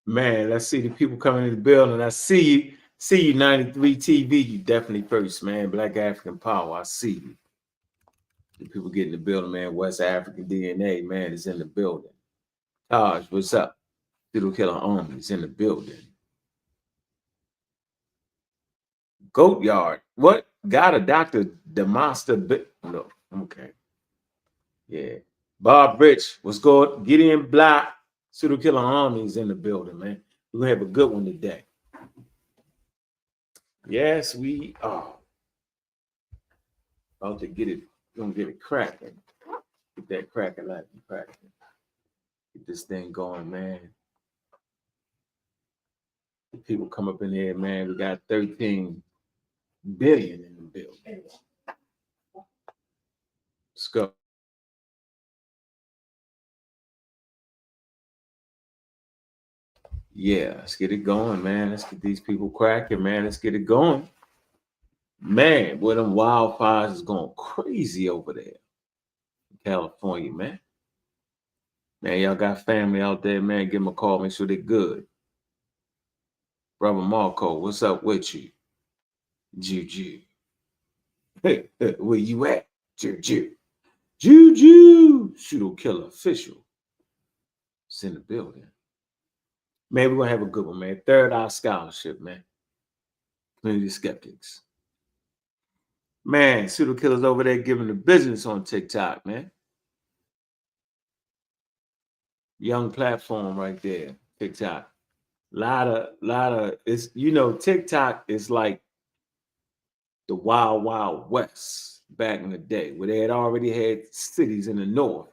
Man, let's see the people coming in the building. I see you 93 TV. You definitely first, man. Black African Power. I see you. The people get in the building, man. West African DNA, man, is in the building. Taj, what's up? Little Killer Army is in the building. Goat Yard. What? Got a Dr. DeMaster. No, okay. Yeah. Bob Rich, what's good? Gideon Black. Pseudo Killer Army is in the building, man. We're going to have a good one today. Yes, we are. About to get it. Gonna get it cracking. Get that cracking like cracking. Get this thing going, man. The people come up in here, man. We got 13 billion in the building. Let's go. Yeah, let's get it going, man. Let's get these people cracking, man. Let's get it going. Man, boy, them wildfires is going crazy over there in California, man. Man, y'all got family out there, man. Give them a call. Make sure they're good. Brother Marco, what's up with you? Juju. Where you at? Juju. Juju. Pseudo Killer Official. It's in the building. Man, we're going to have a good one, man. Third Eye Scholarship, man. Community Skeptics. Man, Pseudo Killer's over there giving the business on TikTok, man. Young platform right there, TikTok. Lot of, it's, you know, TikTok is like the Wild Wild West back in the day, where they had already had cities in the north,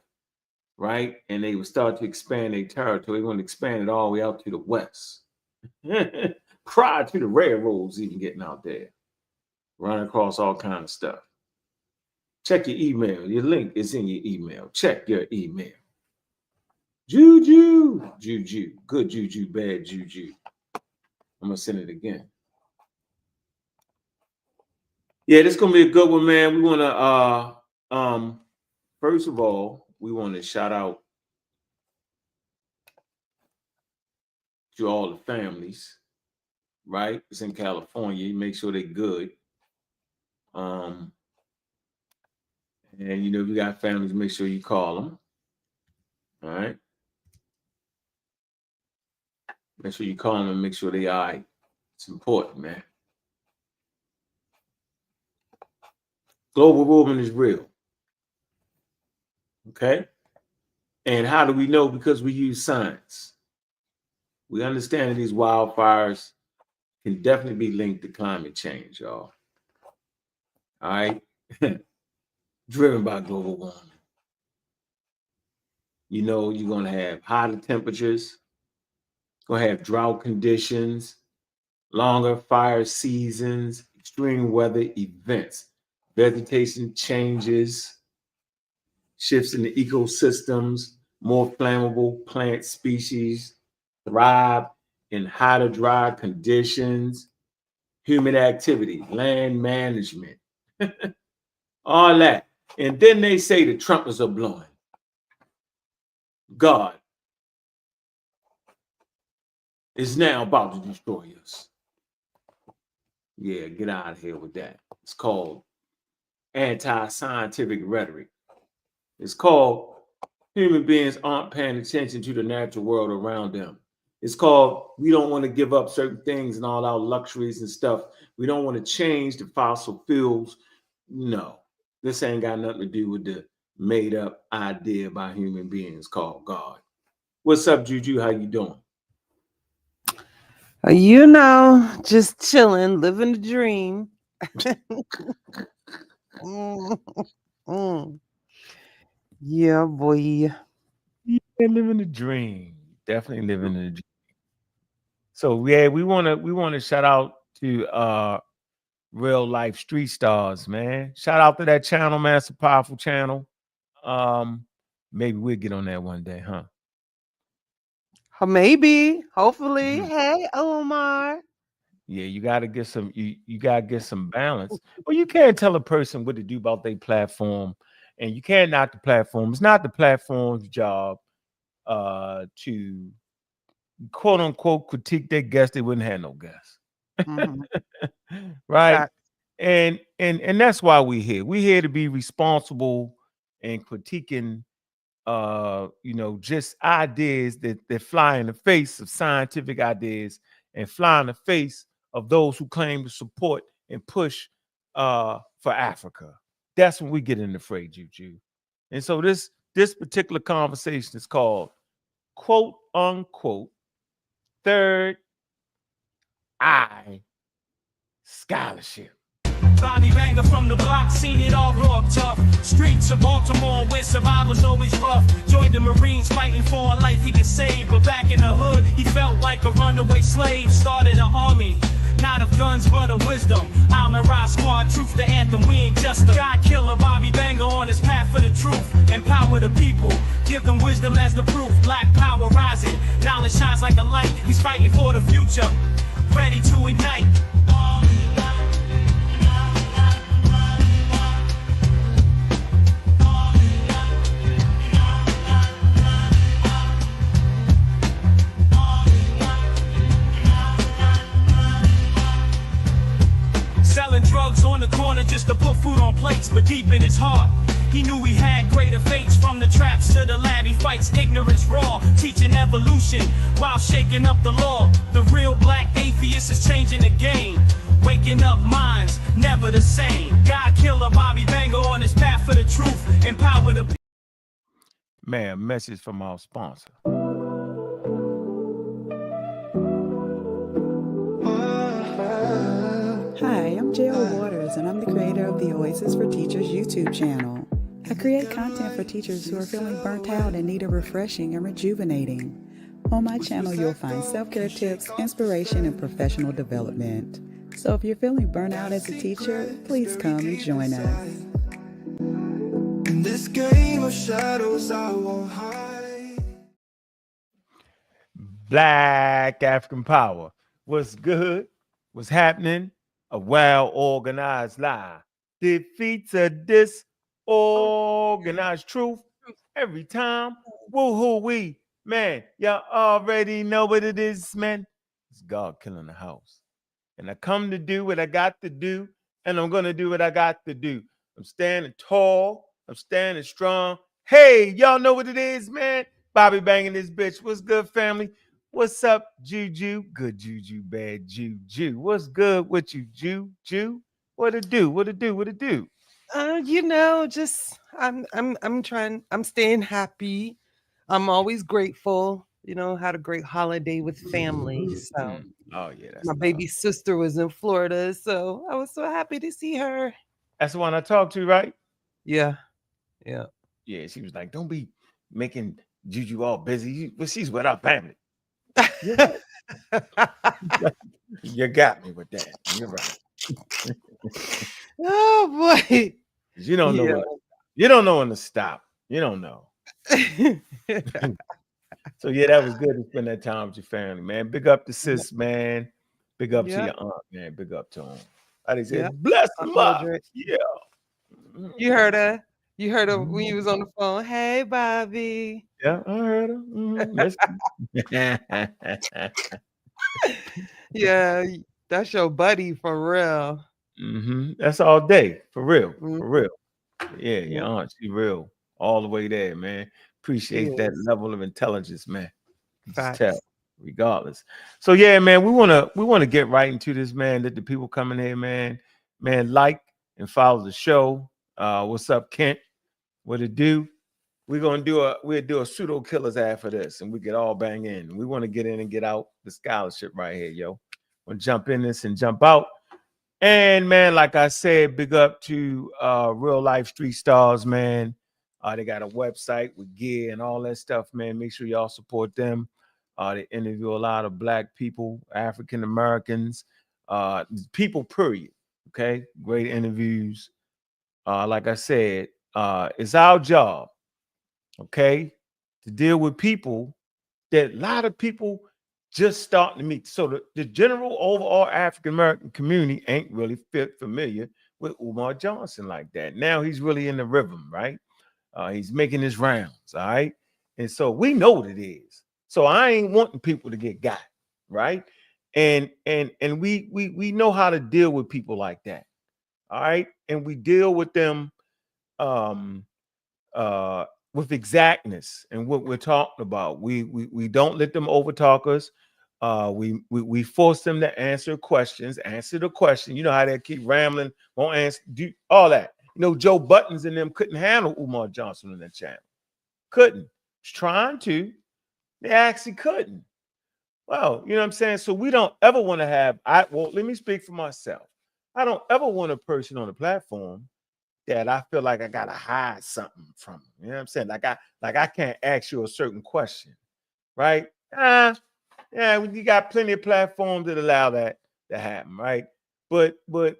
right? And they would start to expand their territory. They want to expand it all the way out to the west. Prior to the railroads even getting out there, running across all kind of stuff. Check your email. Your link is in your email. Check your email. Juju. Juju. Good juju, bad juju. I'm going to send it again. Yeah, this is going to be a good one, man. We want to, first of all, we want to shout out to all the families, right? It's in California. Make sure they're good. And, you know, if you got families, make sure you call them. All right. Make sure you call them and make sure they all right. It's important, man. Global warming is real. Okay. And how do we know? Because we use science. We understand that these wildfires can definitely be linked to climate change, y'all. All right. Driven by global warming. You know, you're going to have hotter temperatures, going to have drought conditions, longer fire seasons, extreme weather events, vegetation changes, shifts in the ecosystems, more flammable plant species thrive in hotter, dry conditions, human activity, land management, all that. And then they say the trumpets are blowing. God is now about to destroy us. Yeah, get out of here with that. It's called anti-scientific rhetoric. It's called human beings aren't paying attention to the natural world around them. It's called we don't want to give up certain things and all our luxuries and stuff. We don't want to change the fossil fuels. No, this ain't got nothing to do with the made up idea by human beings called God. What's up, Juju? How you doing? You know, just chilling, living the dream. Mm, mm. Yeah, boy. Yeah, living the dream. Definitely living the dream. So yeah, we wanna shout out to real life street stars, man. Shout out to that channel, man. It's a powerful channel. Um, maybe we'll get on that one day, huh? Maybe, hopefully. Mhm. Hey, Umar. Yeah, you gotta get some you gotta get some balance. Well, you can't tell a person what to do about their platform, and you can't knock the platform. It's not the platform's job to quote unquote critique their guests. They wouldn't have no guests. Mhm. Right? Fact. And that's why we're here. We're here to be responsible and critiquing just ideas that fly in the face of scientific ideas and fly in the face of those who claim to support and push for Africa. That's when we get in the fray, Juju. And so this particular conversation is called quote unquote third eye scholarship. Bobby banger from the block, seen it all raw tough. Streets of Baltimore where survival's always rough. Joined the Marines fighting for a life he could save. But back in the hood, he felt like a runaway slave. Started an army, not of guns but of wisdom. I'm a rock squad, truth the anthem, we ain't just a God killer. Bobby banger on his path for the truth. Empower the people, give them wisdom as the proof. Black power rising, knowledge shines like a light. He's fighting for the future, ready to ignite. Selling drugs on the corner just to put food on plates, but deep in his heart, he knew he had greater fates. From the traps to the lab, he fights ignorance raw, teaching evolution while shaking up the law. The real black atheist is changing the game, waking up minds, never the same. God killer Bobby banger on his path for the truth, empower the people. Man, message from our sponsor. Hi, I'm J.O. Waters, and I'm the creator of the Oasis for Teachers YouTube channel. I create content for teachers who are feeling burnt out and need a refreshing and rejuvenating. On my channel, you'll find self-care tips, inspiration, and professional development. So if you're feeling burnt out as a teacher, please come and join us. In this game of shadows, I won't hide. Black African Power. What's good? What's happening? A well-organized lie defeats a disorganized truth every time. Woo-hoo-wee. Man, y'all already know what it is, man. It's God killing the house. And I come to do what I got to do, and I'm going to do what I got to do. I'm standing tall. I'm standing strong. Hey, y'all know what it is, man. Bobby banging this bitch. What's good, family? What's up, Juju? Good Juju, bad Juju. What's good with you, Juju? What it do? What it do? What it do? Just I'm staying happy. I'm always grateful. Had a great holiday with family. So Oh, yeah, that's my love. baby sister was in Florida, so I was so happy to see her. That's the one I talked to, right? Yeah, yeah. Yeah, she was like, don't be making Juju all busy. But she's with our family. You got me with that. You're right. Oh boy. You don't know Yeah. when you don't know when to stop. You don't know. So yeah, that was good to spend that time with your family, man. Big up to sis, man. Big up to Yeah. your aunt, man. Big up to him. How they say, Yeah. bless Aunt them up. Mildred. Yeah. You heard her. You heard her when you was on the phone. Hey, Bobby. Yeah, I heard her. Yeah, that's your buddy for real. That's all day, for real, Mhm. for real. Yeah, Yeah, your aunt, she real, all the way there, man. she Appreciate that is. level of intelligence, man. You just tell, Facts. regardless. So yeah, man, we wanna get right into this, man. Let the people come in here, man. Man, like and follow the show. What's up, Kent? What it do? We'll do a pseudo killers after this, and we get all bang in. We want to get in and get out the scholarship right here, yo. We'll jump in this and jump out. And man, like I said, big up to Real Life Street Stars, man. They got a website with gear and all that stuff, man. Make sure y'all support them. They interview a lot of Black people, African Americans, people, period. Okay, great interviews. Like I said, it's our job, okay, to deal with people that a lot of people just starting to meet. So the general overall African American community ain't really familiar with Umar Johnson like that. Now he's really in the rhythm, right? He's making his rounds, all right? And so we know what it is. So I ain't wanting people to get got, right? And we know how to deal with people like that, all right? And we deal with them um with exactness and what we're talking about. We don't let them overtalk us. We force them to answer questions, answer the question. You know how they keep rambling, won't answer, do all that. You know, Joe Buttons and them couldn't handle Umar Johnson on that channel. Couldn't. Was trying to. They actually couldn't. Well, you know what I'm saying? So we don't ever want to have, let me speak for myself. I don't ever want a person on the platform that I feel like I gotta hide something from them. You know what I'm saying? Like I can't ask you a certain question, right? Yeah, you got plenty of platforms that allow that to happen, right? But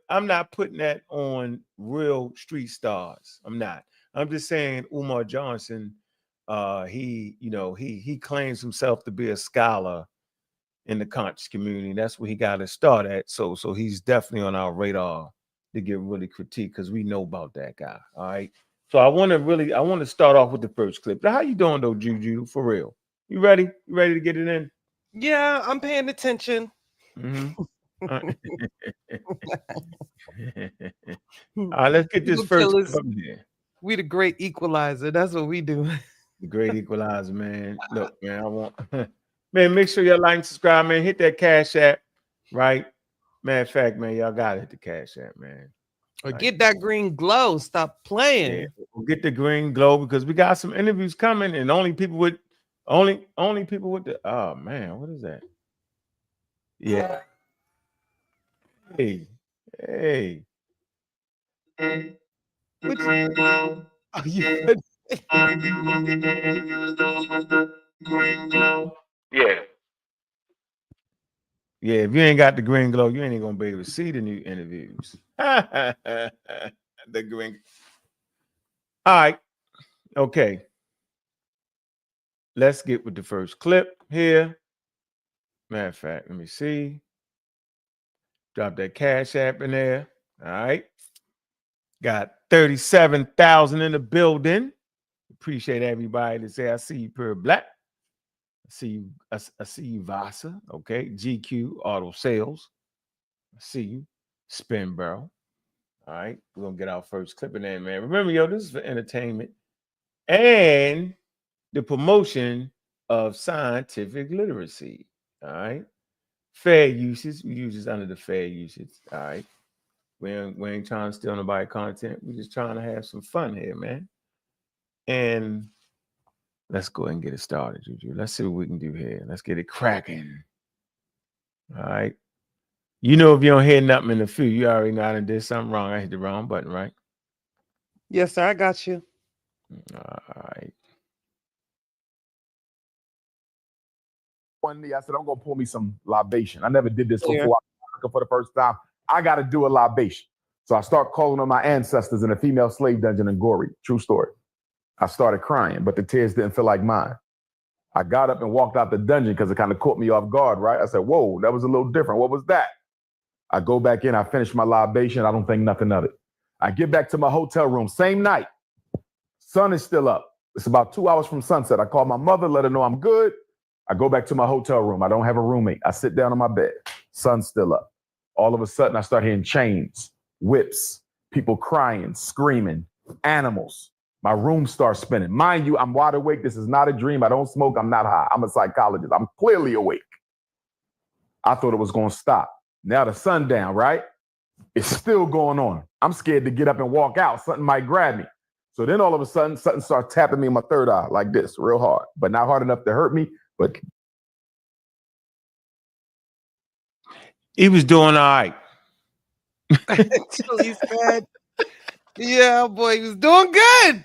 I'm not putting that on real street stars. I'm not. I'm just saying Umar Johnson, he claims himself to be a scholar in the conscious community. That's where he got to start at. So he's definitely on our radar to get really critique because we know about that guy. All right. So I want to start off with the first clip. How you doing though, Juju? For real? You ready? You ready to get it in? Yeah, I'm paying attention. All right, let's get this first clip up there. We the great equalizer. That's what we do. The great equalizer, man. Look, man, I want man, make sure y'all like and subscribe, man. Hit that Cash App, right? Matter of fact, man, y'all gotta hit the Cash App, man. Or get that green glow. Stop playing. Yeah, we'll get the green glow because we got some interviews coming, and only people with the oh man, what is that? Yeah. Hey. Are you Yeah. Yeah, if you ain't got the green glow, you ain't gonna be able to see the new interviews. The green. All right. Okay. Let's get with the first clip here. Matter of fact, let me see. Drop that Cash App in there. All right. Got 37,000 in the building. Appreciate everybody to say I see you, Per Black. I see you, Vasa. Okay. GQ Auto Sales. I see you. Spin Barrel. All right. We're gonna get our first clip in there, man. Remember, yo, this is for entertainment and the promotion of scientific literacy. All right. Fair usage. We use this under the fair usage. All right. We ain't trying to steal nobody content. We're just trying to have some fun here, man. And let's go ahead and get it started, Juju. Let's see what we can do here. Let's get it cracking. All right. You know, if you don't hear nothing in the feed, you already know I done did something wrong. I hit the wrong button, right? Yes, sir. I got you. All right. One day I said, I'm gonna pour me some libation. I never did this before. I'm for the first time. I gotta do a libation. So I start calling on my ancestors in a female slave dungeon in Gory. True story. I started crying, but the tears didn't feel like mine. I got up and walked out the dungeon because it kind of caught me off guard, right? I said, whoa, that was a little different. What was that? I go back in, I finish my libation. I don't think nothing of it. I get back to my hotel room, same night. Sun is still up. It's about 2 hours from sunset. I call my mother, let her know I'm good. I go back to my hotel room. I don't have a roommate. I sit down on my bed. Sun's still up. All of a sudden, I start hearing chains, whips, people crying, screaming, animals. My room starts spinning. Mind you, I'm wide awake. This is not a dream. I don't smoke. I'm not high. I'm a psychologist. I'm clearly awake. I thought it was going to stop. Now the sun down, right? It's still going on. I'm scared to get up and walk out. Something might grab me. So then all of a sudden, something starts tapping me in my third eye like this, real hard, but not hard enough to hurt me. But he was doing all right. Until he said, yeah, boy, he was doing good.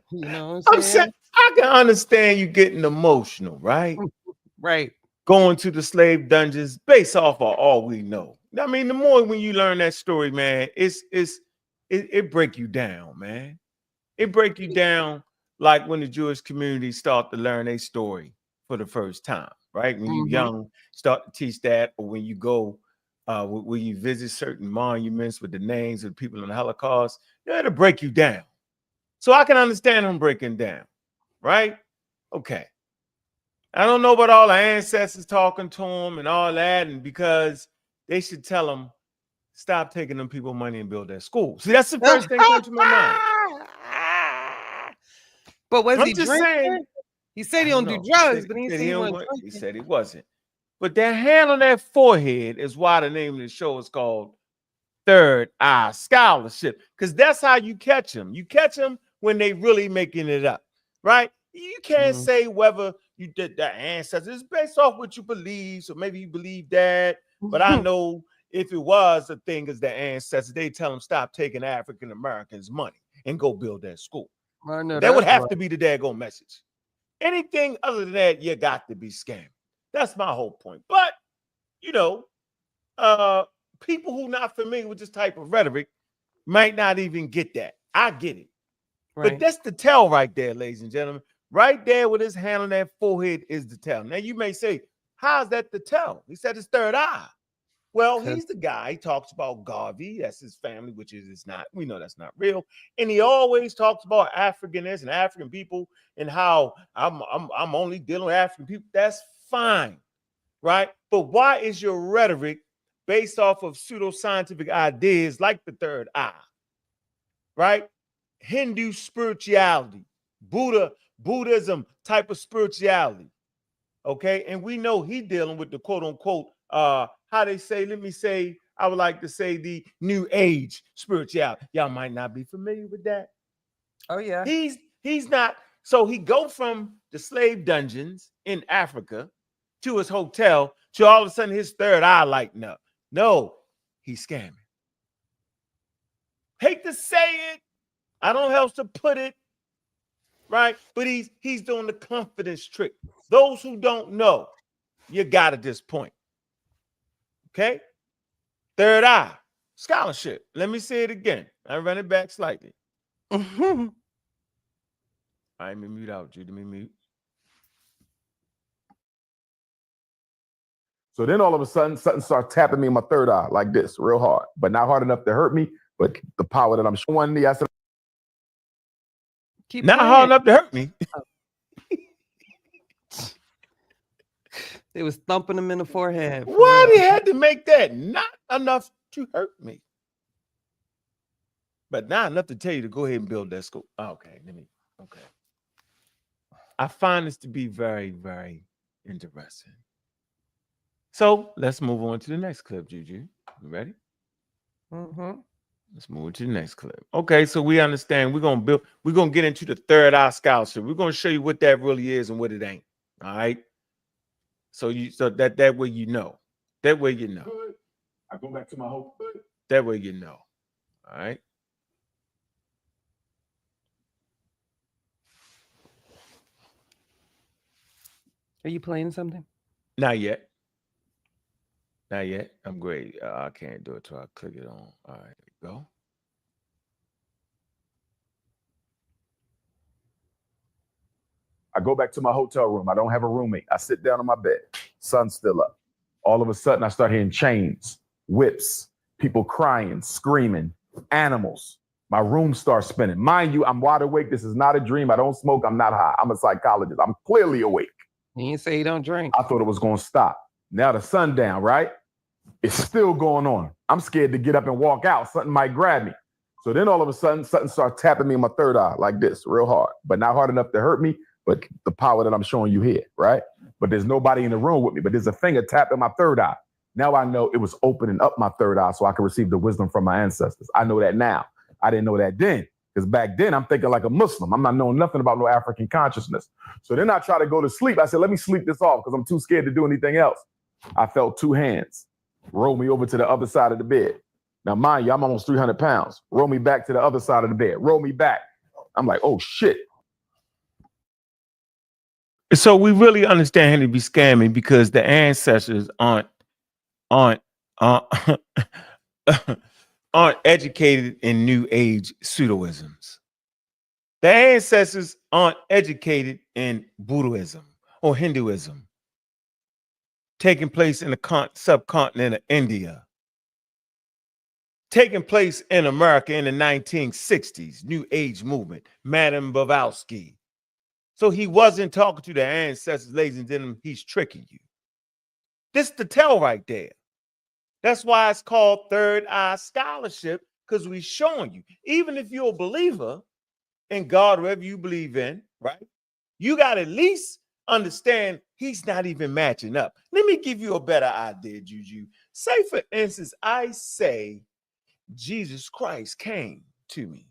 You know what I'm saying? I can understand you getting emotional, right? Right. Going to the slave dungeons based off of all we know. I mean, the more when you learn that story, man, it break you down, man. It break you down like when the Jewish community start to learn a story for the first time, right? When you're young, start to teach that, or when you go, when you visit certain monuments with the names of the people in the Holocaust, it'll break you down. So I can understand them breaking down, right? Okay. I don't know about all the ancestors talking to them and all that, and because they should tell them, stop taking them people money and build their school. See, that's the first thing that comes to my mind. But was I'm he just drinking? saying, He said he don't do drugs, but he said he wasn't. But that hand on that forehead is why the name of the show is called Third Eye Scholarship, because that's how you catch them. You catch them when they really making it up, right? You can't say whether you did the ancestors. It's based off what you believe. So maybe you believe that, but I know if it was a thing as the ancestors, they tell them stop taking African Americans' money and go build that school. That would have to be the daggone message. Anything other than that, you got to be scamming. That's my whole point. But you know, people who not familiar with this type of rhetoric might not even get that. I get it. Right. But that's the tell right there, ladies and gentlemen. Right there with his hand on that forehead is the tell. Now you may say, how's that the tell? He said his third eye. Well, he's the guy. He talks about Garvey. That's his family, which is it's not. We know that's not real. And he always talks about Africanness and African people and how I'm only dealing with African people. That's fine, right? But why is your rhetoric based off of pseudoscientific ideas like the third eye, right? Hindu spirituality, Buddhism type of spirituality, okay? And we know he dealing with the quote unquote, how they say, I would like to say the new age spirituality. Y'all might not be familiar with that. Oh yeah. He's not. So he go from the slave dungeons in Africa to his hotel to all of a sudden his third eye lighting up. No, he's scamming. Hate to say it. I don't know how else to put it, right? But he's doing the confidence trick. Those who don't know, you got at this point. Okay? Third eye, scholarship. Let me say it again. I run it back slightly. All right, let me mute out, Judy. Let me mute. So then all of a sudden, something starts tapping me in my third eye like this, real hard, but not hard enough to hurt me, but the power that I'm showing me. I said, not hard enough to hurt me. They was thumping him in the forehead. Why they had to make that not enough to hurt me? But not enough to tell you to go ahead and build that school. Okay. I find this to be very, very interesting. So let's move on to the next clip, Juju. You ready? Let's move to the next clip. Okay, so we understand we're gonna get into the third eye scholarship. We're gonna show you what that really is and what it ain't. All right. So that way you know. That way you know. I go back to my whole. That way you know. All right. Are you playing something? Not yet. Not yet. I'm great. I can't do it till I click it on. All right, go. I go back to my hotel room. I don't have a roommate. I sit down on my bed. Sun's still up. All of a sudden, I start hearing chains, whips, people crying, screaming, animals. My room starts spinning. Mind you, I'm wide awake. This is not a dream. I don't smoke. I'm not high. I'm a psychologist. I'm clearly awake. He didn't say he don't drink. I thought it was going to stop. Now the sundown, right? It's still going on. I'm scared to get up and walk out. Something might grab me. So then all of a sudden, something starts tapping me in my third eye like this, real hard, but not hard enough to hurt me, but the power that I'm showing you here, right? But there's nobody in the room with me, but there's a finger tapping my third eye. Now I know it was opening up my third eye so I can receive the wisdom from my ancestors. I know that now. I didn't know that then, because back then I'm thinking like a Muslim. I'm not knowing nothing about no African consciousness. So then I try to go to sleep. I said, let me sleep this off because I'm too scared to do anything else. I felt two hands roll me over to the other side of the bed. Now, mind you, I'm almost 300 pounds. Roll me back to the other side of the bed. Roll me back. I'm like, oh, shit. So we really understand him to be scamming because the ancestors aren't educated in New Age pseudoisms. The ancestors aren't educated in Buddhism or Hinduism, taking place in the subcontinent of India, taking place in America in the 1960s, New Age movement, Madame Blavatsky. So he wasn't talking to the ancestors, ladies and gentlemen. He's tricking you. This is the tell right there. That's why it's called third eye scholarship, because we're showing you, even if you're a believer in God, whatever you believe in, right? You got to at least understand he's not even matching up. Let me give you a better idea, Juju. Say, for instance, I say Jesus Christ came to me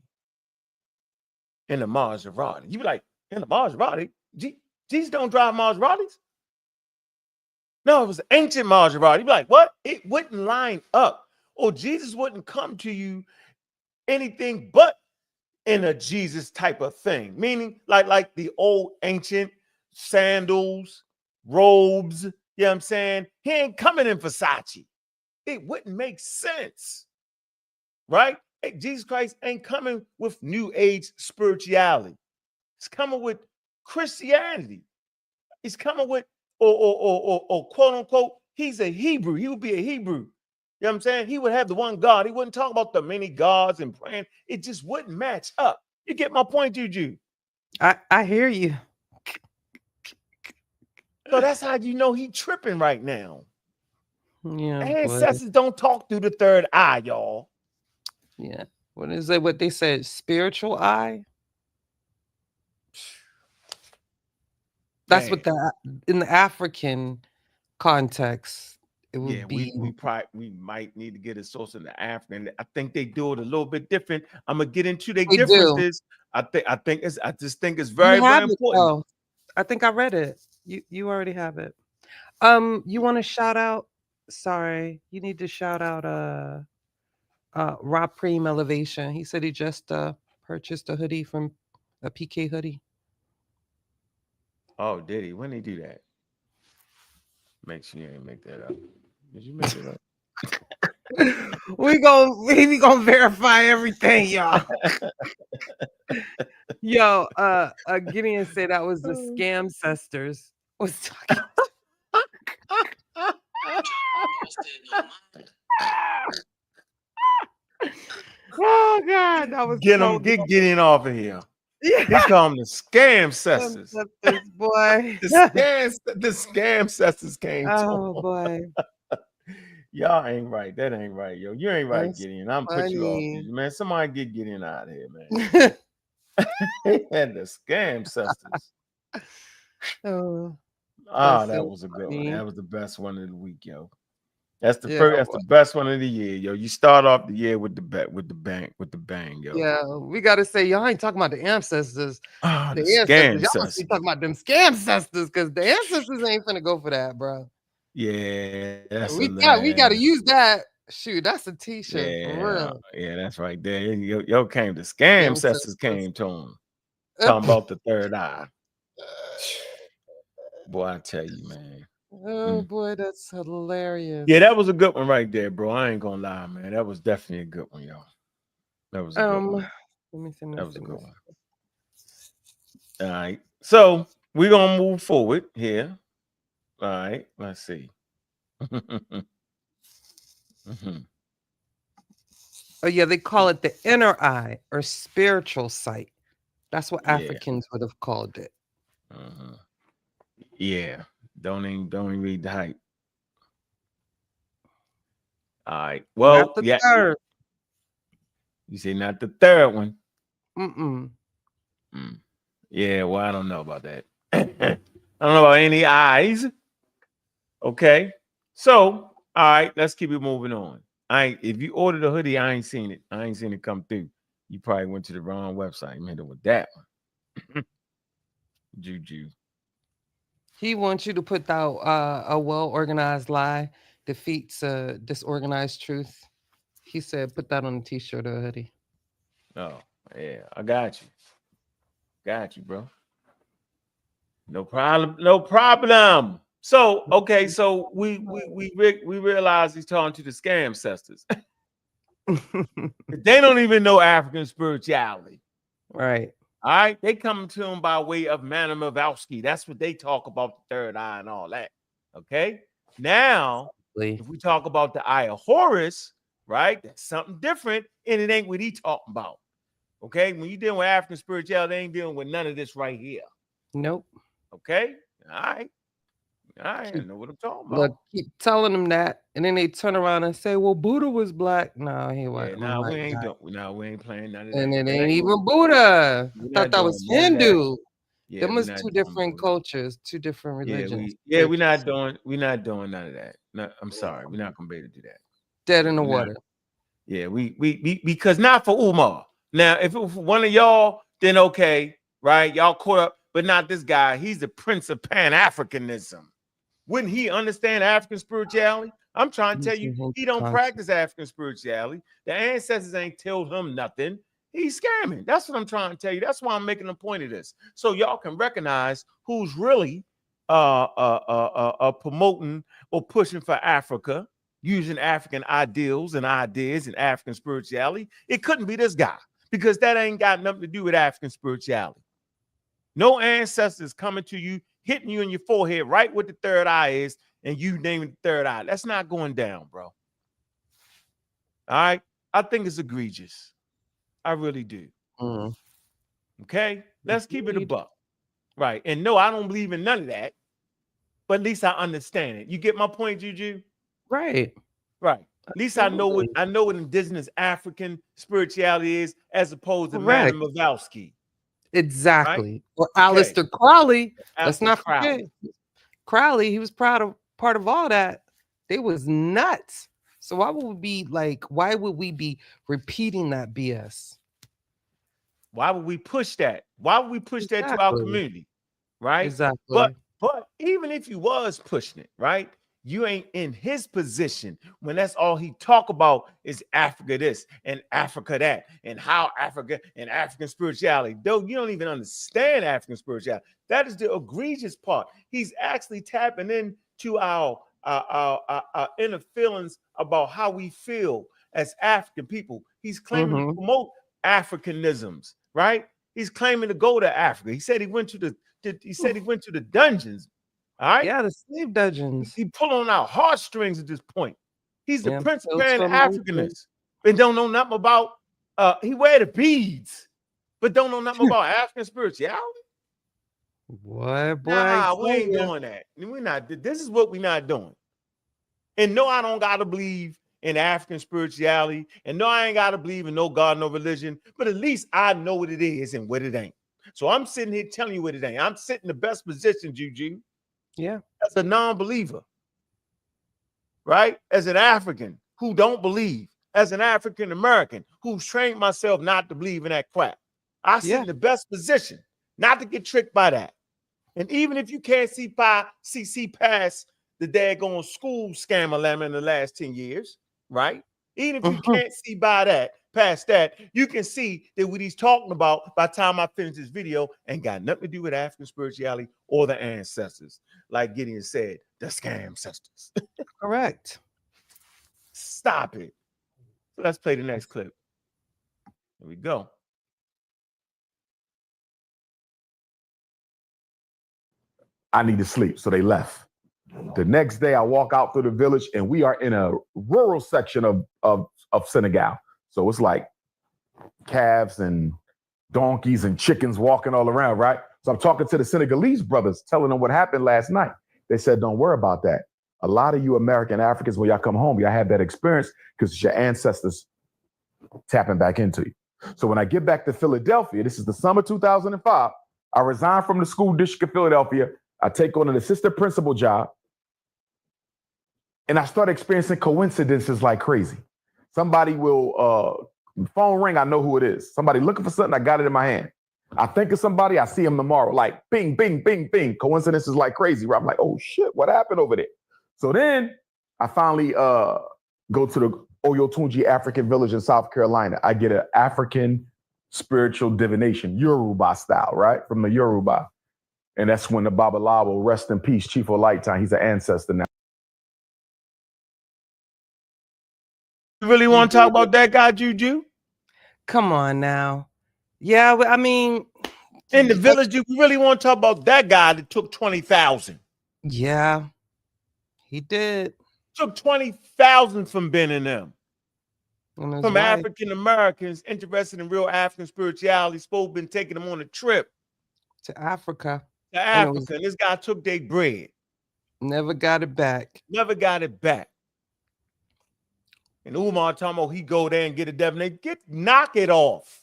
in a Maserati. You be like, in a Maserati? Jesus don't drive Maseratis? No, it was an ancient Maserati. You'd be like, what? It wouldn't line up. Or Jesus wouldn't come to you anything but in a Jesus type of thing. Meaning like the old ancient sandals, robes. You know what I'm saying? He ain't coming in Versace. It wouldn't make sense. Right? Hey, Jesus Christ ain't coming with New Age spirituality. He's coming with Christianity. He's coming with or quote unquote, he's a Hebrew. He would be a Hebrew. You know what I'm saying? He would have the one God. He wouldn't talk about the many gods and praying. It just wouldn't match up. You get my point, Juju? I hear you. So that's how you know he tripping right now. Yeah. Ancestors don't talk through the third eye, y'all. Yeah. What is it? What they said? Spiritual eye? That's what in the African context, it would be. We might need to get a source in the African. I think they do it a little bit different. I'm gonna get into their differences. I just think it's very, very important. Oh, I think I read it. You already have it. You want to shout out? Sorry, you need to shout out Rob Preem Elevation. He said he just purchased a hoodie from a PK hoodie. Oh, did he? When did he do that? Make sure you ain't make that up. Did you make it up? we gonna verify everything, y'all. Yo, Gideon said that was the scam cesters was talking. Oh God, that was get Gideon off of here. Yeah. He called them the scam cesters. Boy. The scam cesters came to him. Oh boy. Y'all ain't right. That ain't right, yo. You ain't right, Gideon. I'm put you off, man. Somebody get Gideon out of here, man. He had the scam cesters. That was a good one. That was the best one of the week, yo. That's the first. That's the best one of the year, yo. You start off the year with the bang, yo. Yeah, we gotta say y'all ain't talking about the ancestors. Oh, the ancestors. Y'all must be talking about them scam cesters because the ancestors ain't finna go for that, bro. Yeah, that's we gotta use that. Shoot, that's a t-shirt for real. Yeah, that's right there. Yo came to scam cesters came to him. Talking about the third eye. Boy, I tell you, man. Oh boy, that's hilarious. Yeah, that was a good one right there, bro. I ain't gonna lie, man. That was definitely a good one, y'all. That was a good one. Let me see. That was a good one. All right. So we're gonna move forward here. All right, let's see. Oh yeah, they call it the inner eye or spiritual sight. That's what Yeah. Africans would have called it. Yeah. Don't even read the hype. All right. Well, Not the yeah. third. You say not the third one. Mm-mm. Yeah, well, I don't know about that. I don't know about any eyes. Okay. So, all right, let's keep it moving on. If you ordered a hoodie, I ain't seen it. I ain't seen it come through. You probably went to the wrong website. You made it with that one. Juju. He wants you to put out a well-organized lie defeats a disorganized truth. He said, put that on a t-shirt or a hoodie. Oh, yeah, I got you. Got you, bro. No problem. No problem. So, okay, so we realize he's talking to the scam sisters. They don't even know African spirituality. Right. All right. They come to him by way of Manamavowski. That's what they talk about, the third eye and all that. Okay. Now, if we talk about the eye of Horus, right? That's something different, and it ain't what he talking about. Okay. When you're dealing with African spirituality, they ain't dealing with none of this right here. Nope. Okay. All right. I know what I'm talking about. Look, keep telling them that, and then they turn around and say, "Well, Buddha was black." No, he wasn't. Yeah, we ain't doing. No, we ain't playing none of that. And it ain't even Buddha. I thought that was Hindu. Yeah, them was two different cultures, two different religions. We're not doing none of that. No, I'm sorry, we're not gonna be able to do that. Dead in the water. Yeah, we because not for Umar. Now, if it was for one of y'all, then okay, right? Y'all caught up, but not this guy. He's the prince of Pan-Africanism. Wouldn't he understand African spirituality? I'm trying to tell you, he don't practice African spirituality. The ancestors ain't told him nothing. He's scamming. That's what I'm trying to tell you. That's why I'm making a point of this, so y'all can recognize who's really promoting or pushing for Africa, using African ideals and ideas and African spirituality. It couldn't be this guy, because that ain't got nothing to do with African spirituality. No ancestors coming to you, hitting you in your forehead right where the third eye is, and you name it the third eye. That's not going down, bro. All right? I think it's egregious. I really do. Okay? Let's keep it a buck. Right. And no, I don't believe in none of that, but at least I understand it. You get my point, Juju? Right. Right. At least I know what indigenous African spirituality is, as opposed to Madame Mavowski. Exactly. Right? Or Aleister Crowley. Let's not forget. Crowley, he was part of all that. They was nuts. So why would we be repeating that BS? Why would we push that? Why would we push that to our community? Right? Exactly. But even if you was pushing it, right? You ain't in his position when that's all he talk about is Africa this and Africa that, and how Africa and African spirituality. Though you don't even understand African spirituality. That is the egregious part. He's actually tapping into our inner feelings about how we feel as African people. He's claiming to promote Africanisms, right? He's claiming to go to Africa. He said he went to the dungeons. All right. Yeah, the slave dungeons. He pulling on our heartstrings at this point. He's the Prince of Pan-Africanist and don't know nothing about. He wear the beads, but don't know nothing about African spirituality. Boy, nah, we ain't doing that. We're not. This is what we're not doing. And no, I don't gotta believe in African spirituality, and no, I ain't gotta believe in no God, no religion. But at least I know what it is and what it ain't. So I'm sitting here telling you what it ain't. I'm sitting in the best position, Juju. Yeah. As a non-believer, right? As an African who don't believe, as an African American who's trained myself not to believe in that crap. I sit in the best position not to get tricked by that. And even if you can't see past the daggone school scammer lemon in the last 10 years, right? Even if you can't see past that, you can see that what he's talking about by the time I finish this video ain't got nothing to do with African spirituality or the ancestors. Like Gideon said, the scam sisters. Correct. Stop it. So let's play the next clip. Here we go. I need to sleep. So they left. The next day, I walk out through the village, and we are in a rural section of Senegal. So it's like calves and donkeys and chickens walking all around, right? So I'm talking to the Senegalese brothers, telling them what happened last night. They said, don't worry about that. A lot of you American Africans, when y'all come home, y'all have that experience because it's your ancestors tapping back into you. So when I get back to Philadelphia, this is the summer 2005, I resign from the school district of Philadelphia. I take on an assistant principal job. And I start experiencing coincidences like crazy. Somebody will, phone ring, I know who it is. Somebody looking for something, I got it in my hand. I think of somebody, I see him tomorrow, like bing, bing, bing, bing. Coincidences like crazy, where I'm like, oh shit, what happened over there? So then I finally go to the Oyotunji African village in South Carolina. I get an African spiritual divination, Yoruba style, right? From the Yoruba. And that's when the Babalawo, rest in peace, Chief Olaita, he's an ancestor now. You really want to talk about that guy, Juju? Come on now. Yeah, I mean, in the village, you really want to talk about that guy that took 20,000? Yeah, he did. Took 20,000 from Ben and them. From African Americans interested in real African spirituality, supposed been taking them on a trip to Africa. And this guy took their bread. Never got it back. Never got it back. And Umar talking about he go there and get a divination. Knock it off.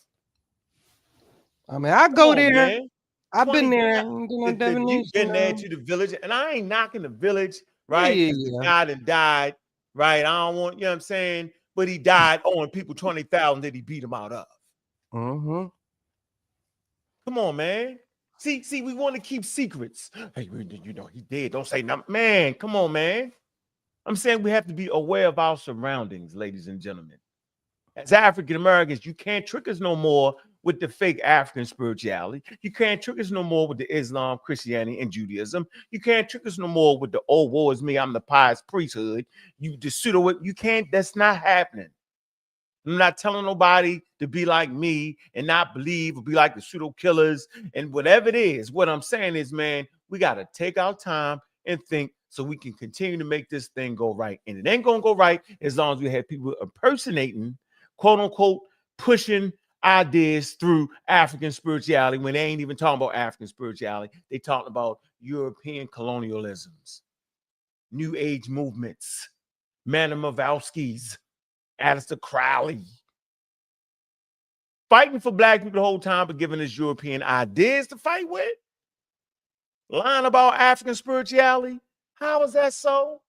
I mean, I go there. Man. I've been there. You've been there to the village, and I ain't knocking the village, right? Yeah. The guy that died, right? I don't want, you know what I'm saying? But he died owing people 20,000 that he beat him out of. Mm-hmm. Come on, man. See, we want to keep secrets. Hey, you know, he did. Don't say nothing. Man, come on, man. I'm saying we have to be aware of our surroundings, ladies and gentlemen. As African Americans, you can't trick us no more with the fake African spirituality. You can't trick us no more with the Islam, Christianity, and Judaism. You can't trick us no more with the old war is me, I'm the pious priesthood. You the pseudo, you can't, that's not happening. I'm not telling nobody to be like me and not believe or be like the pseudo killers and whatever it is. What I'm saying is, man, we got to take our time and think so we can continue to make this thing go right. And it ain't going to go right as long as we have people impersonating, quote unquote, pushing ideas through African spirituality when they ain't even talking about African spirituality. They talking about European colonialisms, New Age movements, Manimovskis, Aleister Crowley. Fighting for black people the whole time, but giving us European ideas to fight with. Lying about African spirituality. How is that so?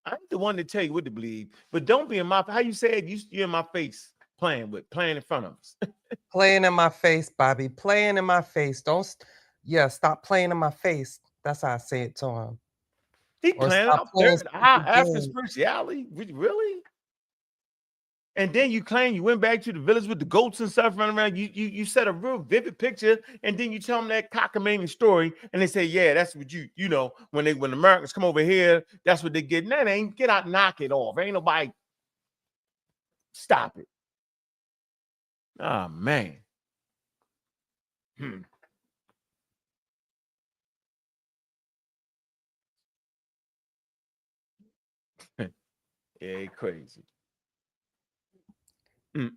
I'm the one to tell you what to believe, but don't be in my, how you said you're in my face playing in front of us. Playing in my face, Bobby. Playing in my face. Stop playing in my face. That's how I say it to him. He playing out there. African spirituality? Really? And then you claim you went back to the village with the goats and stuff running around. You set a real vivid picture, and then you tell them that cockamamie story, and they say, yeah, that's what you know, when Americans come over here, that's what they get. That ain't, get out, knock it off. Ain't nobody, stop it. Oh, man. Yeah, crazy. All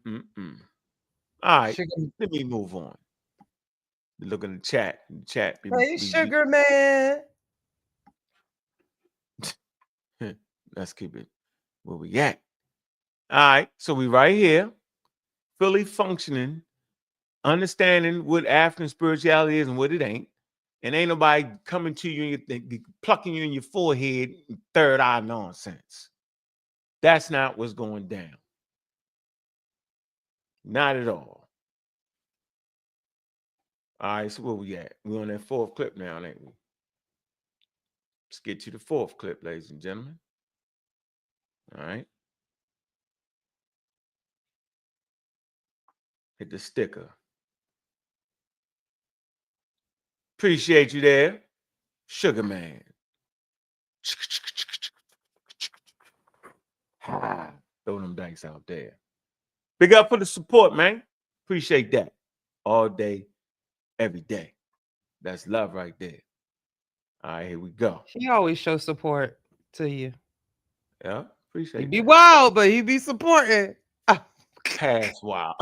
right, let me move on. Look in the chat. Hey, Sugar Man. Let's keep it where we at. All right, so we right here, fully functioning, understanding what African spirituality is and what it ain't. And ain't nobody coming to you and plucking you in your forehead, third eye nonsense. That's not what's going down. Not at all. All right, so where we at? We're on that fourth clip now, ain't we? Let's get to the fourth clip, ladies and gentlemen. All right. Hit the sticker. Appreciate you there, Sugar Man. Throw them dice out there. Big up for the support, man. Appreciate that. All day, every day. That's love right there. All right, here we go. He always shows support to you. Yeah, appreciate it. He be wild, but he be supporting. past while.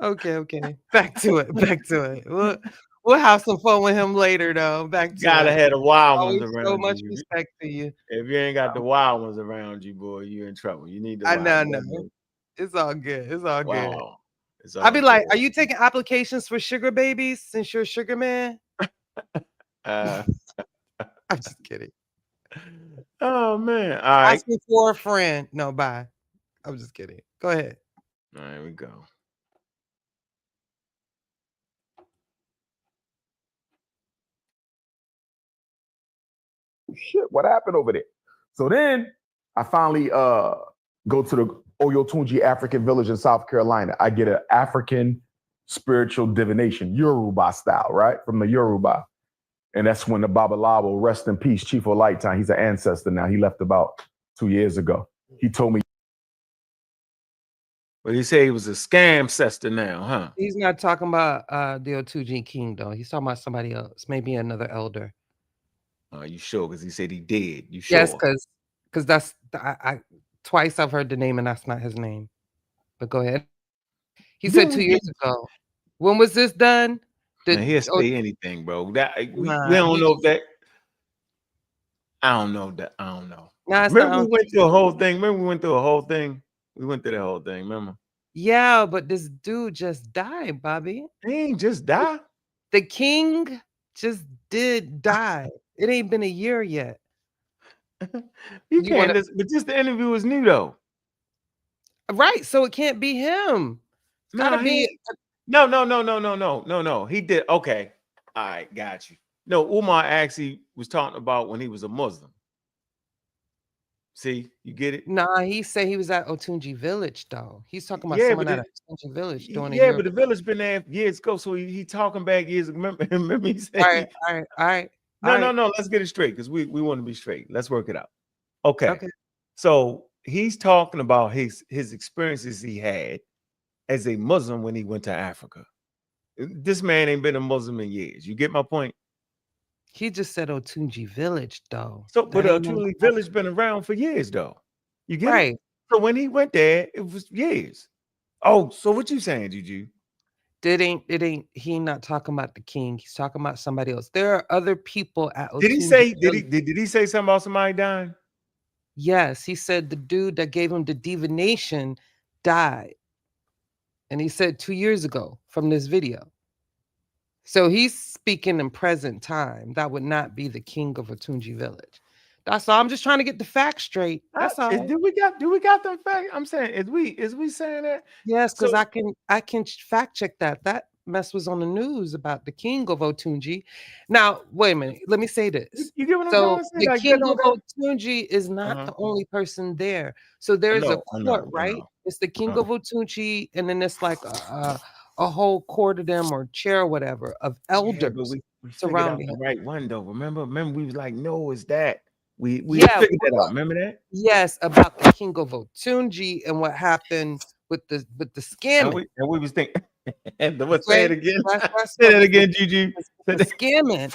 Okay. Back to it. We'll have some fun with him later, though. Back to Gotta it. have the wild Always ones so around much you. respect to you. If you ain't got the wild ones around you, boy, you're in trouble. You need the I wild know. ones. It's all good. It's all good. Wow. It's I'd all be like, good. are you taking applications for sugar babies since you're a sugar man? Uh, I'm just kidding. oh man. All right. Ask me for a friend. No, bye. I'm just kidding. Go ahead. All right, we go. Shit, what happened over there? So then I finally go to the Oyotunji African village in South Carolina. I get an African spiritual divination, Yoruba style, right? From the Yoruba. And that's when the Babalawo, rest in peace, Chief Olaitime, he's an ancestor now. He left about 2 years ago. He told me. Well, you say he was a scam cester now, huh? He's not talking about the Otuji King, though. He's talking about somebody else, maybe another elder. Are you sure? Because he said he did. You sure? Yes, because that's I twice I've heard the name and that's not his name. But go ahead. He said 2 years ago. When was this done? Man, he'll say anything, bro. That we Nah, don't know if that. I don't know that. I don't know. Nah, remember we went through a whole thing. We went through the whole thing. Remember? Yeah, but this dude just died, Bobby. He ain't just died. The king just did die. It ain't been a year yet. You can't. But just the interview was new though. Right, so it can't be him. It's gotta be. No. He did. Okay. All right, got you. No, Umar actually was talking about when he was a Muslim. See, you get it? Nah, he said he was at Otunji Village, though. He's talking about someone at Otunji Village doing a year. But the village been there years ago, so he talking back years. Remember he said. All right. No. Let's get it straight because we want to be straight. Let's work it out. Okay. So he's talking about his experiences he had as a Muslim when he went to Africa. This man ain't been a Muslim in years. You get my point? He just said Otunji Village, though. So, but Otunji Village been around for years, though. You get it? So when he went there, it was years. Oh, so what you saying, Juju? He not talking about the king. He's talking about somebody else. There are other people at Otunji. Did he say? Did he say something about somebody dying? Yes, he said the dude that gave him the divination died, and he said 2 years ago from this video. So he's speaking in present time. That would not be the king of Otunji Village. That's all. I'm just trying to get the facts straight. That's all. Do we got the fact? I'm saying, is we saying that? Yes, because I can fact check that. That mess was on the news about the king of Otunji. Now, wait a minute. Let me say this. You get what I'm trying to say? The like, king of Otunji is not the only person there. So there's a court, right? It's the king of Otunji, and then it's like a whole court of them or chair or whatever of elders we surrounding the right one though. Remember we was like, no, it's that. We figured that out. Remember that? Yes, about the king of Otunji and what happened with the scamming. And we was thinking. Say it again. Say it again, Juju. The scamming.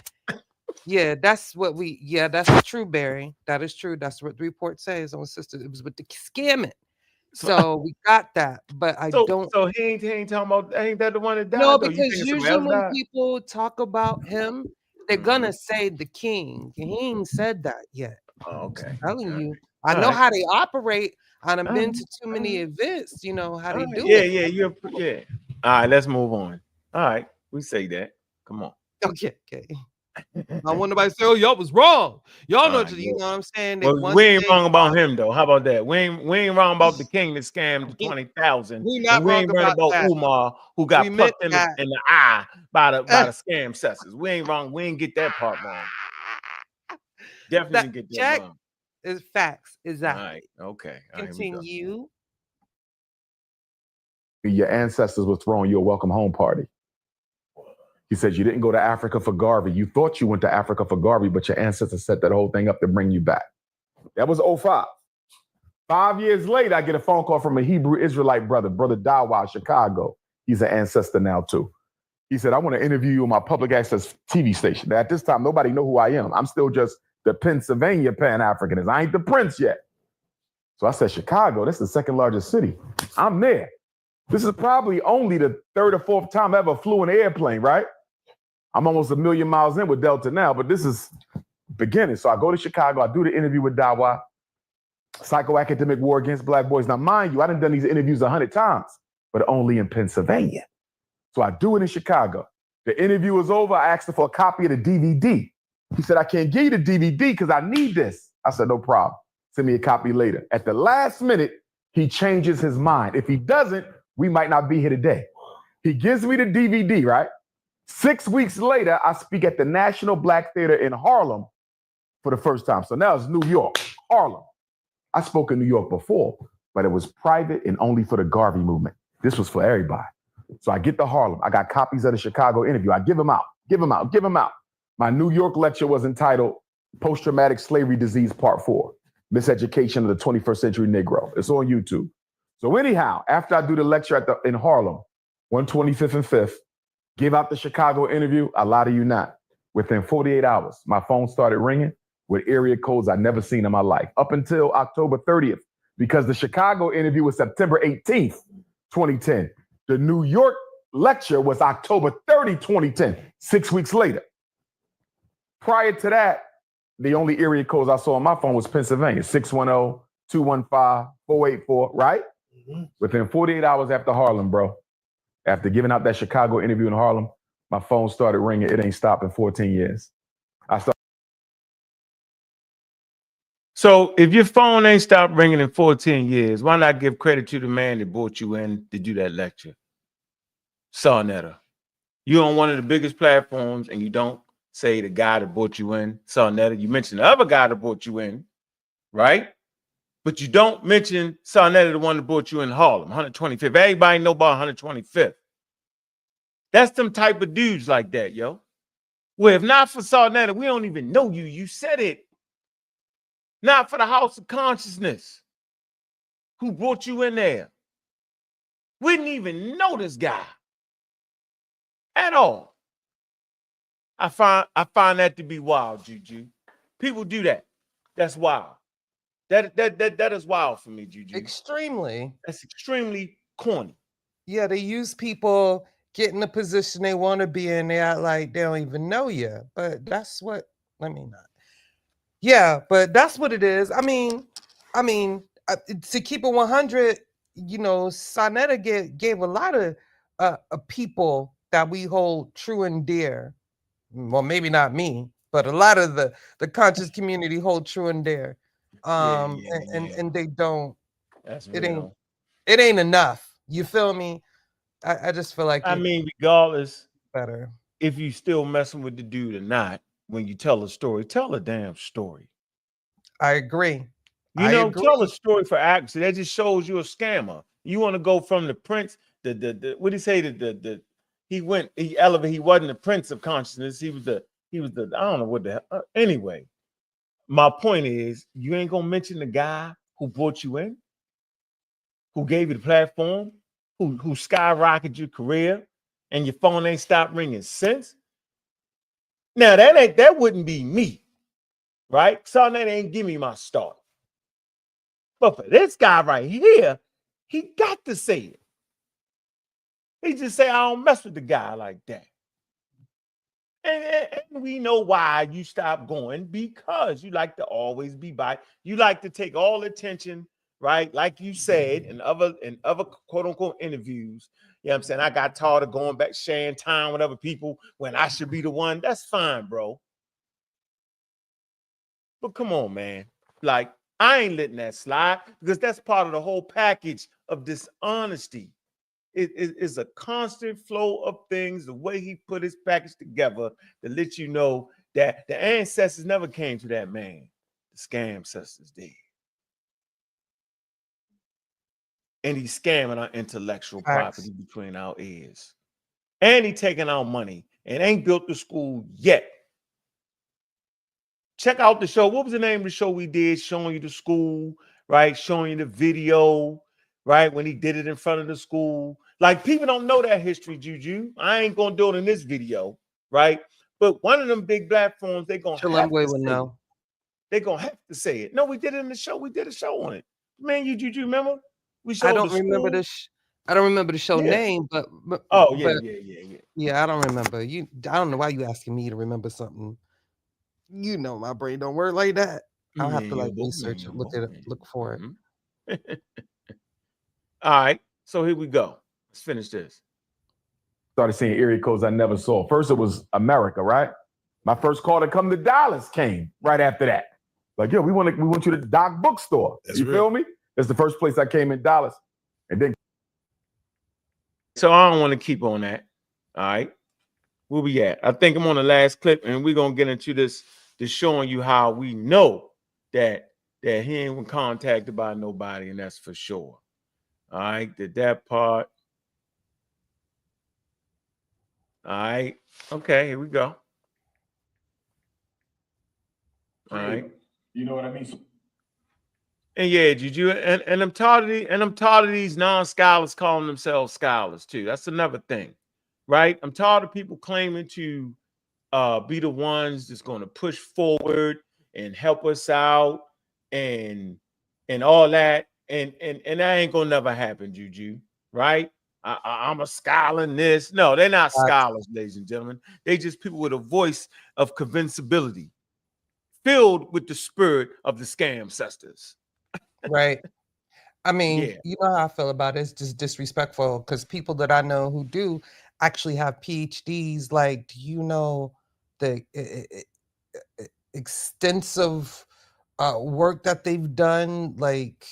Yeah, that's true, Barry. That is true. That's what the report says on sister. It was with the scamming. So we got that, but I don't. So he ain't talking about. Ain't that the one that died? No, because usually when people talk about him, they're gonna say the king. He ain't said that yet. Oh, okay. I'm telling you, I know how they operate. I've been to too many events. You know how they do it. Yeah. All right, let's move on. All right, we say that. Come on. Okay. I want nobody to say, "Oh, y'all was wrong." Y'all know, you know what I'm saying? Well, we ain't wrong about him though. How about that? We ain't wrong about the king that scammed 20,000. We not wrong ain't wrong about Umar who got plucked in the eye by the scam cessors. We ain't wrong. We ain't get that part wrong. Definitely get that wrong. Is facts. Exactly. All right. Okay. Continue. Your ancestors was throwing you a welcome home party. He said you didn't go to Africa for Garvey. You thought you went to Africa for Garvey, but your ancestors set that whole thing up to bring you back. That was 2005. 5 years later, I get a phone call from a Hebrew Israelite brother Dawa, Chicago. He's an ancestor now too. He said, I want to interview you on my public access TV station. At this time, nobody know who I am. I'm still just the Pennsylvania Pan-Africanist. I ain't the prince yet. So I said, Chicago, that's the second largest city. I'm there. This is probably only the third or fourth time I ever flew an airplane, right? I'm almost 1 million miles in with Delta now, but this is beginning. So I go to Chicago, I do the interview with Dawa, psychoacademic war against Black boys. Now, mind you, I done these interviews 100 times, but only in Pennsylvania. So I do it in Chicago. The interview was over. I asked him for a copy of the DVD. He said, I can't give you the DVD because I need this. I said, no problem. Send me a copy later. At the last minute, he changes his mind. If he doesn't, we might not be here today. He gives me the DVD, right? 6 weeks later, I speak at the National Black Theater in Harlem for the first time. So now it's New York, Harlem. I spoke in New York before, but it was private and only for the Garvey movement. This was for everybody. So I get to Harlem. I got copies of the Chicago interview. I give them out. My New York lecture was entitled Post-Traumatic Slavery Disease Part 4, Miseducation of the 21st Century Negro. It's on YouTube. So anyhow, after I do the lecture in Harlem, 125th and 5th, give out the Chicago interview, I lie to you not. Within 48 hours, my phone started ringing with area codes I'd never seen in my life, up until October 30th, because the Chicago interview was September 18th, 2010. The New York lecture was October 30, 2010, 6 weeks later. Prior to that, the only area codes I saw on my phone was Pennsylvania, 610-215-484, right? Mm-hmm. Within 48 hours after Harlem, bro, after giving out that Chicago interview in Harlem, my phone started ringing. It ain't stopped in 14 years. So if your phone ain't stopped ringing in 14 years, why not give credit to the man that brought you in to do that lecture? Sarnetta. You're on one of the biggest platforms and you don't say the guy that brought you in, Sarnetta. You mentioned the other guy that brought you in, right? But you don't mention Sarnetta, the one that brought you in Harlem, 125th. Everybody know about 125th. That's them type of dudes like that, yo. Well, if not for Sarnetta, we don't even know you. You said it. Not for the House of Consciousness, who brought you in there. We didn't even know this guy at all. I find that to be wild, Juju. People do that. That's wild. That is wild for me, Juju. Extremely. That's extremely corny. Yeah, they use people, get in the position they want to be in. They act like they don't even know you. But that's what, let me not. Yeah, but that's what it is. I mean, to keep it 100, you know, Sarnetta gave a lot of people that we hold true and dear. Well, maybe not me, but a lot of the conscious community hold true and dear. And they don't. That's it real. It ain't enough. You feel me? I just feel like I mean, regardless, better if you still messing with the dude or not, when you tell a story, tell a damn story. I agree. Tell a story for accuracy. That just shows you a scammer. You want to go from the prince, the what did he say? He elevated. He wasn't the prince of consciousness. He was the I don't know what the hell. Anyway, my point is, you ain't gonna mention the guy who brought you in, who gave you the platform, who skyrocketed your career, and your phone ain't stopped ringing since. Now that wouldn't be me, right? So that ain't give me my start. But for this guy right here, he got to say it. He just say, I don't mess with the guy like that. And we know why you stopped going, because you like to always be by. You like to take all attention, right? Like you said in other quote unquote interviews. You know what I'm saying? I got tired of going back, sharing time with other people when I should be the one. That's fine, bro. But come on, man. Like, I ain't letting that slide, because that's part of the whole package of dishonesty. It is a constant flow of things, the way he put his package together to let you know that the ancestors never came to that man. The scam ancestors did. And he's scamming our intellectual property between our ears. And he taking our money and ain't built the school yet. Check out the show. What was the name of the show we did? Showing you the school, right? Showing you the video, right? When he did it in front of the school. Like, people don't know that history, Juju. I ain't going to do it in this video, right? But one of them big platforms, they're going to have to say it. They're going to have to say it. No, we did it in the show. We did a show on it. Man, you remember? We I showed don't the remember school. I don't remember the show Yeah. name, but Oh, yeah. yeah, I don't remember. I don't know why you asking me to remember something. You know, my brain don't work like that. I'll have to like research it, look for it. All right, so here we go. Let's finish this. Started seeing area codes I never saw. First, it was America, right? My first call to come to Dallas came right after that. Like, yo, we want you to Doc Bookstore. That's you real. feel me? That's the first place I came in Dallas. And then So I don't want to keep on that. All right. Where we at? I think I'm on the last clip, and we're gonna get into this showing you how we know that he ain't contacted by nobody, and that's for sure. All right, did that part. All right. Okay, here we go. All right. you know what I mean? And yeah, Juju, and I'm tired of these non-scholars calling themselves scholars too. That's another thing, right? I'm tired of people claiming to be the ones that's going to push forward and help us out and all that. And that ain't gonna never happen, Juju, right? I'm a scholar in this. No, they're not scholars, ladies and gentlemen. They just people with a voice of convincibility, filled with the spirit of the scam sisters. Right. I mean, Yeah. you know how I feel about it. It's just disrespectful because people that I know who do actually have PhDs. Like, do you know the extensive work that they've done? Like,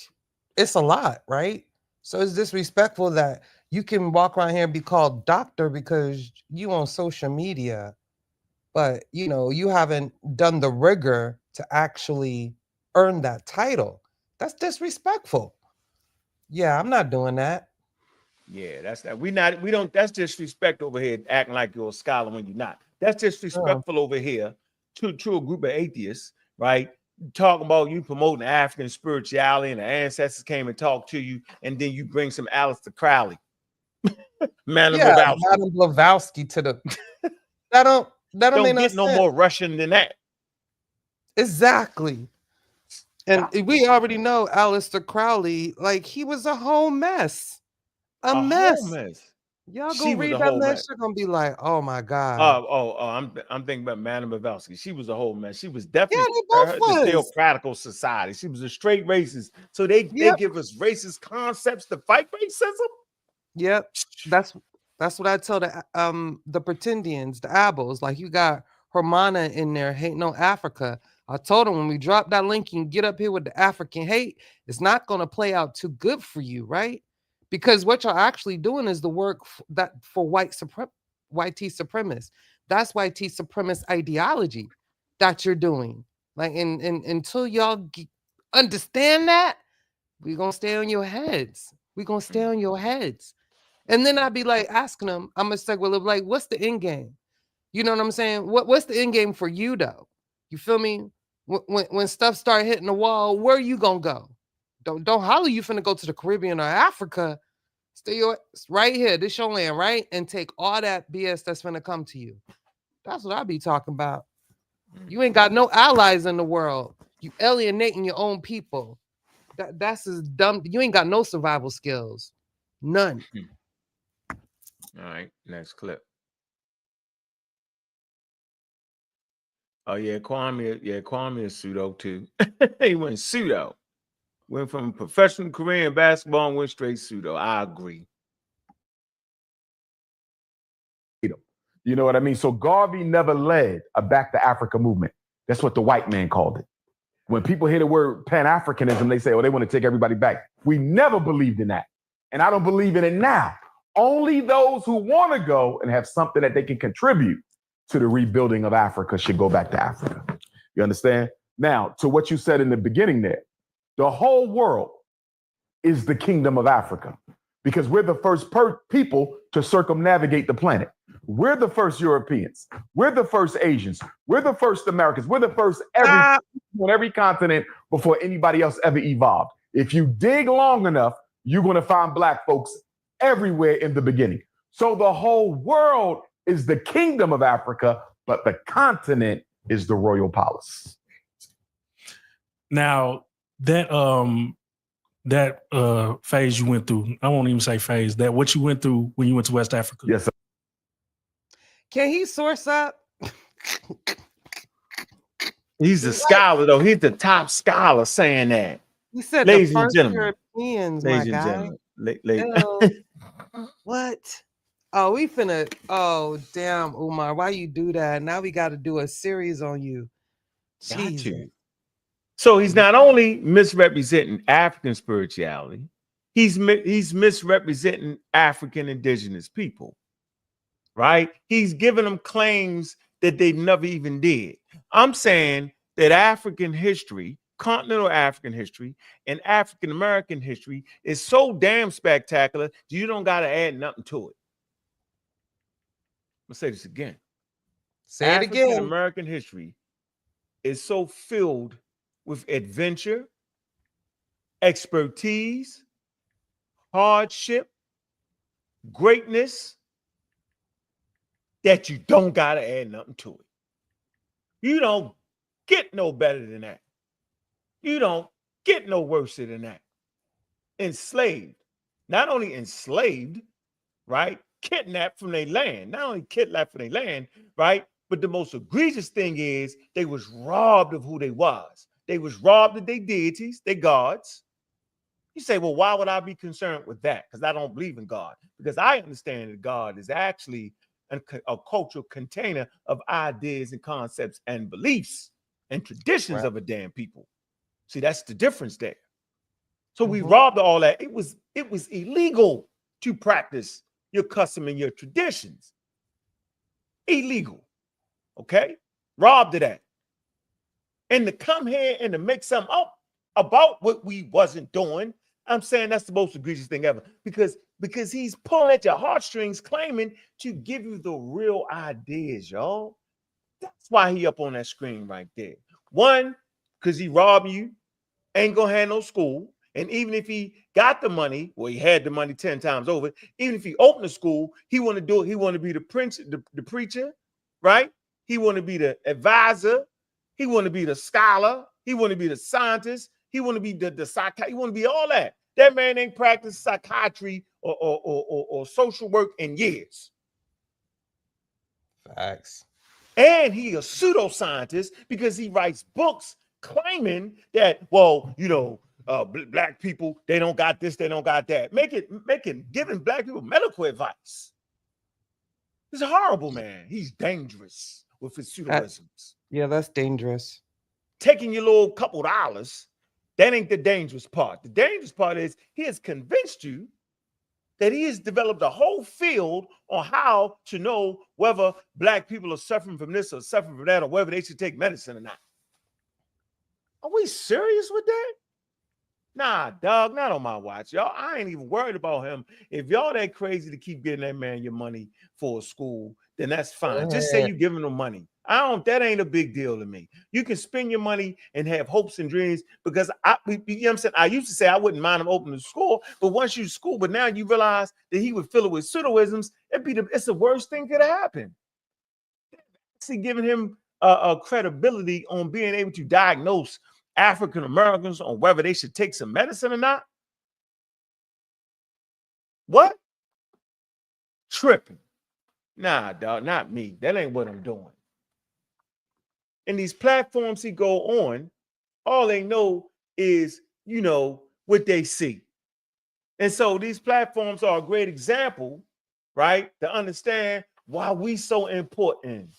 it's a lot, right? So it's disrespectful that you can walk around here and be called doctor because you on social media, but you know you haven't done the rigor to actually earn that title. That's disrespectful. Yeah, I'm not doing that. Yeah, that's that. We don't. That's disrespect over here, acting like you're a scholar when you're not. That's disrespectful over here to a group of atheists, right? Talking about you promoting African spirituality, and the ancestors came and talked to you, and then you bring some Aleister Crowley, Madame Blavatsky. Madame Blavatsky to the. that don't Don't make get no sense. more Russian than that. Exactly. And we already know Aleister Crowley, like he was a whole mess. A mess. Whole mess. Y'all She go was read a that whole mess, mess. you're gonna be like, oh my God. I'm thinking about Madame Blavatsky. She was a whole mess. She was definitely they both was. the theocratical society. She was a straight racist. So they give us racist concepts to fight racism. Yep. That's what I tell the pretendians, the abos. Like you got Hermana in there hating on Africa. I told them when we drop that link, you can get up here with the African hate. It's not going to play out too good for you, right? Because what you're actually doing is the work for white T supremacists. That's white T supremacist ideology that you're doing. Like, and until y'all understand that, we're going to stay on your heads. We're going to stay on your heads. And then I'd be like asking them, I'm going to say, well, like, what's the end game? You know what I'm saying? What's the end game for you, though? You feel me? When stuff start hitting the wall, where are you gonna go? Don't holler you finna go to the Caribbean or Africa. Stay right here, this your land, right? And take all that BS that's finna come to you. That's what I be talking about. You ain't got no allies in the world. You alienating your own people. That's as dumb. You ain't got no survival skills. None. All right, next clip. Oh yeah, Kwame is pseudo too. He went pseudo. Went from professional career in basketball and went straight pseudo. I agree. You know what I mean? So Garvey never led a back to Africa movement. That's what the white man called it. When people hear the word Pan-Africanism, they say, oh, they want to take everybody back. We never believed in that. And I don't believe in it now. Only those who want to go and have something that they can contribute to the rebuilding of Africa should go back to Africa. You understand? Now, to what you said in the beginning there, the whole world is the kingdom of Africa because we're the first people to circumnavigate the planet. We're the first Europeans. We're the first Asians. We're the first Americans. We're the first on every continent before anybody else ever evolved. If you dig long enough, you're going to find black folks everywhere in the beginning. So the whole world is the kingdom of Africa, but the continent is the royal palace. Now that that phase you went through. I won't even say phase. That what you went through when you went to West Africa. Yes, sir. Can he source up? He's a scholar, though. He's the top scholar saying that. He said Ladies the and first gentlemen. Europeans, Ladies my and guy. gentlemen. What? Oh, we finna. Oh, damn, Umar. Why you do that? Now we got to do a series on you. Got Jesus. you. So he's not only misrepresenting African spirituality, he's misrepresenting African indigenous people, right? He's giving them claims that they never even did. I'm saying that African history, continental African history, and African American history is so damn spectacular, you don't got to add nothing to it. I'm gonna say this again. Say it African again. American history is so filled with adventure, expertise, hardship, greatness, that you don't got to add nothing to it. You don't get no better than that. You don't get no worse than that. Enslaved. Not only enslaved, right? Kidnapped from their land. Not only kidnapped from their land, right? But the most egregious thing is they was robbed of who they was. They was robbed of their deities, their gods. You say, well, why would I be concerned with that? Because I don't believe in God. Because I understand that God is actually a cultural container of ideas and concepts and beliefs and traditions of a damn people. See, that's the difference there. So we robbed all that. It was illegal to practice your custom and your traditions. Illegal. Okay? Robbed of that. And to come here and to make something up about what we wasn't doing, I'm saying that's the most egregious thing ever. Because he's pulling at your heartstrings, claiming to give you the real ideas, y'all. That's why he up on that screen right there. One, because he robbed you, ain't gonna have no school. And even if he got the money, well, he had the money 10 times over. Even if he opened a school, he want to do it. He want to be the preacher, right? He want to be the advisor. He want to be the scholar. He want to be the scientist. He want to be the psychiatrist. He want to be all that. That man ain't practiced psychiatry or social work in years. Facts. And he a pseudoscientist because he writes books claiming that, well, you know, black people, they don't got this, they don't got that. Giving black people medical advice. He's a horrible man. He's dangerous with his pseudoisms. Yeah, that's dangerous. Taking your little couple dollars, that ain't the dangerous part. The dangerous part is he has convinced you that he has developed a whole field on how to know whether black people are suffering from this or suffering from that, or whether they should take medicine or not. Are we serious with that? Nah, dog, not on my watch, y'all. I ain't even worried about him. If y'all that crazy to keep getting that man your money for a school, then that's fine. Just say you giving him money. That ain't a big deal to me. You can spend your money and have hopes and dreams, because you know what I'm saying? I used to say I wouldn't mind him opening the school, but once you school, but now you realize that he would fill it with pseudoisms, it's the worst thing could happen. See, giving him a credibility on being able to diagnose African Americans on whether they should take some medicine or not. What? Tripping. Nah, dog, not me. That ain't what I'm doing. And these platforms he go on, all they know is, you know, what they see. And so these platforms are a great example, right, to understand why we so important.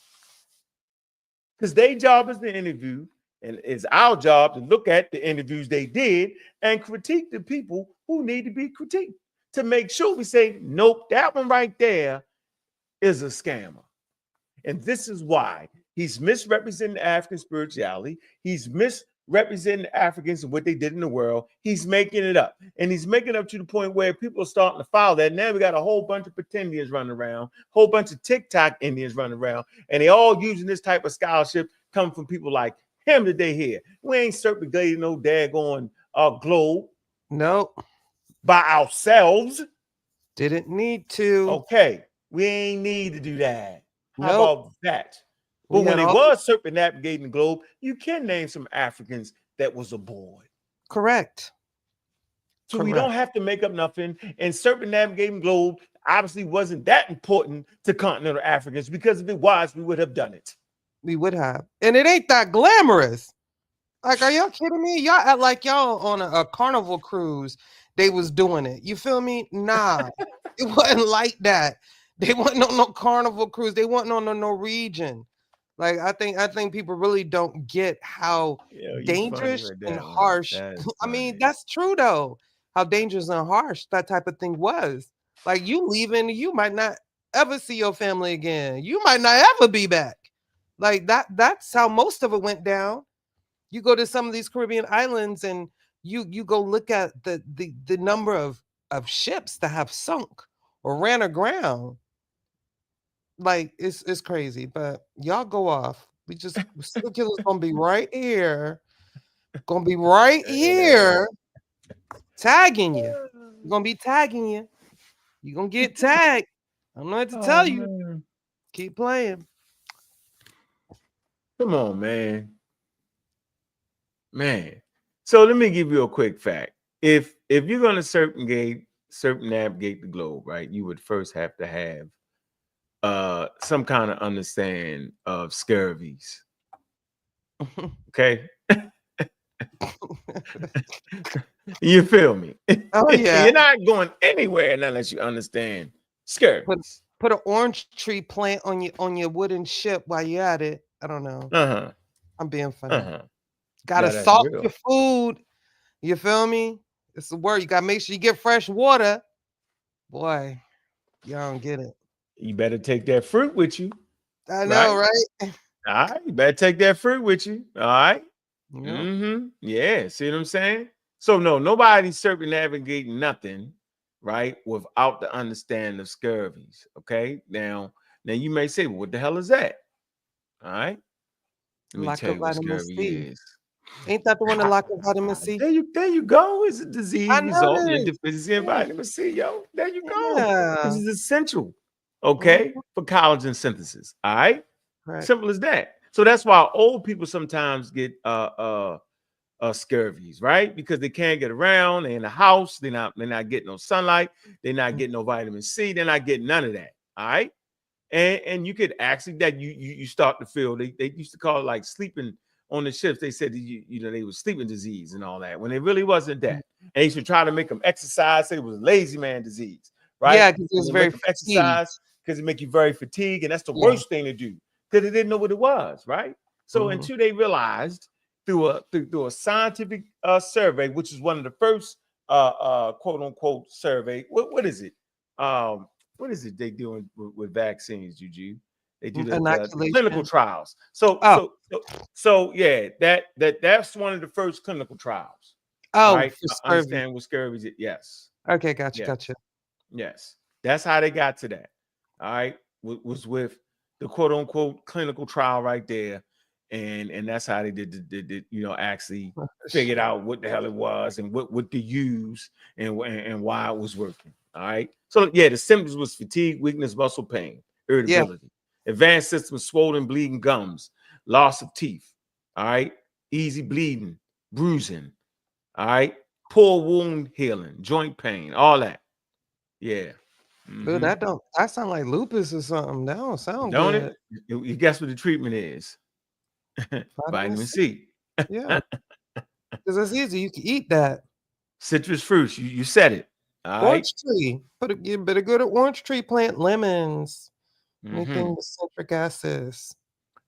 Because their job is to interview, and it's our job to look at the interviews they did and critique the people who need to be critiqued, to make sure we say, nope, that one right there is a scammer. And this is why he's misrepresenting African spirituality. He's misrepresenting Africans and what they did in the world. He's making it up. And he's making it up to the point where people are starting to follow that. Now we got a whole bunch of pretendians running around, a whole bunch of TikTok Indians running around, and they all using this type of scholarship coming from people like him that they hear. We ain't circulating no daggone globe. Nope. By ourselves. Didn't need to. Okay. We ain't need to do that. How about that? But when it was circumnavigating the globe, you can name some Africans that was aboard. Correct. So we don't have to make up nothing. And circumnavigating globe obviously wasn't that important to continental Africans, because if it was, we would have done it. We would have. And it ain't that glamorous. Like, are y'all kidding me? Y'all act like y'all on a carnival cruise. They was doing it. You feel me? Nah, it wasn't like that. They wasn't on no carnival cruise. They wasn't on the Norwegian. Like, I think people really don't get how dangerous and harsh. I mean, that's true though. How dangerous and harsh that type of thing was. Like, you leaving, you might not ever see your family again. You might not ever be back. Like that's how most of it went down. You go to some of these Caribbean islands and you go look at the number of ships that have sunk or ran aground. Like, it's crazy, but y'all go off. Serial killers gonna be right here. Gonna be right here tagging you. We're gonna be tagging you. You're gonna get tagged. I don't know what to tell you. Man. Keep playing. Come on, man. Man. So let me give you a quick fact. If you're gonna circumnavigate the globe, right, you would first have to have some kind of understanding of scurvies. Okay. You feel me? Oh yeah. You're not going anywhere unless you understand scurvies. Put an orange tree plant on your wooden ship while you're at it. I don't know. I'm being funny. Gotta salt your food. You feel me? It's the word. You gotta make sure you get fresh water. Boy, y'all don't get it. You better take that fruit with you. I know, right? All right. You better take that fruit with you. All right. Yeah. Yeah. See what I'm saying? So no, nobody's circumnavigating nothing, right, without the understanding of scurvies. Okay. Now you may say, well, what the hell is that? All right. Let me tell you what scurvy is. Ain't that the one that lack of vitamin C? There you go. It's a disease resulting in deficiency in vitamin C, yo. There you go. Yeah. This is essential, okay, for collagen synthesis. All right. Right. Simple as that. So that's why old people sometimes get scurvies, right? Because they can't get around. They're in the house. They're not getting no sunlight. They're not getting no vitamin C. They're not getting none of that. All right. And you could actually that you start to feel they used to call it like sleeping on the ships. They said you know they was sleeping disease and all that when it really wasn't that. And they used to try to make them exercise. Say it was lazy man disease, right? Yeah, because it was very exercise because it make you very fatigued, and that's the worst thing to do because they didn't know what it was, right? So until they realized through a scientific survey, which is one of the first quote unquote survey. What is it? What is it they doing with vaccines, Juju? They do the clinical trials. So yeah, that's one of the first clinical trials. Right? Understand what scurvy is. Yes. Okay, gotcha. Yes. That's how they got to that. All right. Was with the quote unquote clinical trial right there. And that's how they did actually figured out what the hell it was and what to use and why it was working. All right. So yeah, the symptoms was fatigue, weakness, muscle pain, irritability, advanced system, swollen, bleeding gums, loss of teeth. All right, easy bleeding, bruising. All right, poor wound healing, joint pain, all that. Yeah. Dude, that sound like lupus or something. That don't sound don't good. You guess what the treatment is? Vitamin C. Yeah. Because it's easy. You can eat that. Citrus fruits. You said it. All orange tree. You better go to orange tree, plant lemons. Anything with citric acids.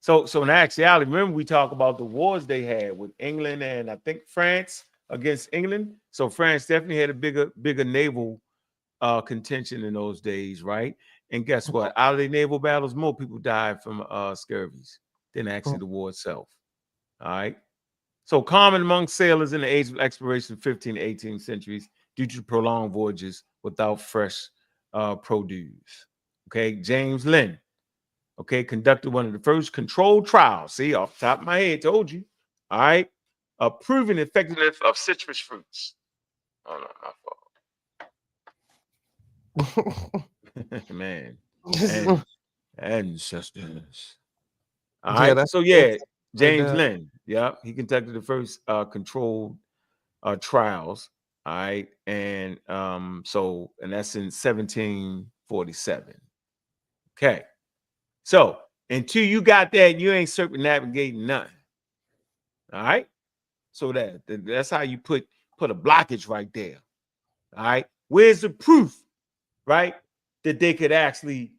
So in actuality, remember we talk about the wars they had with England and I think France against England. So France definitely had a bigger naval contention in those days, right? And guess what? Out of the naval battles, more people died from scurvies than actually the war itself. All right. So common among sailors in the age of exploration, 15th to 18th centuries, due to prolonged voyages without fresh produce. Okay, James Lynn, okay, conducted one of the first controlled trials. See, off the top of my head, told you. All right, proving effectiveness of citrus fruits. Oh no, my fault. Man, ancestors. All right, so yeah, James Lynn. Yeah, he conducted the first controlled trials All right. And so, and that's in 1747. Okay. So until you got that, you ain't circumnavigating nothing. All right. So that's how you put a blockage right there. All right. Where's the proof, right, that they could actually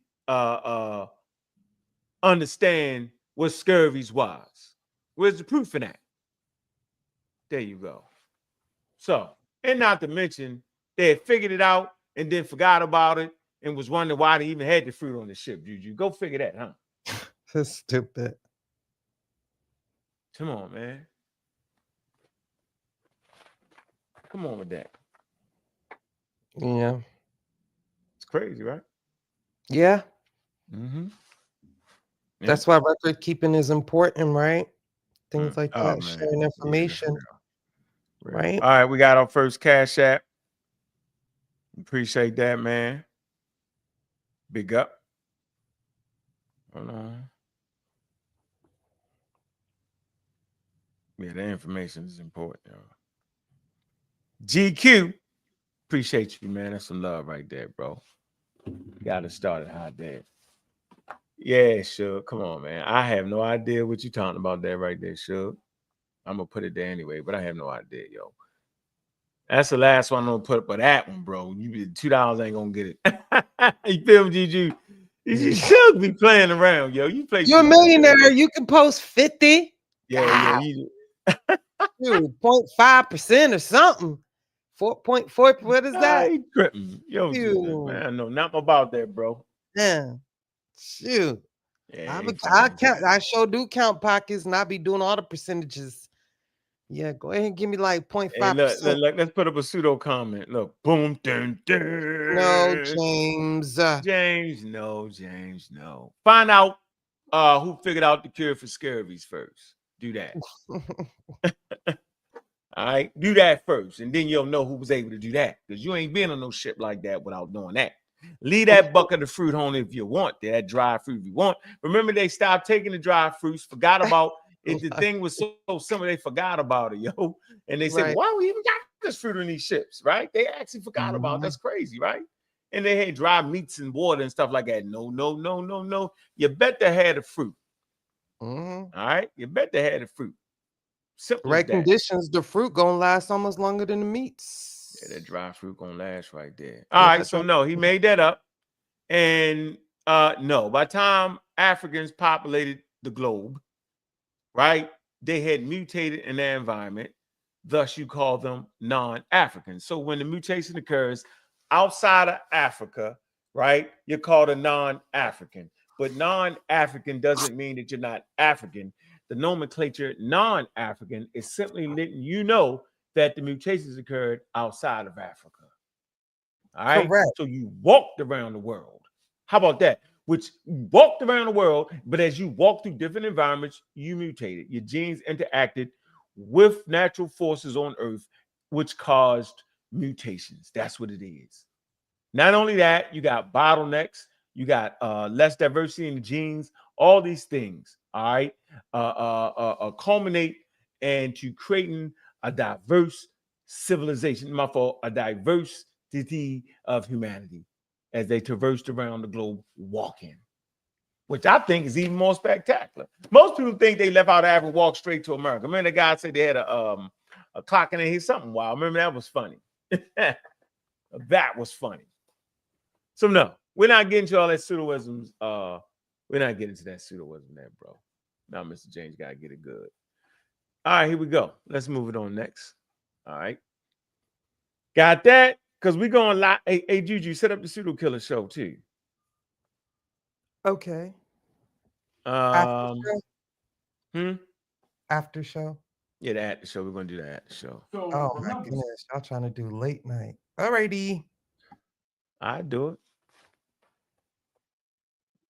understand what scurvy's was? Where's the proof in that? There you go. So, and not to mention, they had figured it out and then forgot about it and was wondering why they even had the fruit on the ship. Juju, go figure that, huh? That's stupid. Come on, man. Come on with that. Yeah. It's crazy, right? Yeah. Mm-hmm. Yeah. That's why record keeping is important, right? Things like Oh, that, man. sharing Yeah, information, real. right? All right, we got our first Cash App. Appreciate that, man. Big up. Hold on. Yeah, the information is important, y'all. GQ. Appreciate you, man. That's some love right there, bro. Got to start it hot there. Yeah, sure. Come on, man. I have no idea what you're talking about there right there, sure. I'm going to put it there anyway, but I have no idea, yo. That's the last one I'm going to put up for that one, bro. You $2 ain't going to get it. You feel me, Juju? You should be playing around, yo. You play. You're a millionaire. You can post 50. Yeah, you 0.5% or something. 4.4. What is that? Yo, man, I know nothing about that, bro. Yeah. Shoot. Yeah, I sure do count pockets and I be doing all the percentages. Yeah, go ahead and give me like 0.5%. Hey, look, let's put up a pseudo comment. Look, boom, dun, dun. No, James. James, no. Find out who figured out the cure for scabies first. Do that. All right, do that first, and then you'll know who was able to do that. Because you ain't been on no ship like that without doing that. Leave that bucket of fruit home if you want. That dry fruit if you want. Remember, they stopped taking the dry fruits, forgot about it. The thing was so simple, they forgot about it, yo. And they said, why we even got this fruit in these ships, right? They actually forgot about it. That's crazy, right? And they had dry meats and water and stuff like that. No. You better have the fruit. All right? You better have the fruit. Simple right conditions, the fruit gonna last almost longer than the meats. Yeah, that dry fruit gonna last right there. All right, so no, he made that up. And no, by the time Africans populated the globe, right, they had mutated in their environment. Thus, you call them non-Africans. So when the mutation occurs outside of Africa, right, you're called a non-African. But non-African doesn't mean that you're not African. The nomenclature non-African is simply letting you know that the mutations occurred outside of Africa. All right. Correct. So you walked around the world. How about that? Which walked around the world, but as you walk through different environments, you mutated. Your genes interacted with natural forces on Earth, which caused mutations. That's what it is. Not only that, you got bottlenecks, you got less diversity in the genes, all these things, all right, culminate into creating a diverse civilization, a diversity of humanity as they traversed around the globe walking, which I think is even more spectacular. Most people think they left out of Africa, walked straight to America. Remember the guy said they had a clock in their head, something wild. Remember that was funny. That was funny. So no, we're not getting to all that pseudoisms. We're not getting to that pseudoism there, bro. Now, Mr. James gotta get it good. All right, here we go. Let's move it on next. All right. Got that? Because we're going live. Hey, Juju, set up the pseudo killer show too. Okay. After show. Yeah, the after show. We're gonna do the after show. Oh my goodness, y'all trying to do late night. Alrighty. I do it.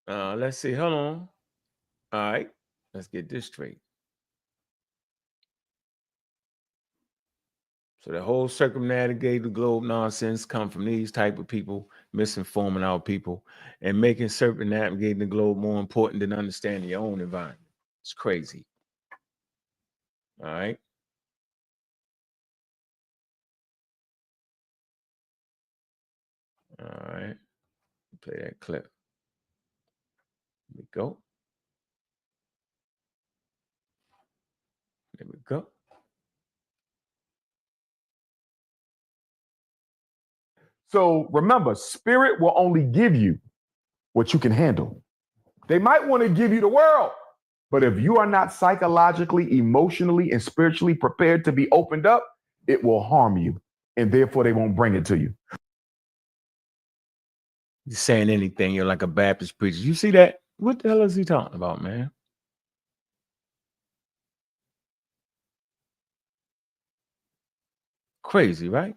Let's see. Hold on. All right. Let's get this straight. So the whole circumnavigate the globe nonsense come from these type of people misinforming our people and making circumnavigating the globe more important than understanding your own environment. It's crazy. All right. All right. Play that clip. There we go. There we go. So remember, spirit will only give you what you can handle. They might want to give you the world, but if you are not psychologically, emotionally, and spiritually prepared to be opened up, it will harm you, and therefore they won't bring it to you. You're saying anything, you're like a Baptist preacher. You see that? What the hell is he talking about, man? Crazy, right?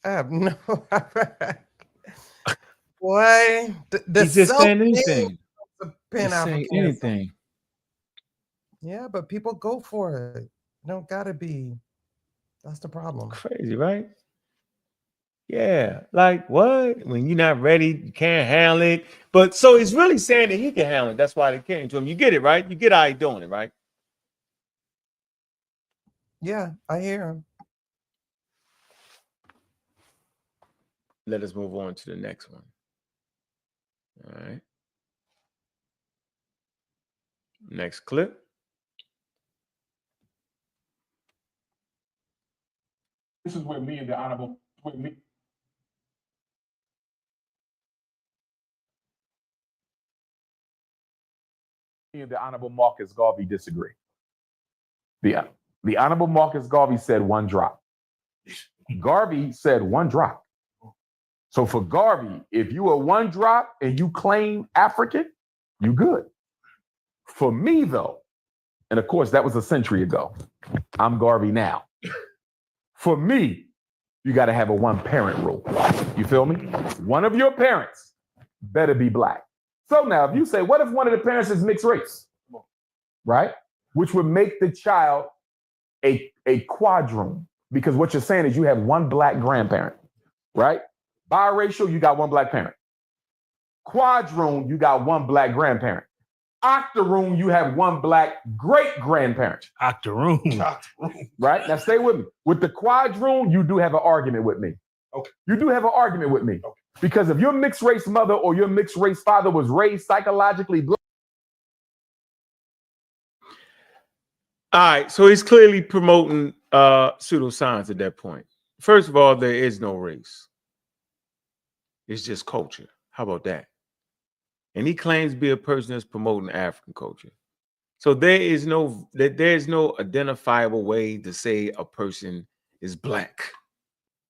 I have no. Boy, He's just saying anything. He's saying anything. Yeah, but people go for it. Don't gotta be. That's the problem. Crazy, right? Yeah, like what? When you're not ready, you can't handle it. But so he's really saying that he can handle it. That's why they came to him. You get it, right? You get how he's doing it, right? Yeah, I hear him. Let us move on to the next one. All right. Next clip. This is where me and the honorable, me and the honorable Marcus Garvey disagree. The honorable Marcus Garvey said one drop. Garvey said one drop. So for Garvey, if you are one drop and you claim African, you good. For me though, and of course that was a century ago, I'm Garvey now. For me, you got to have a one parent rule. You feel me? One of your parents better be black. So now if you say, what if one of the parents is mixed race? Right? Which would make the child a quadroon, because what you're saying is you have one black grandparent, right? Biracial, you got one black parent. Quadroon, you got one black grandparent. Octoroon, you have one black great-grandparent. Octoroon. Right? Now stay with me. With the quadroon, you do have an argument with me. Okay. You do have an argument with me. Okay. Because if your mixed race mother or your mixed race father was raised psychologically black. All right, so he's clearly promoting pseudoscience at that point. First of all, there is no race. It's just culture. How about that? And he claims to be a person that's promoting African culture. So there's no identifiable way to say a person is black.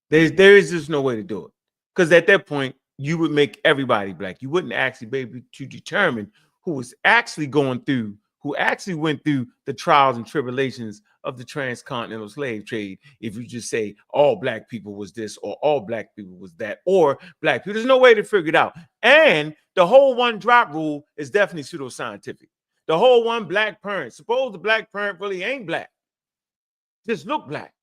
There is just no way to do it. Because at that point, you would make everybody black. You wouldn't actually be able to determine who was actually going through, who actually went through the trials and tribulations of the transcontinental slave trade if you just say all black people was this or all black people was that or black people. There's no way to figure it out. And the whole one drop rule is definitely pseudoscientific. The whole one black parent. Suppose the black parent really ain't black. Just look black.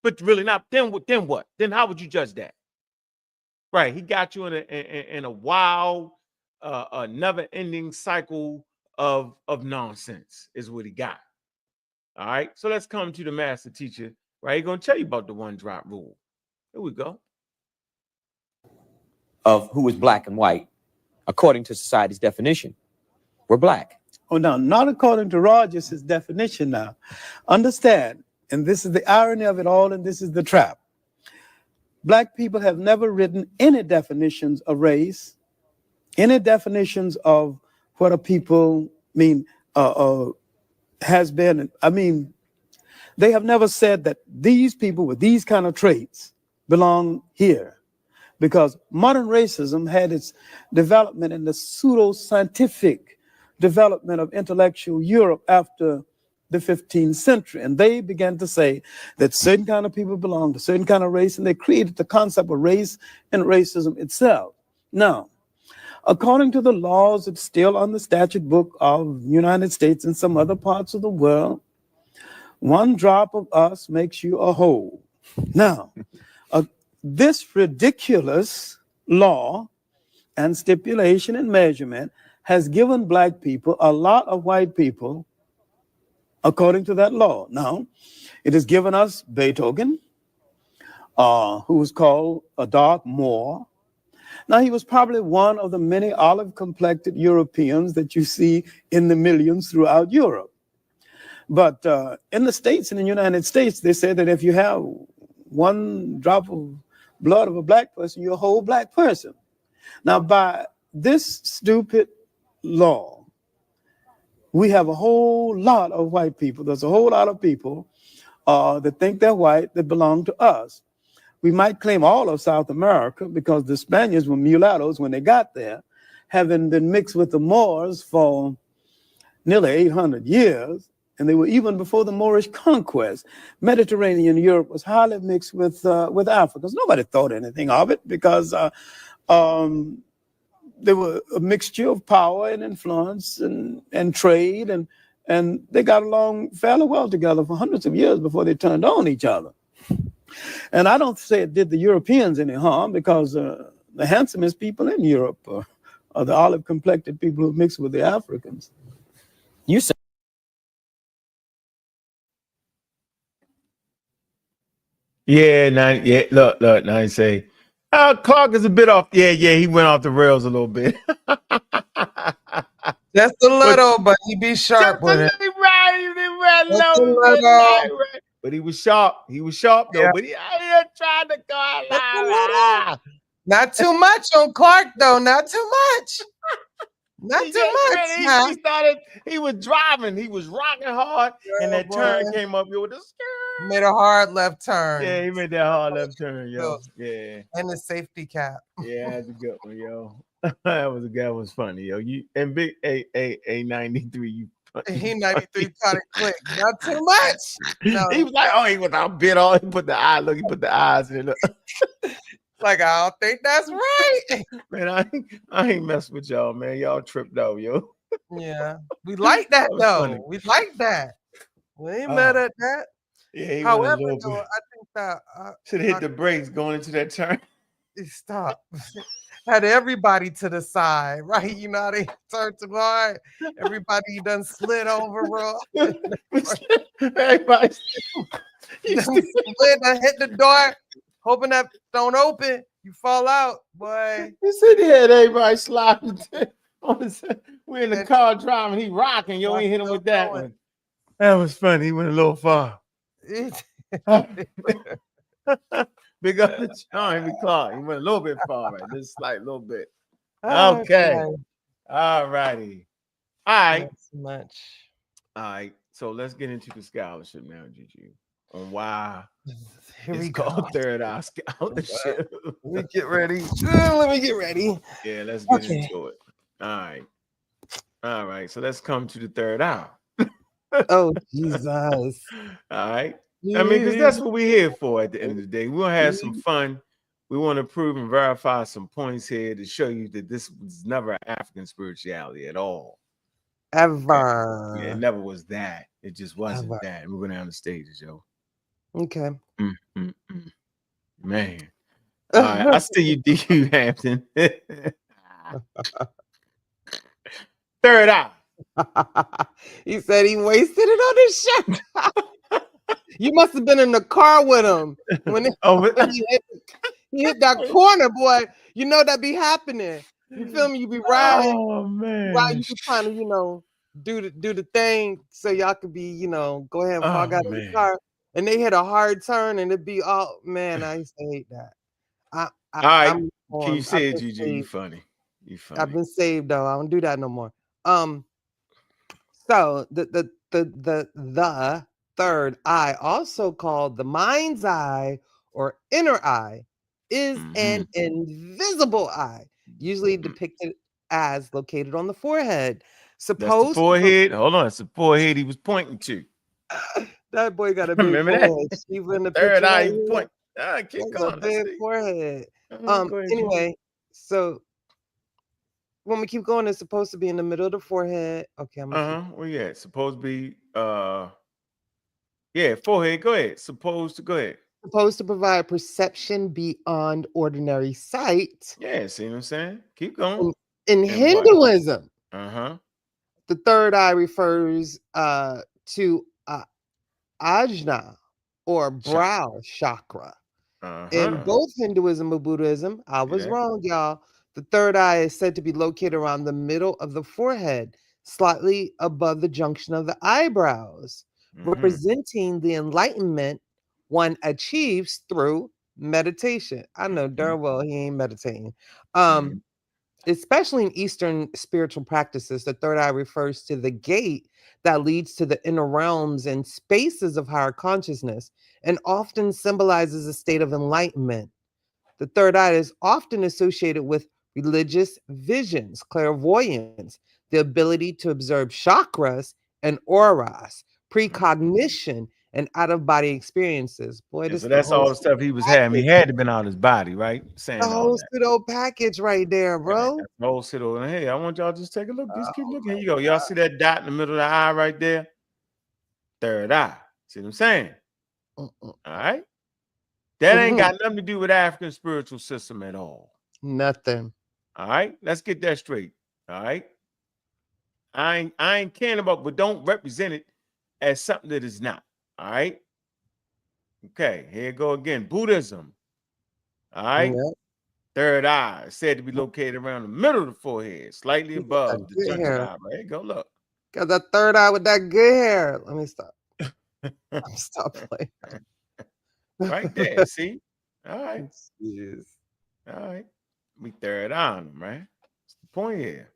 But really not. Then what? Then how would you judge that? Right. He got you in a wild, never-ending cycle of nonsense is what he got. All right. So let's come to the master teacher. Right. He's going to tell you about the one drop rule. Here we go. Of who is black and white, according to society's definition. We're black. Oh, no, not according to Rogers' definition now. Understand, and this is the irony of it all, and this is the trap. Black people have never written any definitions of race, any definitions of what a people mean, has been. I mean, they have never said that these people with these kind of traits belong here. Because modern racism had its development in the pseudo-scientific development of intellectual Europe after the 15th century. And they began to say that certain kind of people belong to certain kind of race, and they created the concept of race and racism itself. Now, according to the laws that's still on the statute book of the United States and some other parts of the world, one drop of us makes you a whole. Now, this ridiculous law and stipulation and measurement has given black people a lot of white people according to that law. Now, it has given us Beethoven, who was called a dark Moor, Now, he was probably one of the many olive-complected Europeans that you see in the millions throughout Europe. But in the States, in the United States, they say that if you have one drop of blood of a black person, you're a whole black person. Now, by this stupid law, we have a whole lot of white people. There's a whole lot of people that think they're white that belong to us. We might claim all of South America because the Spaniards were mulattoes when they got there, having been mixed with the Moors for nearly 800 years. And they were even before the Moorish conquest. Mediterranean Europe was highly mixed with Africa. Nobody thought anything of it because there were a mixture of power and influence and trade, and they got along fairly well together for hundreds of years before they turned on each other. And I don't say it did the Europeans any harm because the handsomest people in Europe are the olive-complected people who mix with the Africans. You said. Yeah, look, now he say, Clark is a bit off. Yeah, he went off the rails a little bit. Just a little, but he be sharp with it. Right. But he was sharp. He was sharp though. Yeah. But he tried to go out. Not too much on Clark though. Not too much. Not too much. He was driving. He was rocking hard, and that turn came up. Yo, with the made a hard left turn. Yeah, he made that hard left turn, yo. Yeah. And the safety cap. Yeah, that's a good one, yo. that was funny, yo. You and big A 93. You. He 93 caught it quick. Not too much. No. He was like, oh, he was out bit on. He put the eye. Look, he put the eyes in it. Like, I don't think that's right. Man, I ain't mess with y'all, man. Y'all tripped out, yo. Yeah. We like that though. Funny. We like that. We ain't mad at that. Yeah, however, though, I think that should have hit the brakes going into that turn. Stop. Had everybody to the side, right? You know how they turn too hard. Everybody done slid over, bro. Everybody slid and hit the door, hoping that don't open. You fall out, boy. You said he had everybody sliding. We're in the car driving. He rocking. Yo, ain't hit him with that one. That was funny. He went a little far. Big up the John Clark. He went a little bit far, right? Just slight little bit. Okay. All righty. All right. Thanks so much. All right. So let's get into the scholarship now, Gigi. On why it's called Third Eye Scholarship. Let me get ready. Let me get ready. Yeah, let's get into it. All right. So let's come to the third eye. Oh, Jesus. All right. I mean, because that's what we're here for at the end of the day. We want to have some fun. We want to prove and verify some points here to show you that this was never an African spirituality at all. Ever. Yeah, it never was that. It just wasn't that. We're going down the stages, yo. Okay. Man. All right. I see you, D.U. Hampton. Third eye. He said he wasted it on his shirt. You must have been in the car with him when he hit that corner, boy. You know that be happening. You feel me? You be riding. Oh man! Right, you be trying to, do the thing so y'all could be, go ahead and fog out of the car. And they hit a hard turn, and it be man. I used to hate that. All right, can you say it, Gigi? You funny. I've been saved though. I don't do that no more. So the third eye, also called the mind's eye or inner eye, is an invisible eye, usually depicted as located on the forehead. That's the forehead. Hold on, it's the forehead he was pointing to. That boy got a big forehead. Even the third eye he point. Big forehead. Anyway, so when we keep going, it's supposed to be in the middle of the forehead. Okay, Well, yeah, it's supposed to be forehead. Go ahead. Supposed to provide perception beyond ordinary sight. Yeah, see what I'm saying? Keep going. In Hinduism, the third eye refers to ajna or brow chakra. In both Hinduism and Buddhism, I was wrong, y'all. The third eye is said to be located around the middle of the forehead, slightly above the junction of the eyebrows, representing the enlightenment one achieves through meditation. I know darn well he ain't meditating. Especially in Eastern spiritual practices, the third eye refers to the gate that leads to the inner realms and spaces of higher consciousness and often symbolizes a state of enlightenment. The third eye is often associated with religious visions, clairvoyance, the ability to observe chakras and auras, precognition, and out of body experiences. Boy, this So is the that's all whole the stuff he was having. He had to been out his body, right? the Saying all whole that. pseudo package right there, Right. bro. That's the whole pseudo. Hey, I want y'all to just take a look. Just keep Oh looking. Here you go. Y'all see that dot in the middle of the eye right there? Third eye. See what I'm saying? All right. That ain't got nothing to do with African spiritual system at all. Nothing. All right. Let's get that straight. All right. I ain't caring about, but don't represent it as something that is not. All right. Okay. Here you go again. Buddhism. All right. Yep. Third eye is said to be located around the middle of the forehead, slightly above the Good junction hair. eye. There you go. Look. Got that third eye with that good hair. Let me stop. Stop playing. Right there. See? All right. Jeez. All right. We third eye on them, right? That's the point here.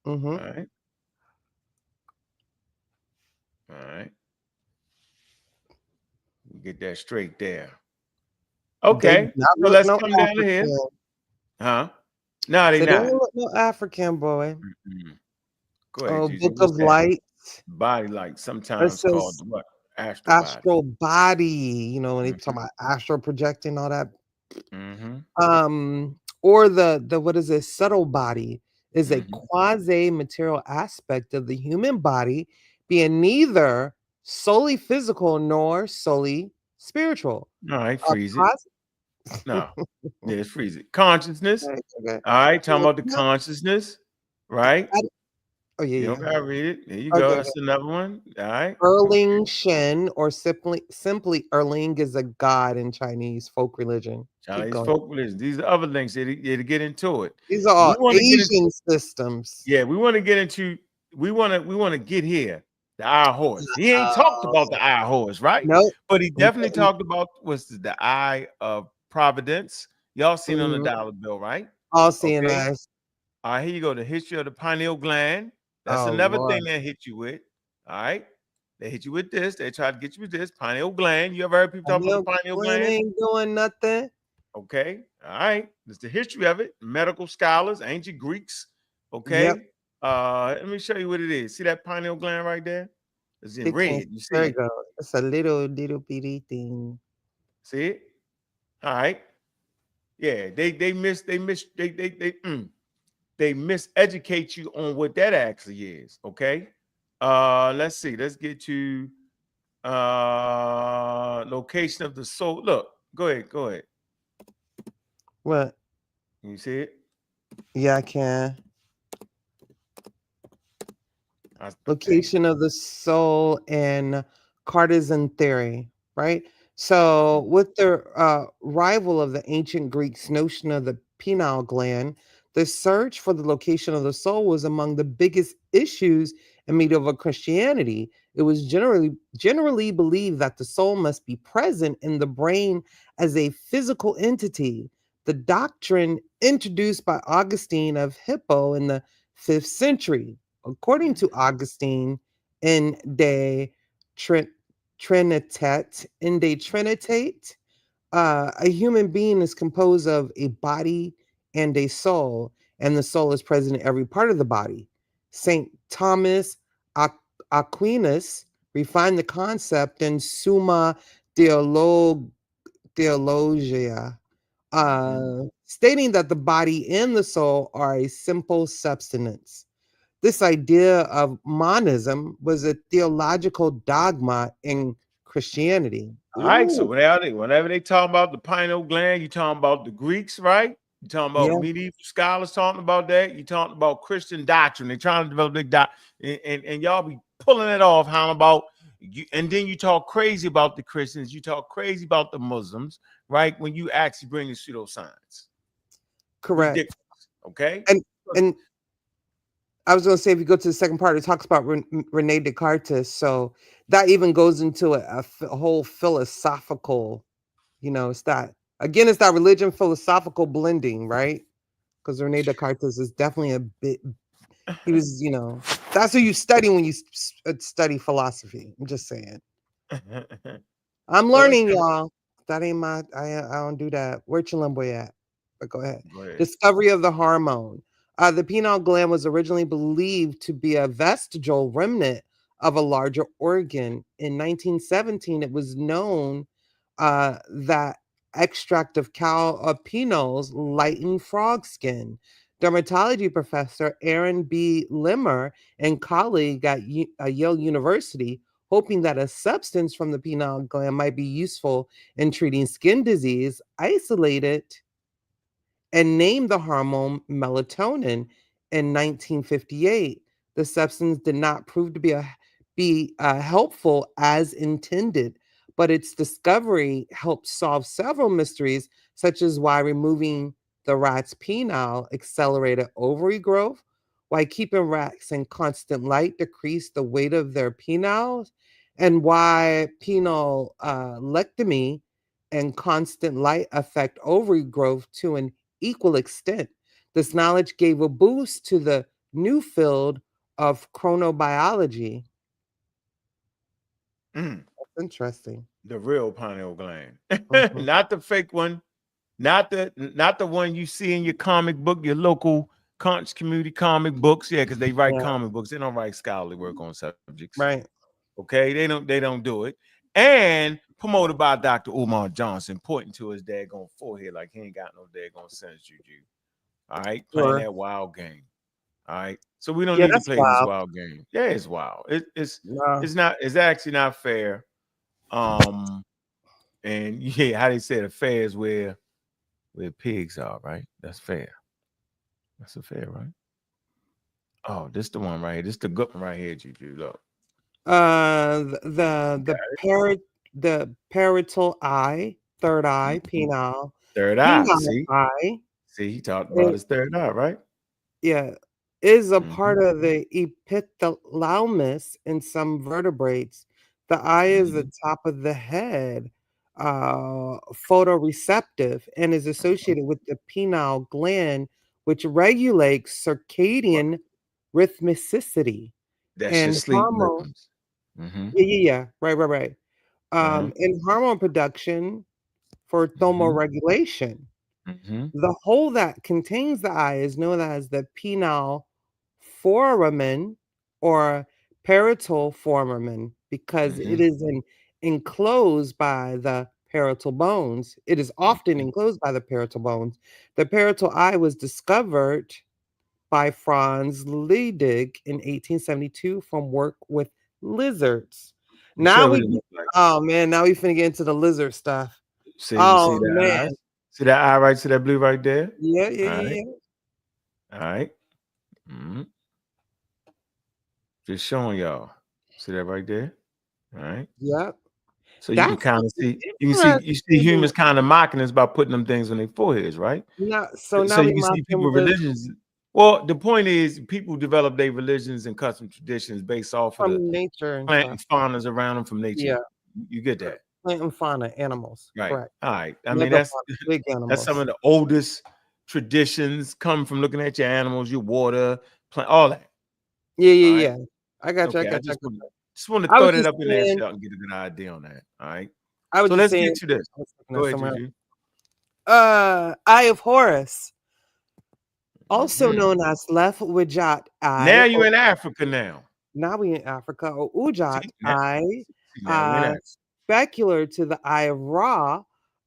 All right. All right. We get that straight there. Okay. Not So look let's no come down to here. African. Huh? No, they They not. don't look no African, boy. Go ahead, Oh, Jesus. Book What's of that? Light. Body light, It sometimes called says what? Astral body. astral body. You know, when they talk about astral projecting, all that. Or the what is it? Subtle body is a quasi-material aspect of the human body, being neither solely physical nor solely spiritual. All right, freeze it. Quasi- No. Yeah, freeze it. Consciousness. Okay. All right, talking about the consciousness, right? Oh yeah, You yeah. don't gotta read it. There you Okay, go. okay. That's another one. All right. Erling Shen, or simply Erling, is a god in Chinese folk religion. Keep Chinese going. folk religion. These are other things to get into it. These are We all want to get into, Asian systems. yeah, we want to get into, we want to get here. The eye horse. He ain't talked about the eye horse, right? Nope. But he definitely talked about the eye of providence. Y'all seen on the Mhm. dollar bill, right? All seeing Okay. eyes. All right, here you go. The history of the pineal gland. That's Oh another Lord. thing they hit you with. All right. They hit you with this. They try to get you with this pineal gland. You ever heard people talk about the pineal Gland gland? ain't doing nothing. Okay. All right. That's the history of it. Medical scholars, ancient Greeks. Okay. Yep. Let me show you what it is. See that pineal gland right there? It's in red. You see There you it? go. It's a little bitty thing. See it? All right. Yeah, they miseducate you on what that actually is. Okay. Let's see. Let's get to location of the soul. Look, go ahead. What? Can you see it? Yeah, I can. Okay. Location of the soul and Cartesian theory, right? So, with the rival of the ancient Greeks' notion of the pineal gland, the search for the location of the soul was among the biggest issues in medieval Christianity. It was generally believed that the soul must be present in the brain as a physical entity. The doctrine introduced by Augustine of Hippo in the 5th century. According to Augustine in Trinitate, a human being is composed of a body and a soul, and the soul is present in every part of the body. St. Thomas Aquinas refined the concept in Summa Theologia, stating that the body and the soul are a simple substance. This idea of monism was a theological dogma in Christianity. All right. So whenever they talk about the pineal gland, you talking about the Greeks, right? You talking about medieval scholars talking about that. You talking about Christian doctrine. They're trying to develop big and y'all be pulling it off. How about you? And then you talk crazy about the Christians. You talk crazy about the Muslims, right? When you actually bring the pseudoscience. Correct. Ridiculous. Okay. And I was going to say, if you go to the second part, it talks about Rene Descartes. So that even goes into a whole philosophical, it's that religion philosophical blending, right? Because Rene Descartes is definitely a bit, he was, that's what you study when you study philosophy. I'm just saying. I'm learning, y'all. That ain't I don't do that. Where Chilimboy at? But go ahead. Discovery of the hormone. The pineal gland was originally believed to be a vestigial remnant of a larger organ. In 1917, it was known that extract of cow pineals lightened frog skin. Dermatology professor Aaron B. Limmer and colleague at Yale University, hoping that a substance from the pineal gland might be useful in treating skin disease, isolated and named the hormone melatonin in 1958. The substance did not prove to be helpful as intended, but its discovery helped solve several mysteries, such as why removing the rat's penile accelerated ovary growth, why keeping rats in constant light decreased the weight of their penile, and why penile and constant light affect ovary growth to an equal extent. This knowledge gave a boost to the new field of chronobiology. That's interesting. The real pineal gland, Mhm. not the fake one, not the one you see in your comic book, your local community comic books. Yeah, because they write comic books. They don't write scholarly work on subjects. Right. Okay, they don't do it. And promoted by Dr. Umar Johnson, pointing to his daggone forehead like he ain't got no daggone sense juju. All right, playing that wild game. All right, so we don't need to play this wild game. Yeah, it's wild. It's not. It's actually not fair. And yeah, how they say the fair is where pigs are, right? That's fair. That's a fair, right? Oh, this the one right here. This the good one right here, Juju. Look. The parietal eye, third eye, penile. Third eye. Eye. See, he talked about his third eye, right? Yeah. Is a part of the epithalamus in some vertebrates. The eye is the top of the head, photoreceptive, and is associated with the pineal gland, which regulates circadian rhythmicity That's your and sleep hormone. rhythms. Yeah. Right. And hormone production for thermoregulation. The hole that contains the eye is known as the penile foramen or parietal foramen because it is enclosed by the parietal bones. It is often enclosed by the parietal bones. The parietal eye was discovered by Franz Leydig in 1872 from work with lizards. Now oh man, now we finna get into the lizard stuff. See, oh you see that man. eye? See that eye right? See that blue right there? Yeah. All right. Just showing y'all. See that right there? All right. Yep. So you can kind of see, you see humans kind of mocking us by putting them things on their foreheads, right? So now you can see people religions. Well, the point is, people develop their religions and custom traditions based off of the nature and plant and faunas around them from nature. Yeah. You get that? Plant and fauna, animals. Right. Correct. All right. I mean, that's big animals. That's some of the oldest traditions come from looking at your animals, your water, plant, all that. Yeah. I got you. I just want to throw that up in there so y'all can get a good idea on that. All right. So let's get to this. Go ahead, Juju. Eye of Horus, also known as left Wijat eye. Now you're in Africa now. Now we in Africa, or Ujat eye, specular to the eye of Ra,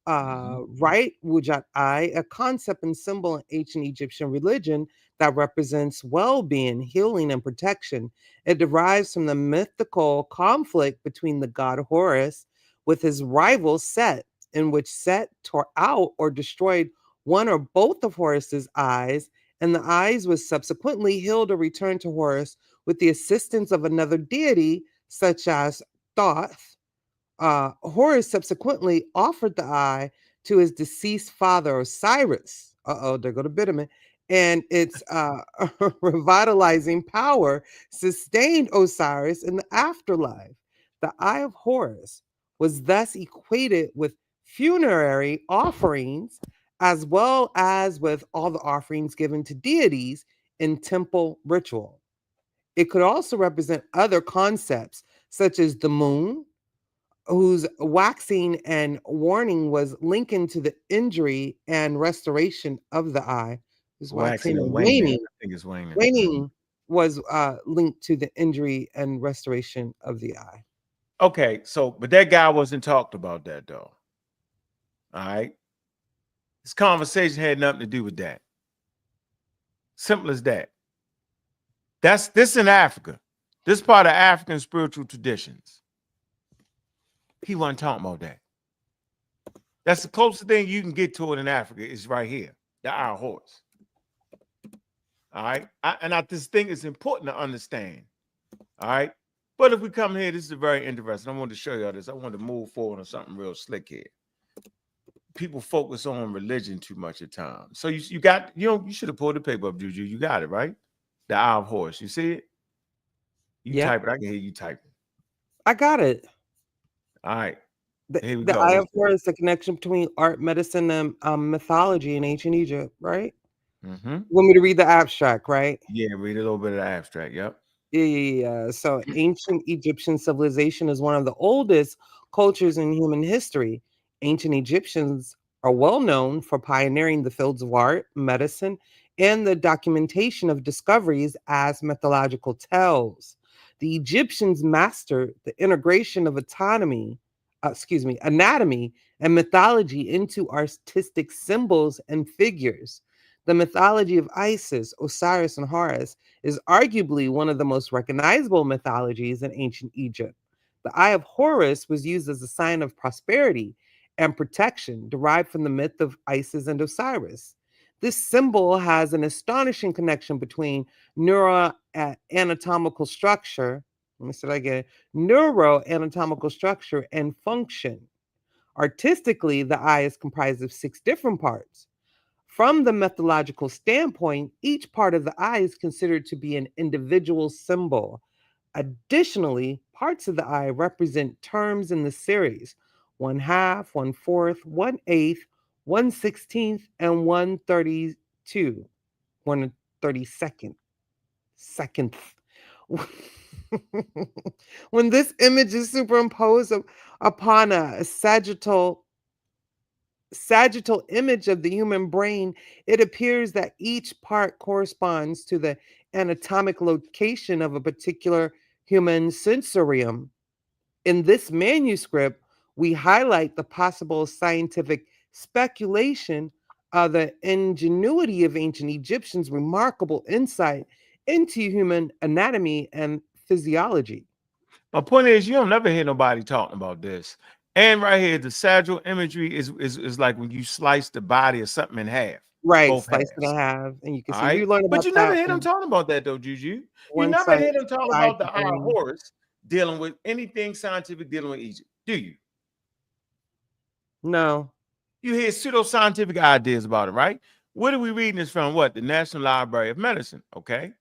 right Wijat eye, a concept and symbol in ancient Egyptian religion that represents well-being, healing, and protection. It derives from the mythical conflict between the god Horus with his rival Set, in which Set tore out or destroyed one or both of Horus's eyes, and the eyes was subsequently healed or returned to Horus with the assistance of another deity, such as Thoth. Horus subsequently offered the eye to his deceased father Osiris. There go to Bitterman, and its revitalizing power sustained Osiris in the afterlife. The Eye of Horus was thus equated with funerary offerings as well as with all the offerings given to deities in temple ritual. It could also represent other concepts such as the moon, whose waxing and warning was linked to the injury and restoration of the eye. Whose waxing Waxing and and waning. waning, I think it's waning. waning was linked to the injury and restoration of the eye. Okay, so but that guy wasn't talked about that though. All right. This conversation had nothing to do with that. Simple as that. That's this in Africa. This part of African spiritual traditions. He wasn't talking about that. That's the closest thing you can get to it in Africa is right here, the Eye of Horus. All right. I just think it's important to understand. All right. But if we come here, this is very interesting. I wanted to show you all this. I want to move forward on something real slick here. People focus on religion too much at times. So you got, you should have pulled the paper up, Juju. You got it, right? The Eye of Horus. You see it? You type it. I can hear you typing. I got it. All right. Here we The go. Eye of Horus is the connection between art, medicine, and mythology in ancient Egypt, right? Mm-hmm. You want me to read the abstract, right? Yeah, read a little bit of the abstract. Yep. Yeah. So ancient Egyptian civilization is one of the oldest cultures in human history. Ancient Egyptians are well known for pioneering the fields of art, medicine, and the documentation of discoveries as mythological tales. The Egyptians mastered the integration of anatomy and mythology into artistic symbols and figures. The mythology of Isis, Osiris, and Horus is arguably one of the most recognizable mythologies in ancient Egypt. The Eye of Horus was used as a sign of prosperity and protection, derived from the myth of Isis and Osiris. This symbol has an astonishing connection between neuroanatomical structure. Let me say that again: neuroanatomical structure and function. Artistically, the eye is comprised of 6 different parts. From the methodological standpoint, each part of the eye is considered to be an individual symbol. Additionally, parts of the eye represent terms in the series: 1/2, 1/4, 1/8, 1/16, and 1/32, 1/32nd, second. When this image is superimposed upon a sagittal image of the human brain, it appears that each part corresponds to the anatomic location of a particular human sensorium. In this manuscript, we highlight the possible scientific speculation of the ingenuity of ancient Egyptians' remarkable insight into human anatomy and physiology. My point is, you don't never hear nobody talking about this. And right here, the sagittal imagery is like when you slice the body or something in half. Right, Both slice it in halves. half, and you can All see we right. learned But about you never that hear them in talking about that though, Juju. You one never hear them talking about the Eye of thing. Horus dealing with anything scientific dealing with Egypt. Do you? No. You hear pseudoscientific ideas about it, right? What are we reading this from? What? The National Library of Medicine. Okay.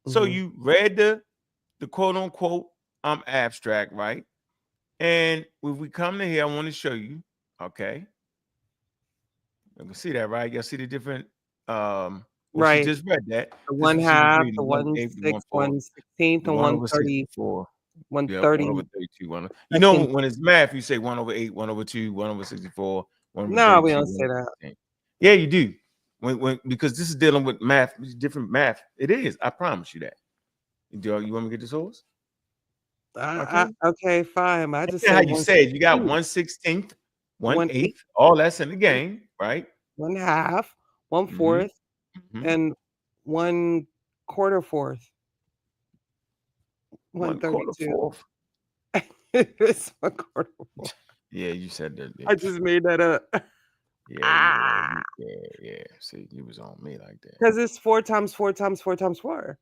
So Mhm. you read the quote unquote abstract, right? And if we come to here, I want to show you. Okay. You can see that, right? Y'all see the different well, she Right. just read that. The This is what she was 1/2, the reading. 1/8, 1/6, 1/4, 1/16, and 1/30, 1/64. Yeah, 1 over 1/30. 32. You know, Second. when it's math, you say 1/8, 1/2, 1/64, 1 over No, we 32, don't 1 say over that. 16. Yeah, you do. When because this is dealing with math, different math. It is. I promise you that. You want me to get this horse? Okay. Okay, fine. I just That's how say you say it. You got 1/16, 1/16, 1/8, 1/8. All that's in the game, right? 1/2, Mhm. 1/4, Mhm. and 1/4, 1/4 1/32. fourth. It's 1/4. Yeah, you said that. I just made that up. Yeah. See, you was on me like that. Because it's 4 times 4 times 4 times 4.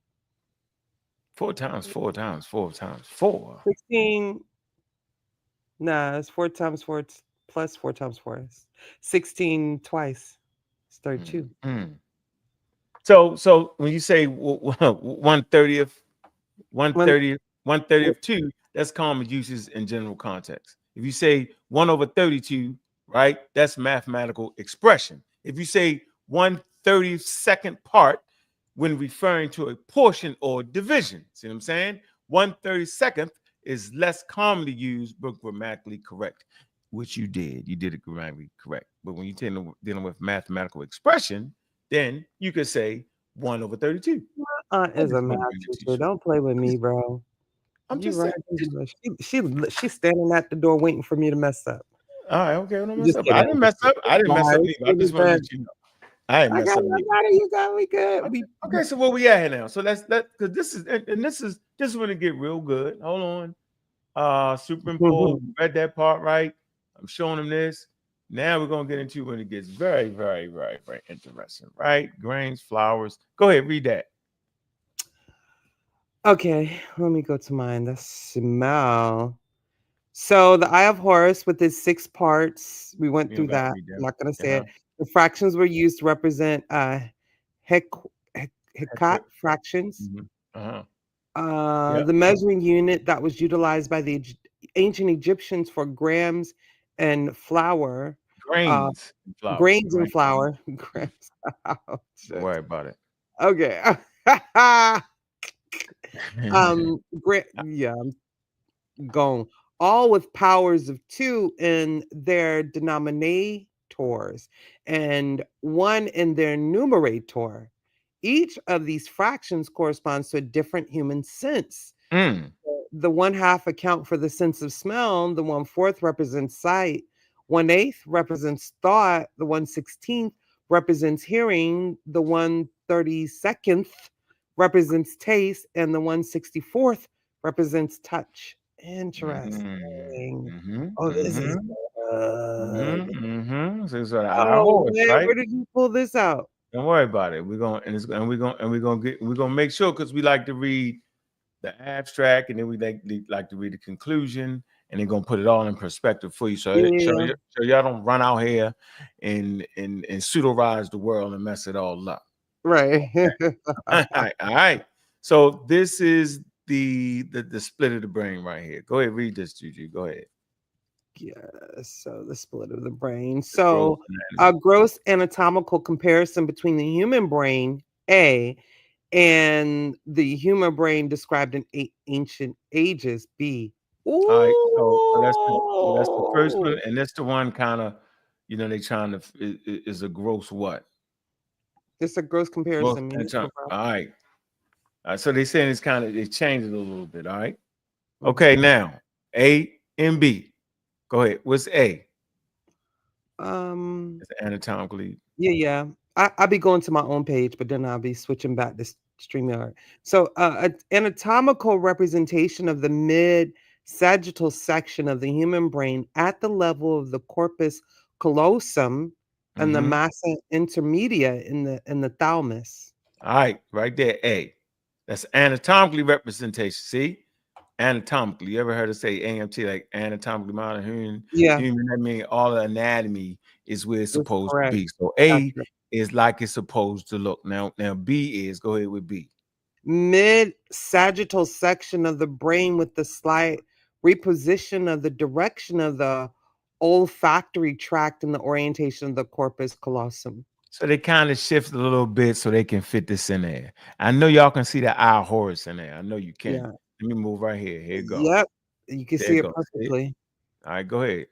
4 times 4 times 4 times 4. 16. Nah, it's 4 times 4 plus 4 times 4. It's 16 twice. It's 32. Mm. So when you say 1/30th, 1/30th 2, that's common uses in general context. If you say 1/32, right, that's mathematical expression. If you say 1/32nd part when referring to a portion or division, see what I'm saying? 1/32nd is less commonly used but grammatically correct, which you did. You did it grammatically correct. But when you're dealing with mathematical expression, then you could say 1/32. Is a math teacher. Don't play with me, bro. I'm You just right. saying. She's standing at the door waiting for me to mess up. All right, okay. Don't mess Just up. kidding. I didn't mess up. I didn't mess up either. I just want to let you know. I didn't I mess got up you. either. I got it. You got me good. Okay, so where we at here now? So let's because this is when it get real good. Hold on. Superimpose. Read that part right. I'm showing them this. Now we're gonna get into when it gets very, very, very, very interesting, right? Grains, flowers. Go ahead, read that. Okay, let me go to mine. The smell. So the Eye of Horus with its 6 parts, we went You through don't gotta that. read I'm that. not gonna say Uh-huh. it. The fractions were used to represent hec Hekat fractions. Mhm. Uh-huh. The measuring unit that was utilized by the ancient Egyptians for grams and flour. Grains and flour. Grains and Right. flour. Grams. Oh, Don't shit. worry about it. Okay. Yeah, I'm gone. All with powers of 2 in their denominators and 1 in their numerator. Each of these fractions corresponds to a different human sense. Mm. The 1/2 account for the sense of smell, the 1/4 represents sight, 1/8 represents thought, the 1/16 represents hearing, the 1/32nd represents taste, and the 1/64th represents touch. Interesting. Oh, this is good. So it's our Oh, horse, man, right? where did you pull this out? Don't worry about it. We're gonna make sure because we like to read the abstract and then we like to read the conclusion and then gonna put it all in perspective for you. So Yeah. y'all don't run out here and pseudo-rise the world and mess it all up. Right. All right. So this is the split of the brain right here. Go ahead, read this, Juju. Go ahead. Yeah, so the split of the brain. Gross So a gross anatomical comparison between the human brain, A, and the human brain described in ancient ages, B. All right, so that's the first one, Ooh. and that's the one kind of, they trying to is a gross what? It's a gross Gross comparison. all right. So they saying it's kind of they changed it a little bit. All right. Mm-hmm. Okay, now A and B. Go ahead. What's A? It's anatomically. Yeah. I'll be going to my own page, but then I'll be switching back to StreamYard. So, an anatomical representation of the mid-sagittal section of the human brain at the level of the corpus callosum and the massa intermedia in the thalamus. All right, right there, A. That's anatomically representation. See, anatomically. You ever heard of say AMT, like anatomically modern human? Yeah. Human, that means all the anatomy is where it's supposed to be. So Gotcha. A is like it's supposed to look. Now B is, go ahead with B. Mid-sagittal section of the brain with the slight reposition of the direction of the olfactory tract and the orientation of the corpus callosum. So they kind of shift a little bit so they can fit this in there. I know y'all can see the eye horse in there. I know you can. Yeah. Let me move right here. Here it goes. Yep. You can There see it it goes. perfectly. All right, go ahead.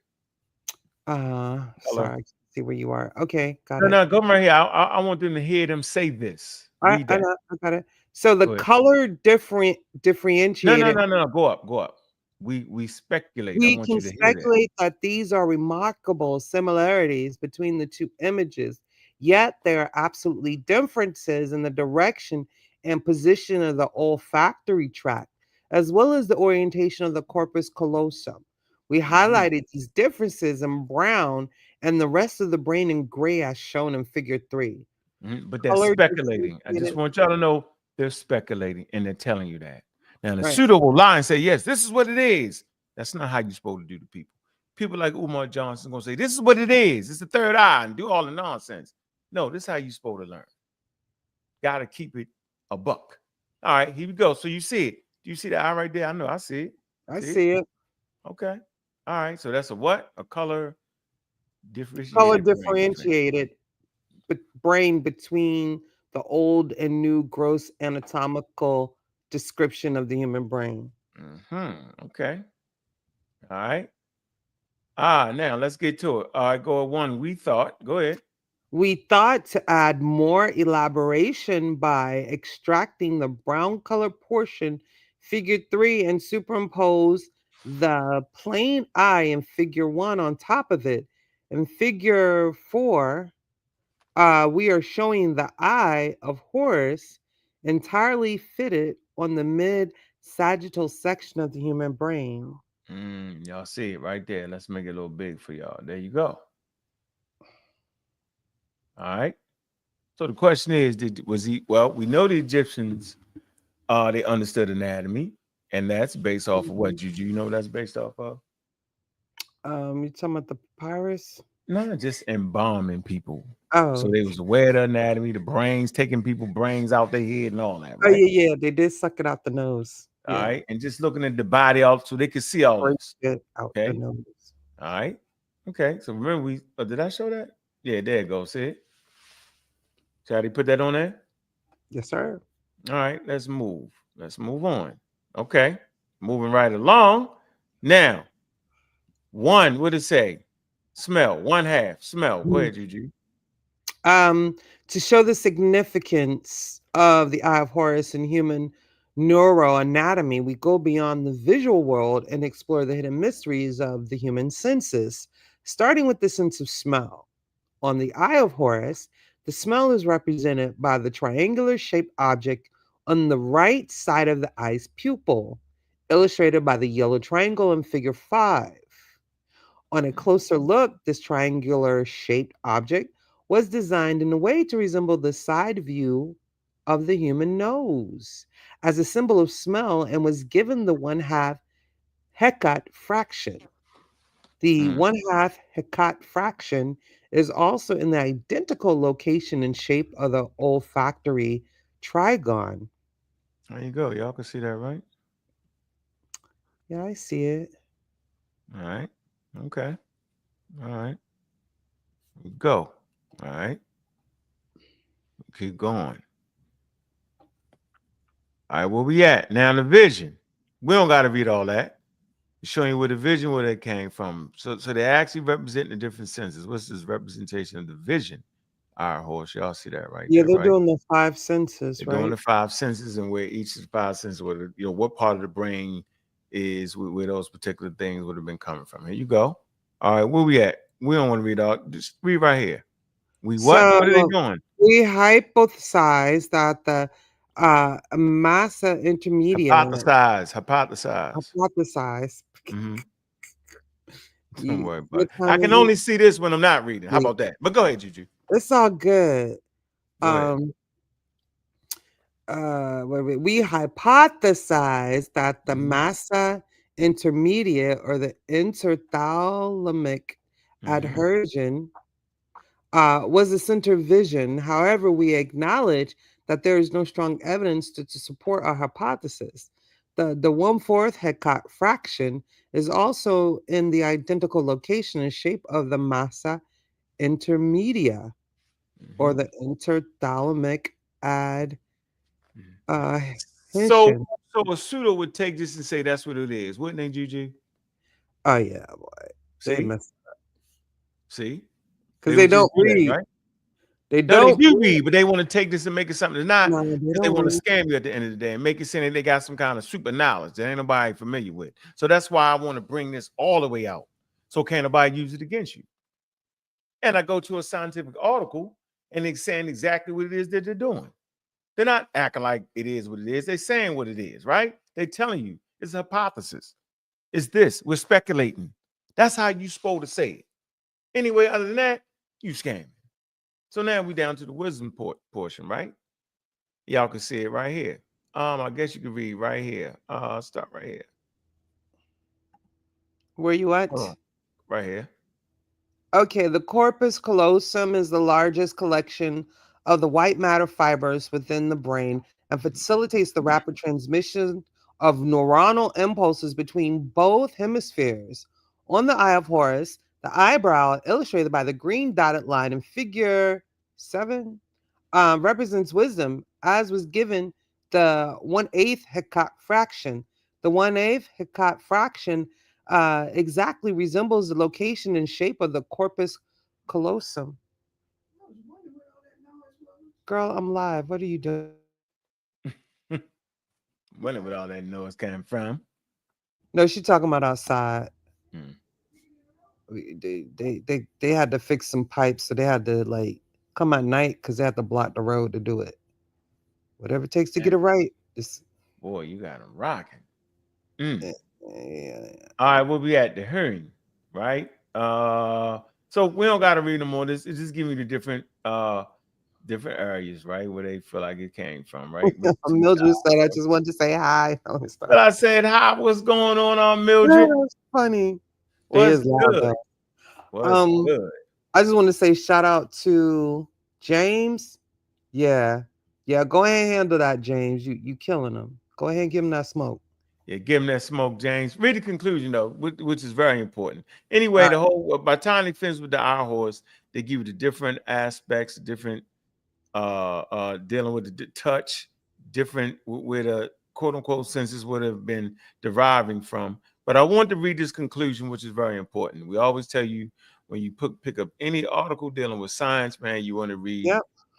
Sorry, I can't see where you are. Okay, got No, it. no, go right here. I want them to hear them say this. I Read that. know, I got it. So the Go ahead. color differentiated. No. Go up. We speculate. I We want can you to hear that. speculate that these are remarkable similarities between the two images, yet there are absolutely differences in the direction and position of the olfactory tract, as well as the orientation of the corpus callosum. We highlighted these differences in brown and the rest of the brain in gray as shown in figure 3. But they're Color speculating. I just differentiated. want y'all to know they're speculating and they're telling you that. Now the Right. pseudo will lie and say, yes, this is what it is. That's not how you're supposed to do to people. People like Umar Johnson gonna say, this is what it is. It's the third eye and do all the nonsense. No, this is how you're supposed to learn. Got to keep it a buck. All right, here we go. So you see it. Do you see the eye right there? I know I see it. I see it. Okay. All right. So that's a what? A color Color differentiated brain. differentiated brain between the old and new gross anatomical description of the human brain. Okay. All right. Now let's get to it. All right, go at one. We thought. Go ahead. We thought to add more elaboration by extracting the brown color portion, figure 3, and superimpose the plain eye in figure 1 on top of it. In figure 4, we are showing the eye of Horus entirely fitted on the mid sagittal section of the human brain. Y'all see it right there. Let's make it a little big for y'all. There you go. All right. So the question is, well, we know the Egyptians, they understood anatomy, and that's based off of what, Juju? You know what that's based off of? You talking about the papyrus? No, just embalming people. Oh. So they was aware of the anatomy, the brains, taking people's brains out their head and all that, Oh, right? yeah, they did suck it out the nose. All right. And just looking at the body off so they could see all this. It out the Okay. nose. All right. Okay. So remember did I show that? Yeah, there it goes. See it? Shall I put that on there? Yes, sir. All right, let's move. Let's move on. Okay. Moving right along. Now, one, what did it say? Smell, 1/2. Smell. Go ahead, Juju. To show the significance of the eye of Horus in human neuroanatomy, we go beyond the visual world and explore the hidden mysteries of the human senses, starting with the sense of smell. On the eye of Horus, the smell is represented by the triangular shaped object on the right side of the eye's pupil, illustrated by the yellow triangle in figure 5. On a closer look, this triangular shaped object was designed in a way to resemble the side view of the human nose as a symbol of smell and was given the 1/2 Hecat fraction. The 1/2 Hecat fraction is also in the identical location and shape of the olfactory trigon. There you go. Y'all can see that, right? Yeah, I see it. All right. Okay. All right. Go. All right. Keep going. All right, where we at? Now the vision. We don't got to read all that. It's showing you where the vision, where that came from. So they actually represent the different senses. What's this representation of the vision? All right, Horse, y'all see that right Yeah, there, they're right? doing the 5 senses, They're doing right? the 5 senses and where each of the 5 senses, what part of the brain is where those particular things would have been coming from. Here you go. All right, where we at? We don't want to read all. Just read right here. What? What are they doing? We hypothesize that the massa intermedia Hypothesize. Don't worry about it. I can only see this when I'm not reading. How about that? But go ahead, Juju. It's all good. Go ahead. We hypothesize that the massa intermedia or the interthalamic adhesion was the center vision. However, we acknowledge that there is no strong evidence to support our hypothesis. The 1/4 Hecat fraction is also in the identical location and shape of the massa intermedia or the interthalamic So a pseudo would take this and say that's what it is, wouldn't they, Juju? Oh yeah, boy. They messed up. See? Because they don't read. Right? They No, don't they do read, but they want to take this and make it something it's not. No, They want to scam you at the end of the day and make it seem that they got some kind of super knowledge that ain't nobody familiar with. So that's why I want to bring this all the way out. So can't nobody use it against you. And I go to a scientific article and it's saying exactly what it is that they're doing. They're not acting like it is what it is. They're saying what it is, right? They're telling you it's a hypothesis. It's this. We're speculating. That's how you supposed to say it. Anyway, other than that, you scamming. So now we down to the wisdom portion, right? Y'all can see it right here. I guess you can read right here. Start right here. Where you at? Right here. Okay, the corpus callosum is the largest collection of the white matter fibers within the brain and facilitates the rapid transmission of neuronal impulses between both hemispheres. On the eye of Horus, the eyebrow, illustrated by the green dotted line in figure 7, represents wisdom, as was given the 1/8 Hekat fraction. The 1/8 Hekat fraction exactly resembles the location and shape of the corpus callosum. Girl, I'm live. What are you doing? Wondering what all that noise came from. No, she talking about outside. Hmm. They had to fix some pipes, so they had to like come at night because they had to block the road to do it. Whatever it takes to get it right. Just, Boy, you got them rocking. Mm. yeah. All right, we'll be at the hearing, right? So we don't got to read them all. This is just giving you the different areas, right, where they feel like it came from, right? Mildred said, "I just wanted to say hi." But I said, "Hi, what's going on, Yeah, Mildred? that's funny. They What's is loud good? though. What's good?" I just want to say shout out to James. Yeah. Yeah, go ahead and handle that, James. You killing him. Go ahead and give him that smoke. Yeah, give him that smoke, James. Read the conclusion though, which is very important. Anyway, the whole by the time they finish with the Iron Horse, they give you the different aspects, different dealing with the touch, different where the quote unquote senses would have been deriving from. But I want to read this conclusion, which is very important. We always tell you when you pick up any article dealing with science, man, you want to read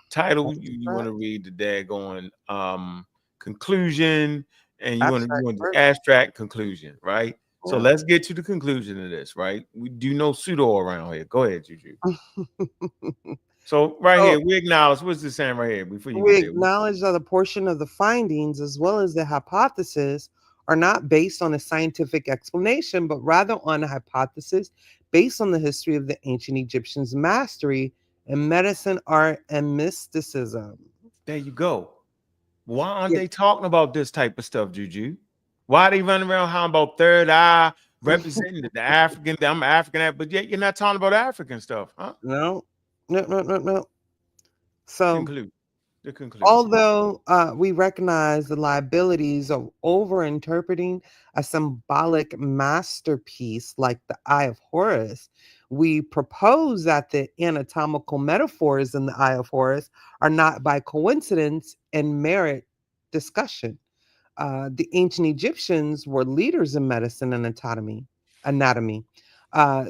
title, you want to read the daggone conclusion, and you want the abstract conclusion, right? So let's get to the conclusion of this, right? We do no pseudo around here. Go ahead, Juju. So here, we acknowledge, what's this saying right here before you We get there? acknowledge that a portion of the findings, as well as the hypothesis, are not based on a scientific explanation, but rather on a hypothesis based on the history of the ancient Egyptians' mastery in medicine, art, and mysticism. There you go. Why aren't they talking about this type of stuff, Juju? Why are they running around how about third eye representing the African? I'm African, but yet you're not talking about African stuff, huh? No. So the conclusion. Although we recognize the liabilities of over-interpreting a symbolic masterpiece like the Eye of Horus, we propose that the anatomical metaphors in the Eye of Horus are not by coincidence and merit discussion. The ancient Egyptians were leaders in medicine and anatomy.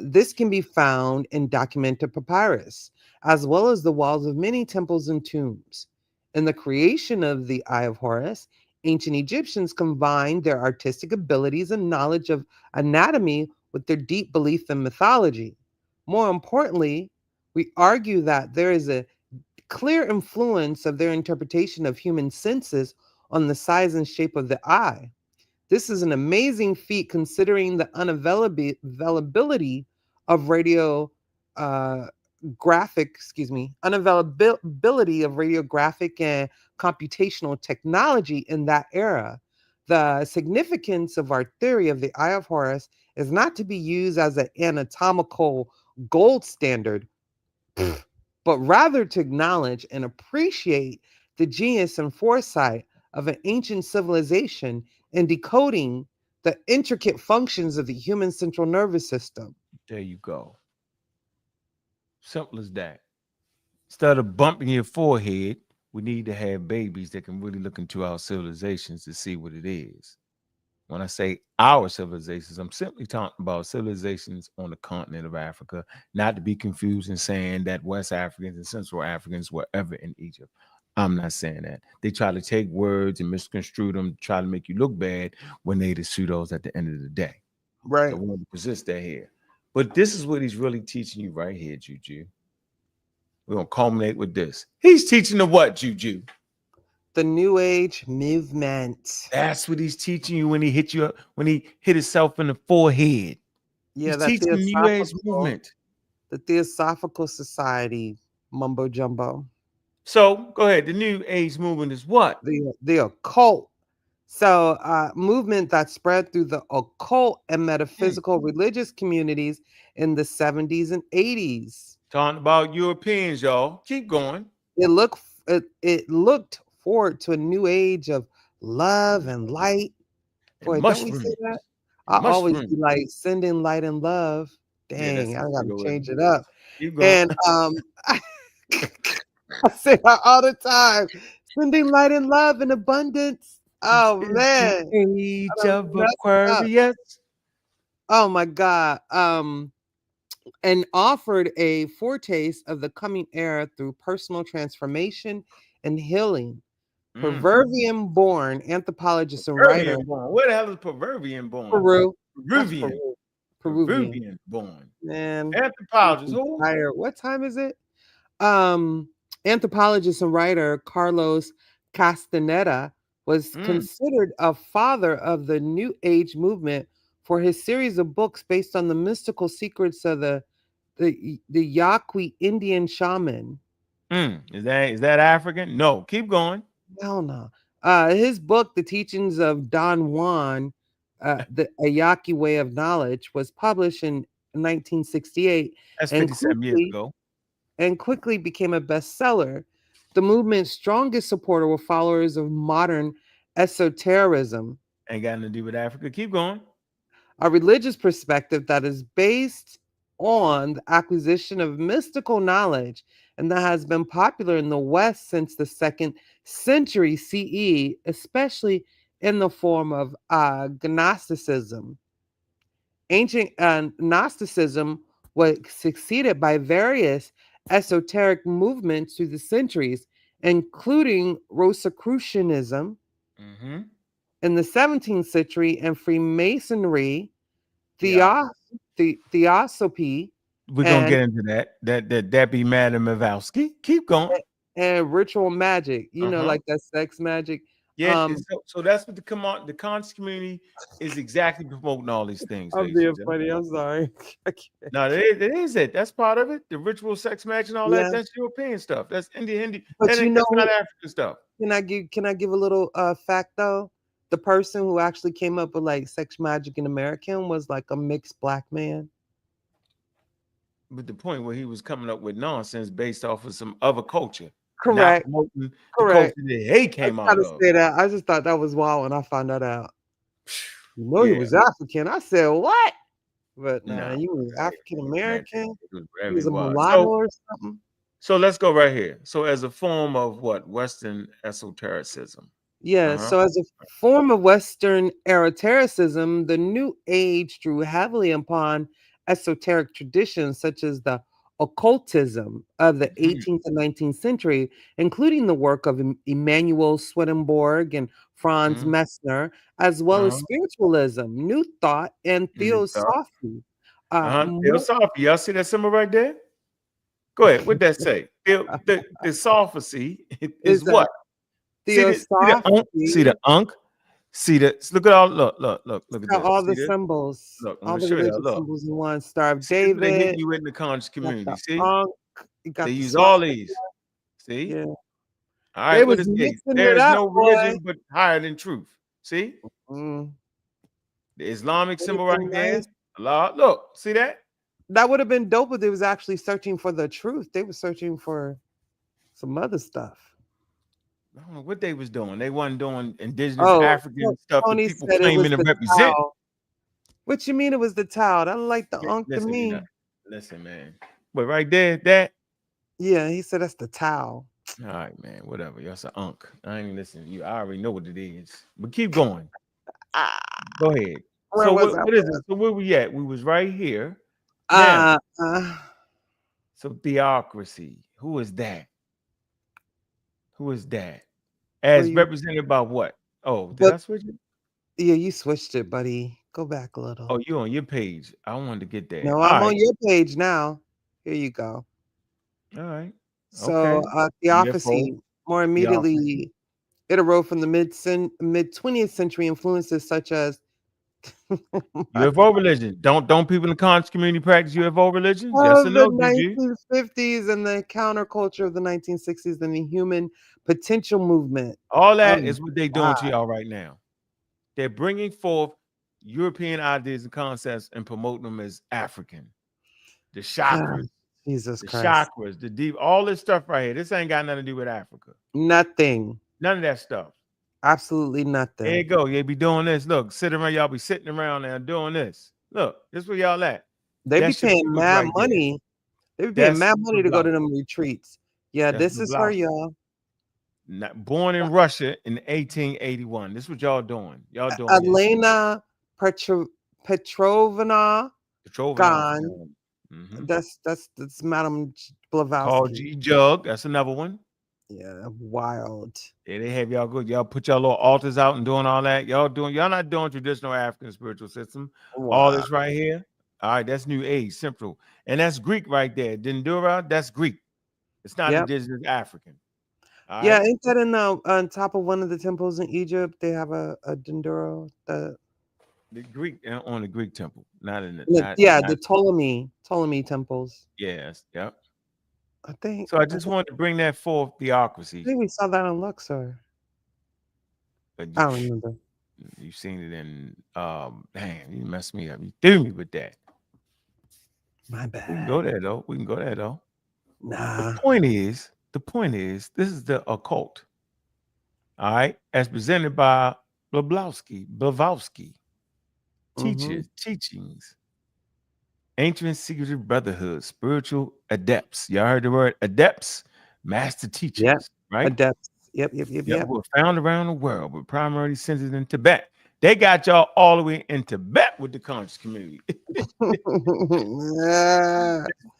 This can be found in documented papyrus, as well as the walls of many temples and tombs. In the creation of the Eye of Horus, ancient Egyptians combined their artistic abilities and knowledge of anatomy with their deep belief in mythology. More importantly, we argue that there is a clear influence of their interpretation of human senses on the size and shape of the eye. This is an amazing feat considering the unavailability of unavailability of radiographic and computational technology in that era. The significance of our theory of the Eye of Horus is not to be used as an anatomical gold standard, but rather to acknowledge and appreciate the genius and foresight of an ancient civilization in decoding the intricate functions of the human central nervous system. There you go. Simple as that. Instead of bumping your forehead, we need to have babies that can really look into our civilizations to see what it is. When I say our civilizations, I'm simply talking about civilizations on the continent of Africa, not to be confused in saying that West Africans and Central Africans were ever in Egypt. I'm not saying that. They try to take words and misconstrue them, try to make you look bad when they the pseudos at the end of the day. Right. So we want to persist that here. But this is what he's really teaching you right here, Juju. We're going to culminate with this. He's teaching the what, Juju? The New Age movement. That's what he's teaching you when he hit you up, when he hit himself in the forehead. Yeah, he's teaching the New Age movement. The Theosophical Society, mumbo jumbo. So go ahead. The New Age movement is what? The occult. So movement that spread through the occult and metaphysical religious communities in the 70s and 80s. Talking about Europeans, y'all. Keep going. It looked it looked forward to a new age of love and light. Boy, don't we say that? I always be like sending light and love. Yeah, that's Dang, I it. gotta Go with change it. it up. Keep going. And I say that all the time. Sending light and love and abundance. Oh man. Age I done of messed up. Aquarius. Oh my God. And offered a foretaste of the coming era through personal transformation and healing. Proverbian born anthropologist and writer. Peruvian born. Where the hell is Peruvian born? Peru. That's Peruvian. Peruvian. Peruvian born. Man. Anthropologist. Who? Tired. What time is it? Anthropologist and writer Carlos Castaneda was considered a father of the New Age movement for his series of books based on the mystical secrets of the Yaqui Indian shaman. Is that African? No, keep going. Hell no. His book, The Teachings of Don Juan, the Ayaki Way of Knowledge, was published in 1968. That's and 57 years ago. And quickly became a bestseller. The movement's strongest supporter were followers of modern esotericism. Ain't got nothing to do with Africa. Keep going. A religious perspective that is based on the acquisition of mystical knowledge and that has been popular in the West since the 2nd century CE, especially in the form of Gnosticism. Ancient Gnosticism was succeeded by various esoteric movements through the centuries, including Rosicrucianism in the 17th century and Freemasonry, Theosophy. We're gonna get into that. That be Madam Mavowski. Keep going. And ritual magic, know, like that sex magic. Yeah, so that's what the conscious community is exactly promoting all these things. I'm being funny. I'm sorry. No, it is it. That's part of it. The ritual sex magic and all that. That's European stuff. That's Hindi. But that's not African stuff. Can I give a little fact though? The person who actually came up with like sex magic in American was like a mixed black man. But the point where he was coming up with nonsense based off of some other culture. Correct. Correct. The he came out of. Say that. I just thought that was wild when I found that out. He was African. I said, what? But nah, you were African American. He was a mulatto or something. So let's go right here. So as a form of what? Western esotericism. Yeah, so as a form of Western esotericism, the New Age drew heavily upon esoteric traditions such as the occultism of the 18th and 19th century, including the work of Emanuel Swedenborg and Franz Messner, as well as spiritualism, New Thought, and Theosophy. Theosophy. Y'all see that symbol right there? Go ahead. What'd that say? The Theosophy is what? See the Ankh. See the look at all look at this. All the symbols. Look, all the religious symbols in one. Star of David. They hit you in the conscious community. See, they use all these. See, yeah. All right, what is this? There is no religion but higher than truth. See, the Islamic symbol right there. Allah. Look, see that? That would have been dope if they was actually searching for the truth. They were searching for some other stuff. I don't know what they was doing. They wasn't doing indigenous African stuff that people claiming to represent. What you mean it was the towel? I like the Ankh to me. Listen, man. But right there, that. Yeah, he said that's the towel. All right, man. Whatever. That's an Ankh. I ain't even listening to you. I already know what it is. But keep going. Go ahead. So what is it? So where we at? We was right here. Now, so theocracy. Who is that? Who is that? As represented by what? Oh, did I switch it? Yeah, you switched it, buddy. Go back a little. Oh, you on your page. I wanted to get there. No, I'm on your page now. Here you go. All right. So theocracy, more immediately, it arose from the mid 20th century influences such as UFO religion. Don't people in the conscious community practice UFO religion? Yes or no? The 1950s and the counterculture of the 1960s and the human potential movement. All that is what they're doing to y'all right now. They're bringing forth European ideas and concepts and promoting them as African. The chakras, Jesus the Christ. chakras, the deep, all this stuff right here. This ain't got nothing to do with Africa. Nothing. None of that stuff. Absolutely There nothing. you go. You be doing this. Look, sitting around, y'all be sitting around there doing this. Look, this where y'all at. They be That's your paying peoples mad right there. money. They be paying That's mad money to go to Blabowski. them retreats. Yeah, That's this is her, Blabowski. y'all. Born in Russia in 1881. This is what y'all doing. Y'all doing this. Elena Petrovna Gone. Mhm. That's Madame Called Blavatsky. G Jug. That's another one. Yeah, wild. Yeah, they have y'all good. Y'all put y'all little altars out and doing all that. Y'all not doing traditional African spiritual system. All Wow. this right here. All right, that's New Age, Central. And that's Greek right there. Dendura, that's Greek. It's not Yep. indigenous African. All Yeah, right? ain't that in on top of one of the temples in Egypt? They have a Denduro. The Greek on the Greek temple, not in the The Ptolemy temples. yes, yep. I think. So I just wanted to bring that forth theocracy. I think we saw that on Luxor. But I don't remember. You've seen it in damn, you messed me up. You threw me with that. My bad. We can go there though. Nah. The point is, this is the occult. All right, as presented by Blavatsky. Teachings, ancient secretive brotherhood, spiritual adepts. Y'all heard the word adepts, master teachers, right? Adepts. Yep. Were found around the world, but primarily centered in Tibet. They got y'all all the way in Tibet with the conscious community.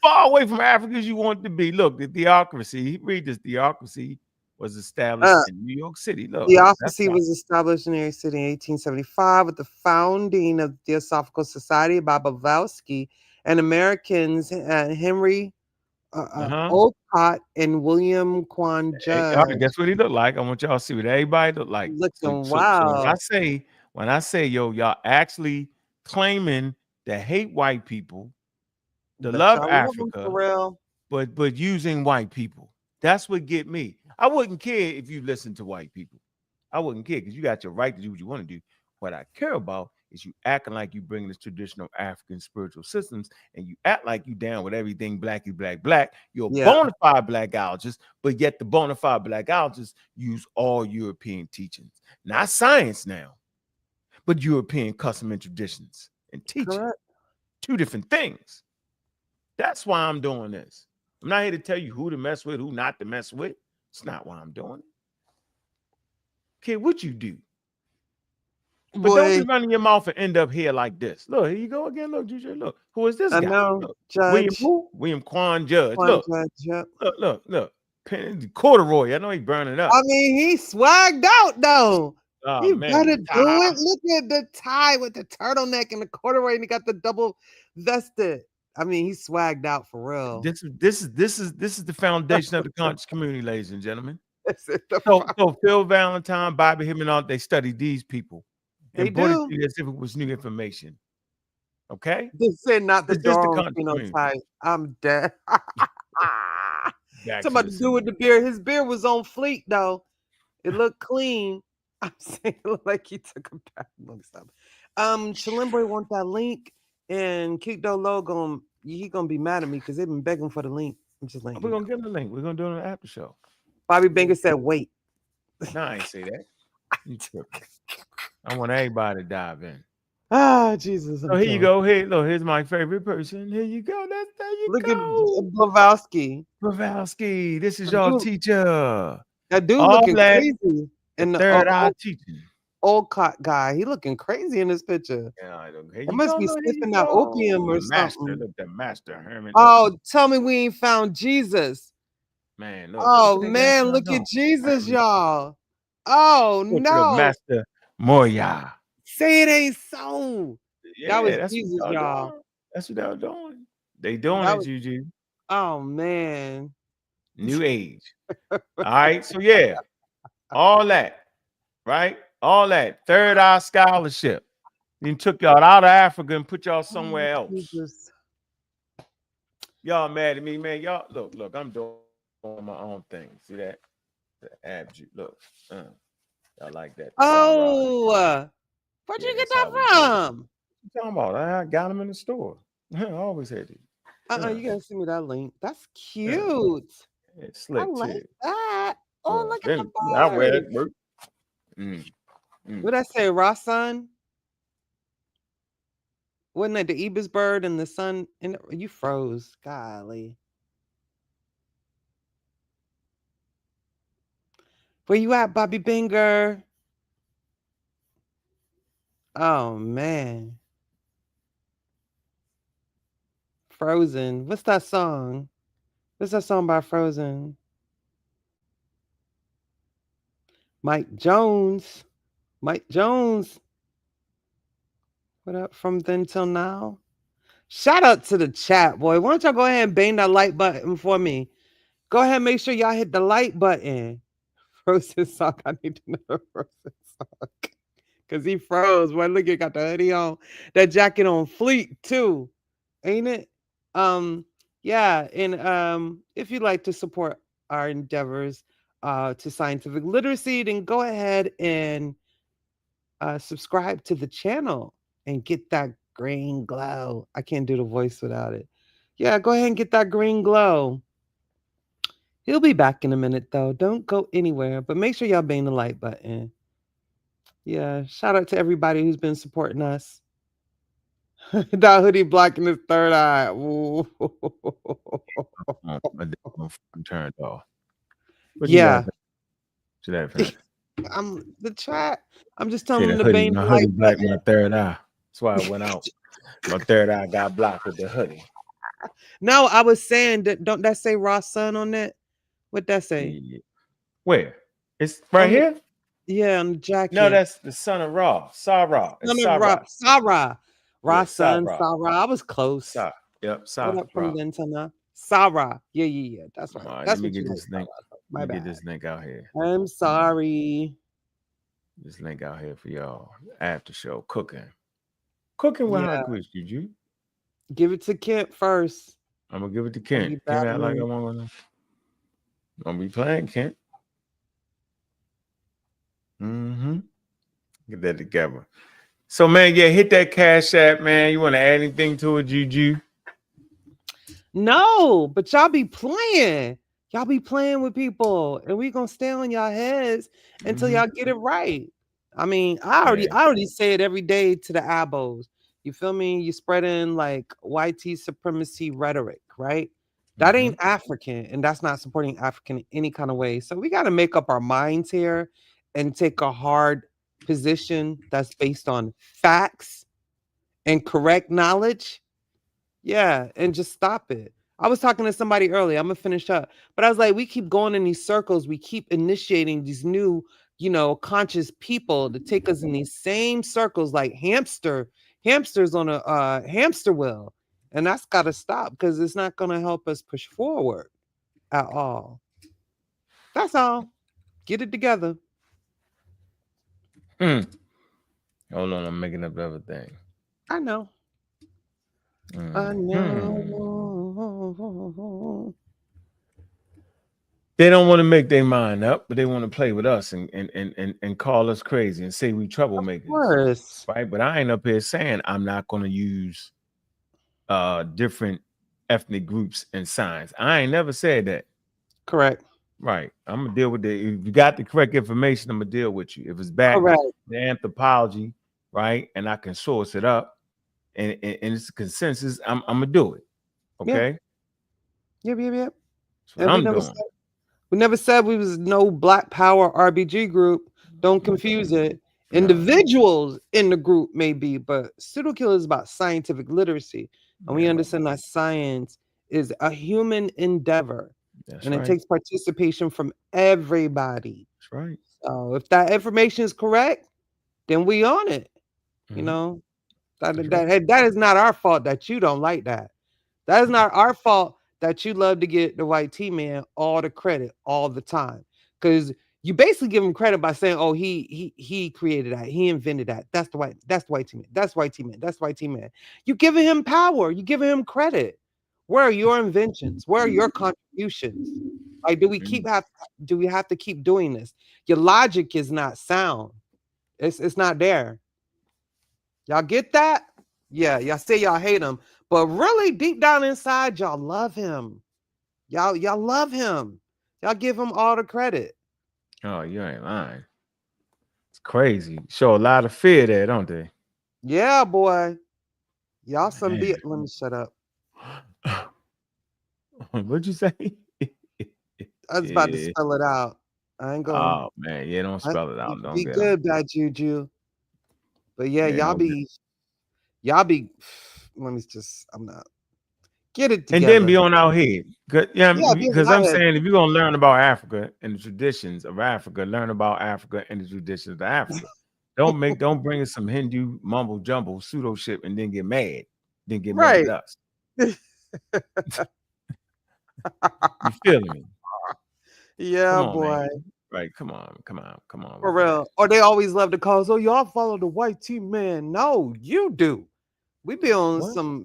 Far away from Africa as you want to be. Look, the theocracy. Read this. Theocracy was established in New York City. Look, Theocracy was established in New York City in 1875 with the founding of the Theosophical Society by Blavatsky and Americans Henry Olcott and William Quan Judge. That's what he looked like. I want y'all to see what everybody looked like. Looking So when I say, yo, y'all actually claiming to hate white people, to love Africa, for real. but using white people. That's what get me. I wouldn't care if you listen to white people. I wouldn't care because you got your right to do what you want to do. What I care about is you acting like you bring this traditional African spiritual systems and you act like you down with everything black. You're a bona fide blackologist, but yet the bona fide blackologists use all European teachings. Not science now, but European custom and traditions and teaching. Correct. Two different things. That's why I'm doing this. I'm not here to tell you who to mess with, who not to mess with. It's not why I'm doing it. Kid, what you do? But don't be running your mouth and end up here like this. Look, here you go again. Look, DJ, look. Who is this guy? I know, look. Judge. William Quan Judge. Look. Look. Corduroy. I know he's burning up. I mean, he swagged out though. Oh, he man, better do it. Look at the tie with the turtleneck and the corduroy, and he got the double vested. I mean, he swagged out for real. This is the foundation of the conscious community, ladies and gentlemen. So Phil Valentine, Bobby Himmelman, they studied these people. They do as if it was new information. Okay? This said not the dog phenotype. I'm dead. Somebody to do with the beard. His beard was on fleek though. It looked clean. I'm saying it looked like he took a bath. Shalimboy want that link, and Kick logo. He gonna be mad at me because they've been begging for the link. I'm just like, we're gonna give him the link. We're gonna do it on the after show. Bobby Banger said, "Wait." No, I ain't say that. You tripping. I want everybody to dive in. Ah, Jesus. So here you go. Here, look, here's my favorite person. Here you go. Look at Blavatsky. This is your teacher. That dude looking crazy. And the third eye teaching. Olcott guy. He looking crazy in this picture. Yeah, it must be sniffing that opium or something. Look, the master Herman. Oh, tell me we ain't found Jesus. Man, look. Oh, man, look at Jesus, y'all. Oh, look, no. Master Moya. Say it ain't so. Yeah, that was Jesus, y'all. That's what they're doing. They doing it, Juju. Oh, man. New age. All right. So, yeah, all that, right? All that third eye scholarship. Then took y'all out of Africa and put y'all somewhere else. Jesus. Y'all mad at me, man. Y'all look, I'm doing my own thing. See that? The abject. Look. I like that. Oh, where'd you get that from? What you talking about? I got them in the store. I always had it. You gotta send me that link. That's cute. It's I slick like too. that. Oh, look at the I wear bird. it, bro. Mm. What I say, Rasan? Wasn't that the Ibis bird and the sun? And you froze. Golly. Where you at, Bobby Binger? Oh man. Frozen. What's that song? What's that song by Frozen? Mike Jones. Mike Jones. What up from then till now? Shout out to the chat, boy. Why don't y'all go ahead and bang that like button for me? Go ahead and make sure y'all hit the like button. Frozen sock. I need to know the Frozen sock. Because he froze. Boy, look, you got the hoodie on. That jacket on fleek, too. Ain't it? Yeah, and if you'd like to support our endeavors to scientific literacy, then go ahead and subscribe to the channel and get that green glow. I can't do the voice without it. Yeah, go ahead and get that green glow. He'll be back in a minute, though. Don't go anywhere, but make sure y'all bang the like button. Yeah, shout out to everybody who's been supporting us. That hoodie blocking his third eye. Ooh. I'm turned off. What Yeah. To that fact. I'm the chat. I'm just telling See, them the to hoodie, bang my the hoodie like black button. my third eye. That's why I went out. My third eye got blocked with the hoodie. No, I was saying that. Don't that say Raw Sun on that? What that say? Yeah. Where? It's right on here? Yeah, on the jacket. No, that's the son of Ra. Sarah. It's Sarah. Sarah. Raw Yeah, Sun, Sarah. Sarah. I was close. Sarah. Yep, What Sarah. up from then to now? Sarah. Yeah. That's right. All right, That's let me what you get like. this link. My Let me bad. get this link out here. I'm sorry. This link out here for y'all. After show cooking. Cooking with Yeah. hot grease, did you? Give it to Kent first. I'm gonna give it to I'll Kent. be Can't back act like I with- want to. I'm gonna be playing Kent. Get that together. So, man, yeah, hit that Cash App, man. You want to add anything to it, Juju? No, but y'all be playing. Y'all be playing with people, and we gonna stay on y'all heads until y'all get it right. I mean, I already say it every day to the abos. You feel me? You spreading like YT supremacy rhetoric, right? That ain't African, and that's not supporting African in any kind of way. So we got to make up our minds here and take a hard position that's based on facts and correct knowledge. Yeah, and just stop it. I was talking to somebody earlier. I'm gonna finish up, but I was like, we keep going in these circles. We keep initiating these new, conscious people to take us in these same circles, like hamsters on a hamster wheel, and that's got to stop because it's not gonna help us push forward at all. That's all. Get it together. Hold on, I'm making up the other thing. I know. I know. They don't want to make their mind up, but they want to play with us and call us crazy and say we troublemakers. Of course. Right? But I ain't up here saying I'm not going to use different ethnic groups and signs. I ain't never said that. Correct. Right. I'm gonna deal with it. If you got the correct information, I'm gonna deal with you. If it's back the anthropology, right, and I can source it up, and it's a consensus, I'm gonna do it. Okay. Yep. That's what I'm doing. We never said we was no Black Power RBG group. Don't confuse it. Individuals in the group may be, but Pseudo Killer is about scientific literacy, and we understand that science is a human endeavor. And it takes participation from everybody. That's right. So if that information is correct, then we on it. You know, that is not our fault that you don't like that. That is not our fault that you love to get the white T-man all the credit all the time. Because you basically give him credit by saying, oh, he created that, he invented that. That's the white T-man. That's white T-man. That's white T-man. You giving him power, you giving him credit. Where are your inventions? Where are your contributions? Like, do we have to keep doing this? Your logic is not sound. It's not there. Y'all get that? Yeah, y'all say y'all hate him, but really deep down inside, y'all love him. Y'all love him. Y'all give him all the credit. Oh, you ain't lying. It's crazy. Show a lot of fear there, don't they? Yeah, boy. Y'all some Man. let me shut up. What'd you say? I was about to Yeah. spell it out. I ain't going. Oh man, yeah, don't spell it out. Don't Be get good, bad juju. But yeah, Yeah, y'all be. Let me just. I'm not. Get it and then together. be on our head. Yeah, Yeah, be because on I'm our head. saying if you're gonna learn about Africa and the traditions of Africa, learn about Africa and the traditions of Africa. Don't bring us some Hindu mumble jumble pseudo shit and then get mad. Then get mad Right. at us. You feeling me? Yeah, Come on, boy. man. Right, come on. For with that. real. Or they always love to call, so y'all follow the white team, man. No, you do. We be on What? some,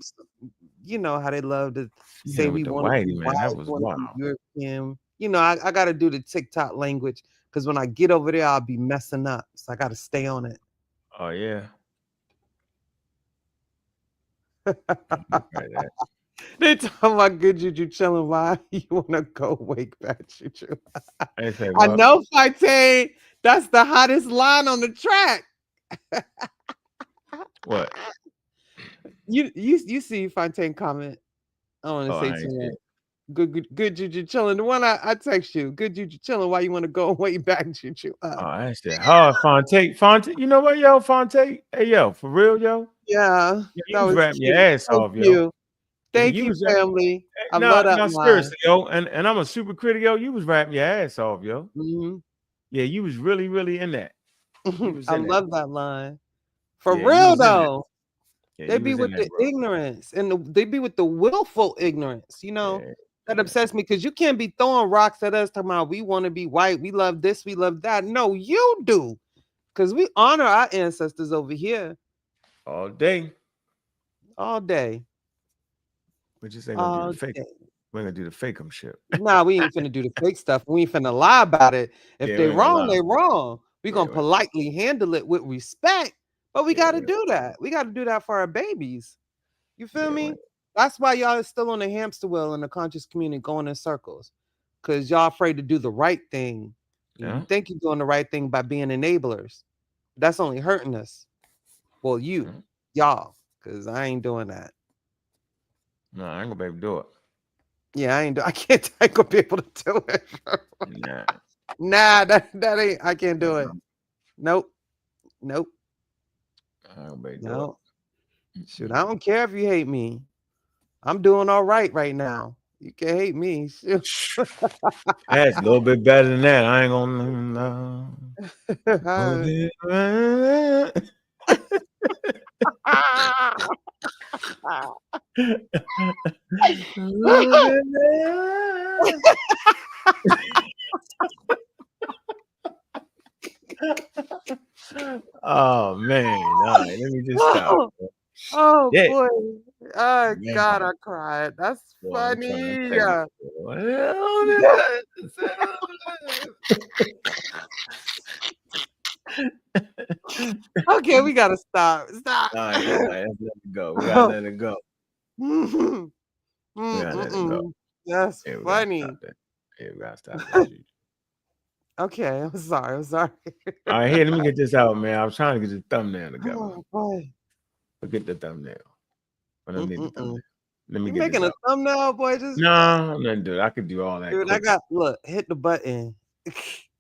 you know how they love to You say hit it we with the want to be whitey, man. white, That we was want to wild. be European. You know, I got to do the TikTok language because when I get over there, I'll be messing up. So I got to stay on it. Oh yeah. Right, They talking about good juju chilling. Why you want to go wake back juju? I say I what? know, Fighting. That's the hottest line on the track. What? You see Fontaine comment. I want to Oh, say I to ain't see him, it. good juju chilling. The one I text you, good juju chilling. Why you want to go way back juju? Oh, I ain't see it. Hard Fonte. You know what, yo, Fonte? Hey, yo, for real, yo. Yeah, You that was was rapping your cute. ass Thank off, yo. you. Yeah, Thank you you, was family. I love no, that no, line. seriously, yo. And I'm a super critic, yo. You was rapping your ass off, yo. Mhm. Yeah, you was really, really in that. You was I in that. love that line. For Yeah, you real was in that. though. Yeah, They you be was in with that, the bro. ignorance and they be with the willful ignorance, you know. Yeah. That upsets me because you can't be throwing rocks at us talking about we want to be white, we love this, we love that. No, you do. Because we honor our ancestors over here All day. all day. We just ain't gonna do All the fake. day. We're gonna do the fake 'em shit. Nah, we ain't finna do the fake stuff. We ain't finna lie about it. If Yeah, we they ain't gonna wrong, lie. they wrong. We Yeah, gonna politely handle it with respect, but we yeah, gotta do that. We gotta do that for our babies. You feel yeah, me? That's why y'all is still on the hamster wheel in the conscious community going in circles. Cause y'all afraid to do the right thing. yeah. You think you're doing the right thing by being enablers. That's only hurting us. Well, y'all, because I ain't doing that. No, I ain't gonna be able to do it. Yeah, I can't I gonna be able to do it. Nah. Nah, that ain't I can't do it. Nope. Nope. I ain't gonna be able to do No. it. Shoot, I don't care if you hate me. I'm doing all right now. You can hate me. Shoot. That's a little bit better than that. I ain't gonna Oh man, all right, let me just stop. Oh Yeah, boy. Oh man. God, I cried. That's Boy, I'm trying to funny. tell you. Okay, we gotta stop. Stop. All right, let's let it go. We gotta let it go. Mhm. We gotta let it go. That's Yeah, we gotta funny. stop that. Yeah, we gotta stop that. Okay, I'm sorry. All right, here, let me get this out, man. I was trying to get the thumbnail together. Oh boy. Forget the thumbnail. I don't need the thumbnail. Let me You get making this a out. thumbnail, boy? Just No, I'm not doing it. I could do all that. dude, Quick. hit the button.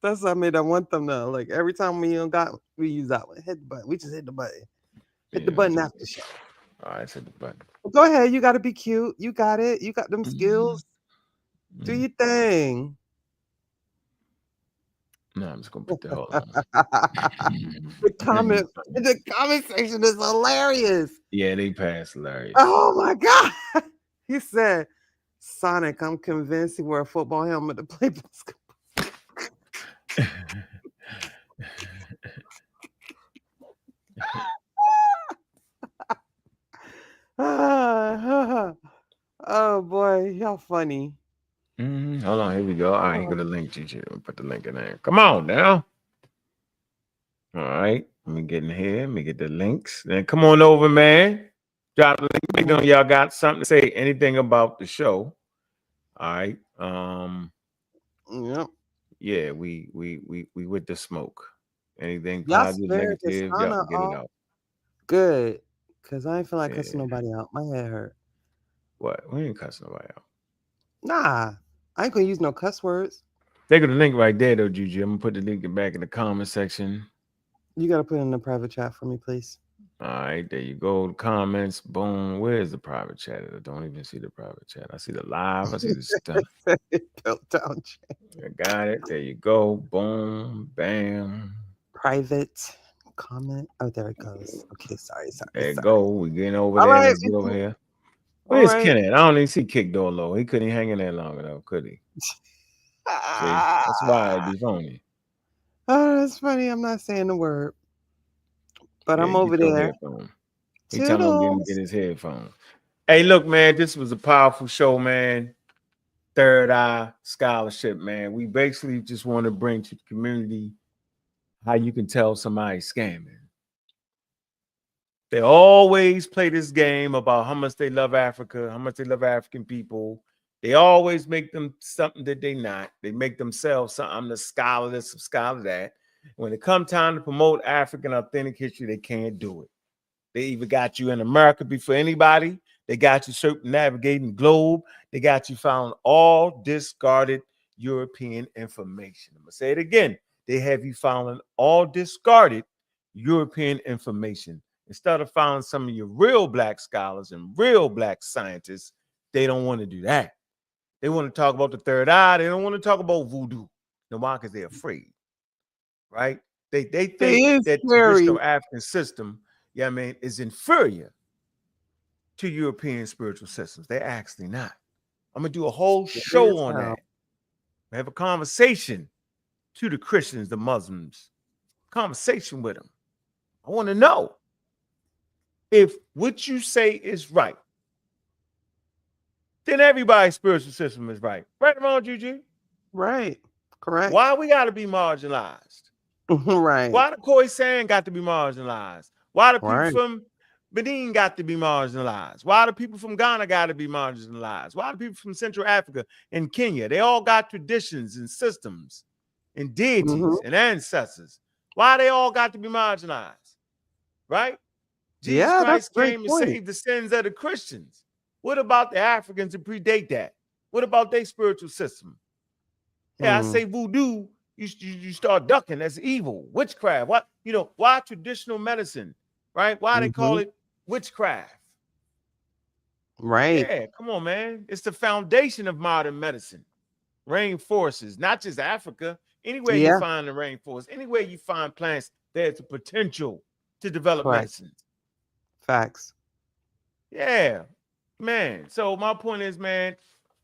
That's how I made that one thumbnail. Like every time we use that one. Hit the button. We just hit the button. Hit the button after the show. All right, hit the button. Go ahead. You gotta be cute. You got it. You got them skills. Do your thing. No, I'm just gonna put the hold on. The comment section is hilarious. Yeah, they passed hilarious. Oh my God. He said, Sonic, I'm convinced he wore a football helmet to play basketball. Oh boy, y'all funny. Hold on, here we go. I ain't gonna link GG. Put the link in there. Come on now. All right, let me get in here. Let me get the links. Then come on over, man. Drop the link. Make know y'all got something to say, anything about the show. All right. Yep. Yeah, we with the smoke. Anything Y'all positive, spared the negative, y'all sauna can get it off. out. Good. Cause I ain't feel like cussing Yeah. nobody out. My head hurt. What? We ain't cussing nobody out. Nah. I ain't gonna use no cuss words. They got the link right there though, Juju. I'm gonna put the link back in the comment section. You gotta put it in the private chat for me, please. All right, there you go. Comments, boom. Where's the private chat? I don't even see the private chat. I see the live. I see the stuff. Down chat. I got it. There you go. Boom, bam. Private comment. Oh, there it goes. Okay, sorry. There you go. We getting over All there. right, Let's get over here. Where's Ken at? I don't even see Kick Door Low. He couldn't hang in there long enough, could he? See, that's why I'd be phony. Oh, that's funny. I'm not saying the word. But I'm over there. He telling him to get his headphones. Hey, look, man, this was a powerful show, man. Third Eye Scholarship, man. We basically just want to bring to the community how you can tell somebody's scamming. They always play this game about how much they love Africa, how much they love African people. They always make them something that they're not. They make themselves something. I'm the scholar this, I'm scholar that. When it comes time to promote African authentic history, they can't do it. They even got you in America before anybody. They got you circumnavigating the globe. They got you found all discarded European information. I'm going to say it again. They have you found all discarded European information. Instead of finding some of your real black scholars and real black scientists, they don't want to do that. They want to talk about the third eye. They don't want to talk about voodoo. No, why? Because they're afraid, right? They think that traditional African system, I mean, is inferior to European spiritual systems. They're actually not. I'm going to do a whole show on that. I have a conversation to the Christians, the Muslims, conversation with them. I want to know if what you say is right, then everybody's spiritual system is right. Right or wrong, Juju? Right. Correct. Why we got to be marginalized? Right. Why the Khoisan got to be marginalized? Why the people from Benin got to be marginalized? Why the people from Ghana got to be marginalized? Why the people from Central Africa and Kenya? They all got traditions and systems and deities and ancestors. Why they all got to be marginalized? Right? Jesus Christ came and saved the sins of the Christians. What about the Africans to predate that? What about their spiritual system? Yeah, I say voodoo, you start ducking. That's evil. Witchcraft. What, why traditional medicine? Right? Why they call it witchcraft? Right. Yeah, come on, man. It's the foundation of modern medicine. Rainforests, not just Africa. Anywhere you find the rainforest, anywhere you find plants, there's a potential to develop medicine. Facts. Yeah, man. So my point is, man,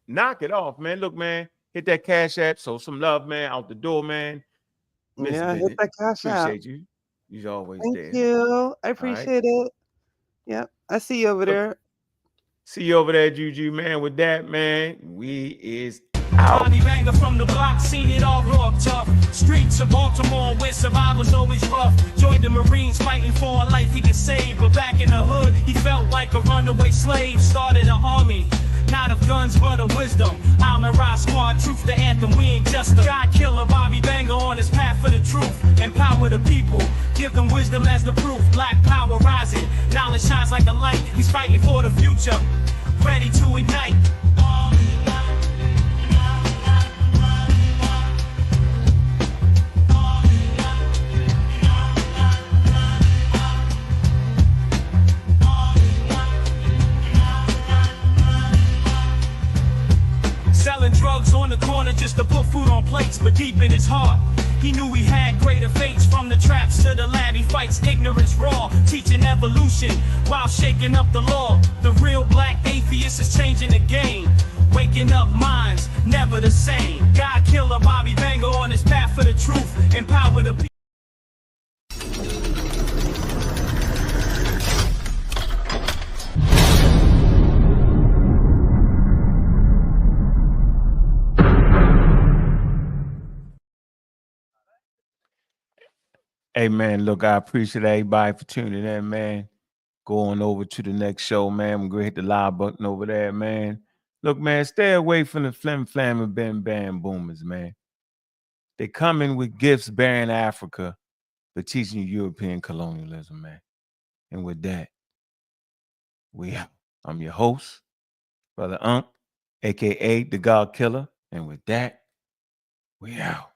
knock it off, man. Look, man, hit that Cash App, so some love, man, out the door, man. Hit that Cash App. Appreciate you. You're always there. Thank you. I appreciate it. Yep. I see you over there. See you over there, Juju, man. With that, man, we is out. Banger from the block, seen it all raw, tough. Streets of Baltimore where survival's always rough. Joined the Marines fighting for a life he could save. But back in the hood, he felt like a runaway slave. Started an army, not of guns but of wisdom. I'm a rock squad, truth the anthem, we ain't just a God killer. Bobby Banger on his path for the truth. Empower the people, give them wisdom as the proof. Black power rising, knowledge shines like a light. He's fighting for the future, ready to ignite. Selling drugs on the corner just to put food on plates, but deep in his heart, he knew he had greater fates. From the traps to the lab, he fights ignorance raw, teaching evolution while shaking up the law. The real black atheist is changing the game, waking up minds, never the same. God killer Bobby Banger on his path for the truth, empower the people. Hey, man, look, I appreciate everybody for tuning in, man. going over to the next show, man. We're going to hit the live button over there, man. Look, man, stay away from the flim flam and bam bam boomers, man. They come in with gifts bearing Africa, but teaching you European colonialism, man. And with that, I'm your host, Brother Ankh, aka the God Killer. And with that, we out.